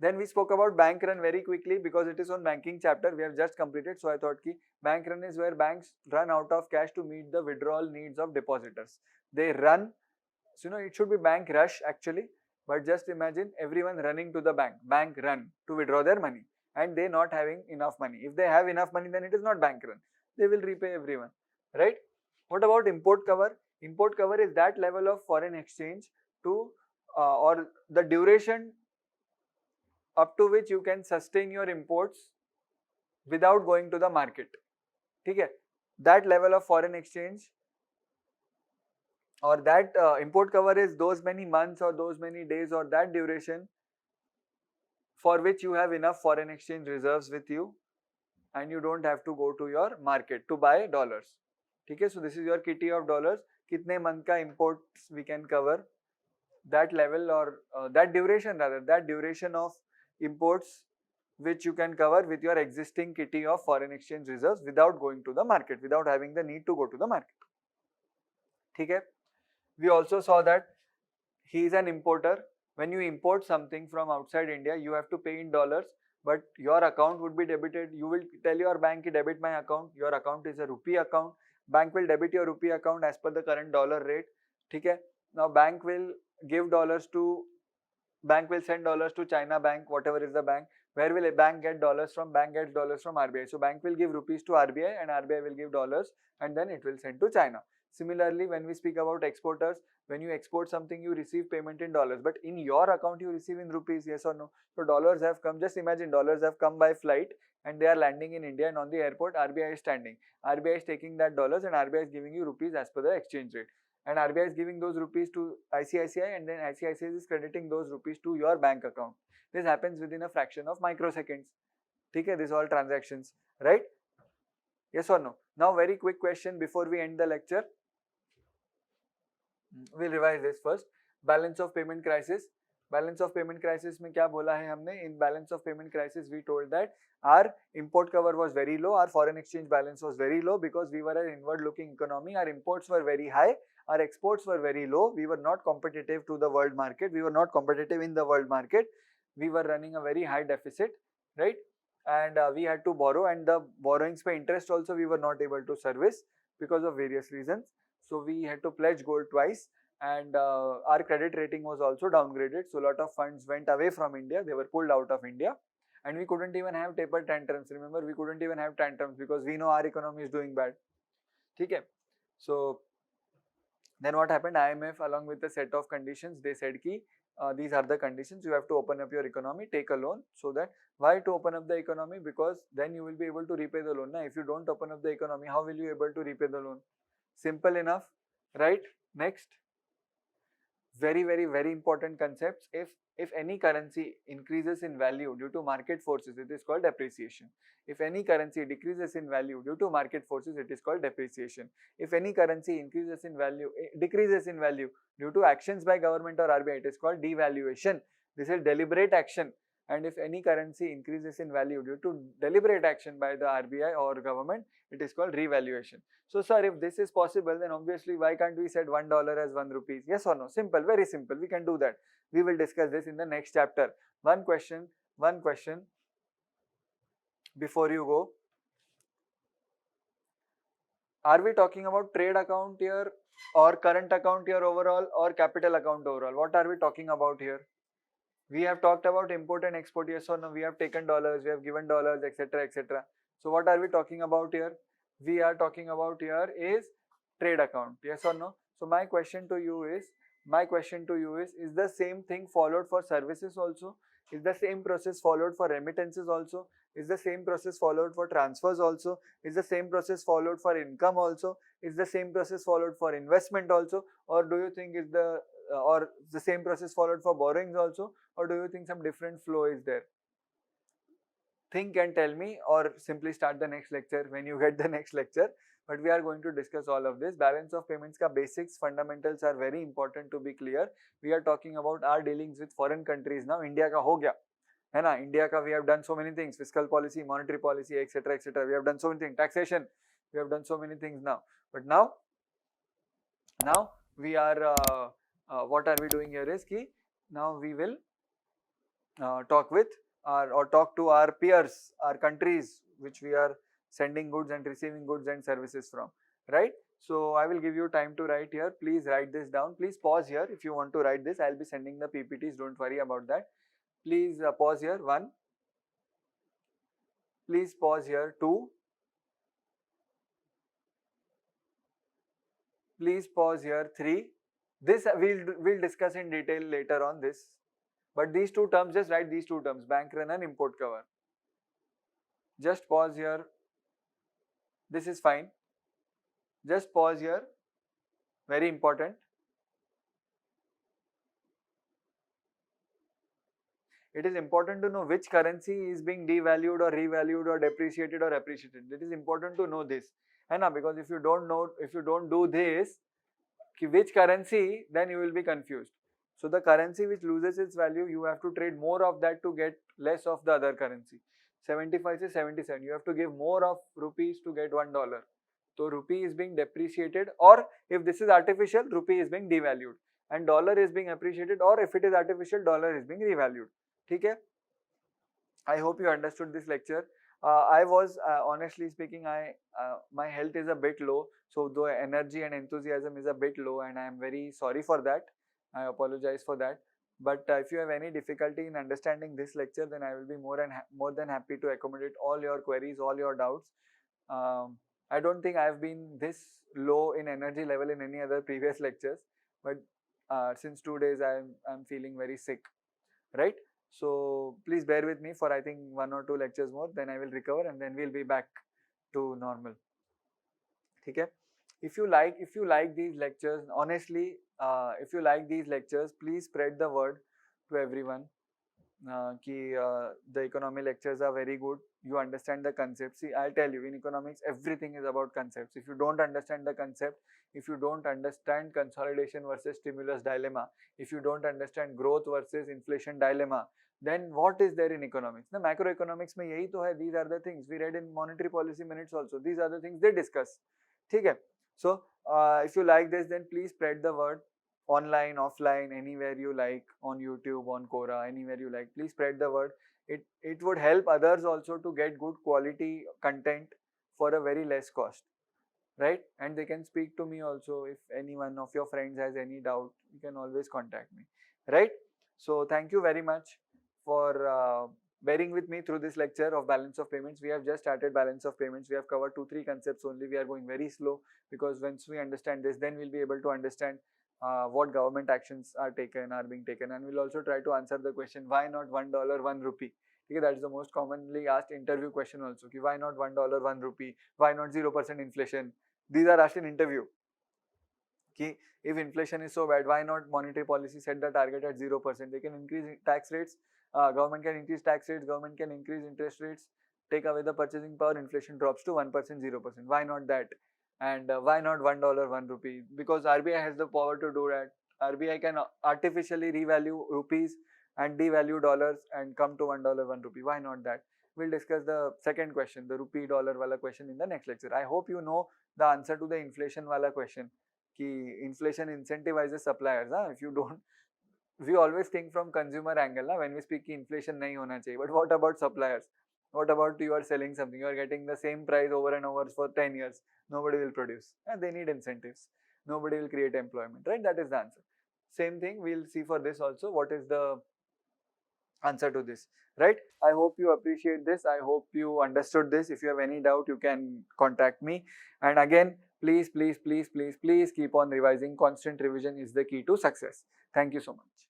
then we spoke about bank run very quickly because it is on banking chapter. We have just completed. So I thought ki bank run is where banks run out of cash to meet the withdrawal needs of depositors. They run. So it should be bank rush actually. But just imagine everyone running to the bank run to withdraw their money and they not having enough money. If they have enough money, then it is not bank run. They will repay everyone, right? What about import cover? Import cover is that level of foreign exchange to or the duration up to which you can sustain your imports without going to the market. Okay? That level of foreign exchange or that import cover is those many months or those many days or that duration for which you have enough foreign exchange reserves with you and you don't have to go to your market to buy dollars. ठीक है. So this is your kitty of dollars. कितने month का imports we can cover, that level or that duration of imports which you can cover with your existing kitty of foreign exchange reserves without going to the market, without having the need to go to the market. ठीक है. We also saw that he is an importer. When you import something from outside India, you have to pay in dollars, but your account would be debited. You will tell your bank to debit my account. Your account is a rupee account. Bank will debit your rupee account as per the current dollar rate. ठीक है. Now bank will give dollars to, bank will send dollars to China bank, whatever is the bank. Where will a bank get dollars from? Bank gets dollars from RBI. So bank will give rupees to RBI and RBI will give dollars and then it will send to China. Similarly, when we speak about exporters, when you export something, you receive payment in dollars, but in your account you receive in rupees, yes or no? So dollars have come, just imagine dollars have come by flight and they are landing in India, and on the airport RBI is standing. RBI is taking that dollars and RBI is giving you rupees as per the exchange rate. And RBI is giving those rupees to ICICI and then ICICI is crediting those rupees to your bank account. This happens within a fraction of microseconds. Okay, these all transactions, right? Yes or no? Now very quick question before we end the lecture. We'll revise this first. Balance of payment crisis. Balance of payment crisis में क्या बोला है हमने? In balance of payment crisis we told that our import cover was very low, our foreign exchange balance was very low because we were an inward looking economy. Our imports were very high, our exports were very low. We were not competitive to the world market. We were not competitive in the world market. We were running a very high deficit, right? And we had to borrow, and the borrowings by interest also we were not able to service because of various reasons. So we had to pledge gold twice, and our credit rating was also downgraded. So a lot of funds went away from India. They were pulled out of India, and we couldn't even have taper tantrums. Remember, we couldn't even have tantrums because we know our economy is doing bad. Okay. So then what happened? IMF, along with a set of conditions, they said ki these are the conditions. You have to open up your economy, take a loan. So that, why to open up the economy? Because then you will be able to repay the loan. Now, if you don't open up the economy, how will you be able to repay the loan? Simple enough, right? Next, very important concepts. If any currency increases in value due to market forces, it is called depreciation. If any currency decreases in value due to market forces, it is called depreciation. If any currency increases in value, decreases in value due to actions by government or RBI, it is called devaluation. This is deliberate action. And if any currency increases in value due to deliberate action by the RBI or government, it is called revaluation. So sir, if this is possible, then obviously why can't we set $1 as 1 rupees? Yes or no? Simple, very simple. We can do that. We will discuss this in the next chapter. One question before you go. Are we talking about trade account here or current account here overall or capital account overall? What are we talking about here? We have talked about import and export, yes or no? We have taken dollars, we have given dollars, etc., etc. So what are we talking about here? We are talking about here is trade account, yes or no? So my question to you is the same thing followed for services also? Is the same process followed for remittances also? Is the same process followed for transfers also? Is the same process followed for income also? Is the same process followed for investment also? Or do you think is the same process followed for borrowings also? Or do you think some different flow is there? Think and tell me, or simply start the next lecture when you get the next lecture. But we are going to discuss all of this. Balance of payments ka basics, fundamentals are very important to be clear. We are talking about our dealings with foreign countries now. India ka ho gaya, hai na? India ka we have done so many things: fiscal policy, monetary policy, etc., etc. We have done so many things. Taxation, we have done so many things now. But now we are what are we doing here is ki now we will talk with or talk to our peers, our countries which we are sending goods and receiving goods and services from, right? So I will give you time to write here. Please write this down. Please pause here if you want to write this. I'll be sending the PPTs. Don't worry about that. Please pause here. 1. Please pause here. 2. Please pause here. 3. This we'll discuss in detail later on this. But these two terms, just write these two terms: bank run and import cover. Just pause here. This is fine. Just pause here. Very important. It is important to know which currency is being devalued or revalued or depreciated or appreciated. It is important to know this. है ना, because if you don't know, if you don't do this, which currency, then you will be confused. So the currency which loses its value, you have to trade more of that to get less of the other currency. 75 is 77. You have to give more of rupees to get $1. So rupee is being depreciated, or if this is artificial, rupee is being devalued, and dollar is being appreciated, or if it is artificial, dollar is being revalued. Okay? I hope you understood this lecture. I was honestly speaking, my health is a bit low, so the energy and enthusiasm is a bit low, and I am very sorry for that. I apologize for that. But if you have any difficulty in understanding this lecture, then I will be more than happy to accommodate all your queries, all your doubts. I don't think I have been this low in energy level in any other previous lectures, but since 2 days I'm feeling very sick, right? So please bear with me for I think 1 or 2 lectures more, then I will recover and then we'll be back to normal. Okay? If you like these lectures, honestly, if you like these lectures, please spread the word to everyone. The economy lectures are very good. You understand the concept. See, I'll tell you, in economics, everything is about concepts. If you don't understand the concept, if you don't understand consolidation versus stimulus dilemma, if you don't understand growth versus inflation dilemma, then what is there in economics? The macroeconomics mein yahi to hai. These are the things we read in monetary policy minutes also. These are the things they discuss. Okay? So, if you like this, then please spread the word. Online, offline, anywhere you like, on YouTube, on Quora, anywhere you like, please spread the word. It would help others also to get good quality content for a very less cost, right? And they can speak to me also. If any one of your friends has any doubt, you can always contact me, right? So thank you very much for bearing with me through this lecture of balance of payments. We have just started balance of payments. We have covered 2-3 concepts only. We are going very slow because once we understand this, then we'll be able to understand what government actions are being taken, and we'll also try to answer the question, why not $1, 1 rupee? Okay, that is the most commonly asked interview question also. Why not $1, 1 rupee? Why not 0% inflation? These are asked in interview. If inflation is so bad, why not monetary policy set the target at 0%? They can increase tax rates, government can increase tax rates, government can increase interest rates, take away the purchasing power, inflation drops to 1%, 0%. Why not that? And why not $1, 1 rupee? Because RBI has the power to do that. RBI can artificially revalue rupees and devalue dollars and come to $1, 1 rupee. Why not that? We'll discuss the second question, the rupee dollar wala question, in the next lecture. I hope you know the answer to the inflation wala question. Inflation incentivizes suppliers. If you don't, we always think from consumer angle when we speak inflation nahi hona chahiye. But what about suppliers? What about you are selling something, you are getting the same price over and over for 10 years, nobody will produce, and they need incentives, nobody will create employment, right? That is the answer. Same thing we'll see for this also, what is the answer to this, right? I hope you appreciate this, I hope you understood this. If you have any doubt, you can contact me, and again, please keep on revising. Constant revision is the key to success. Thank you so much.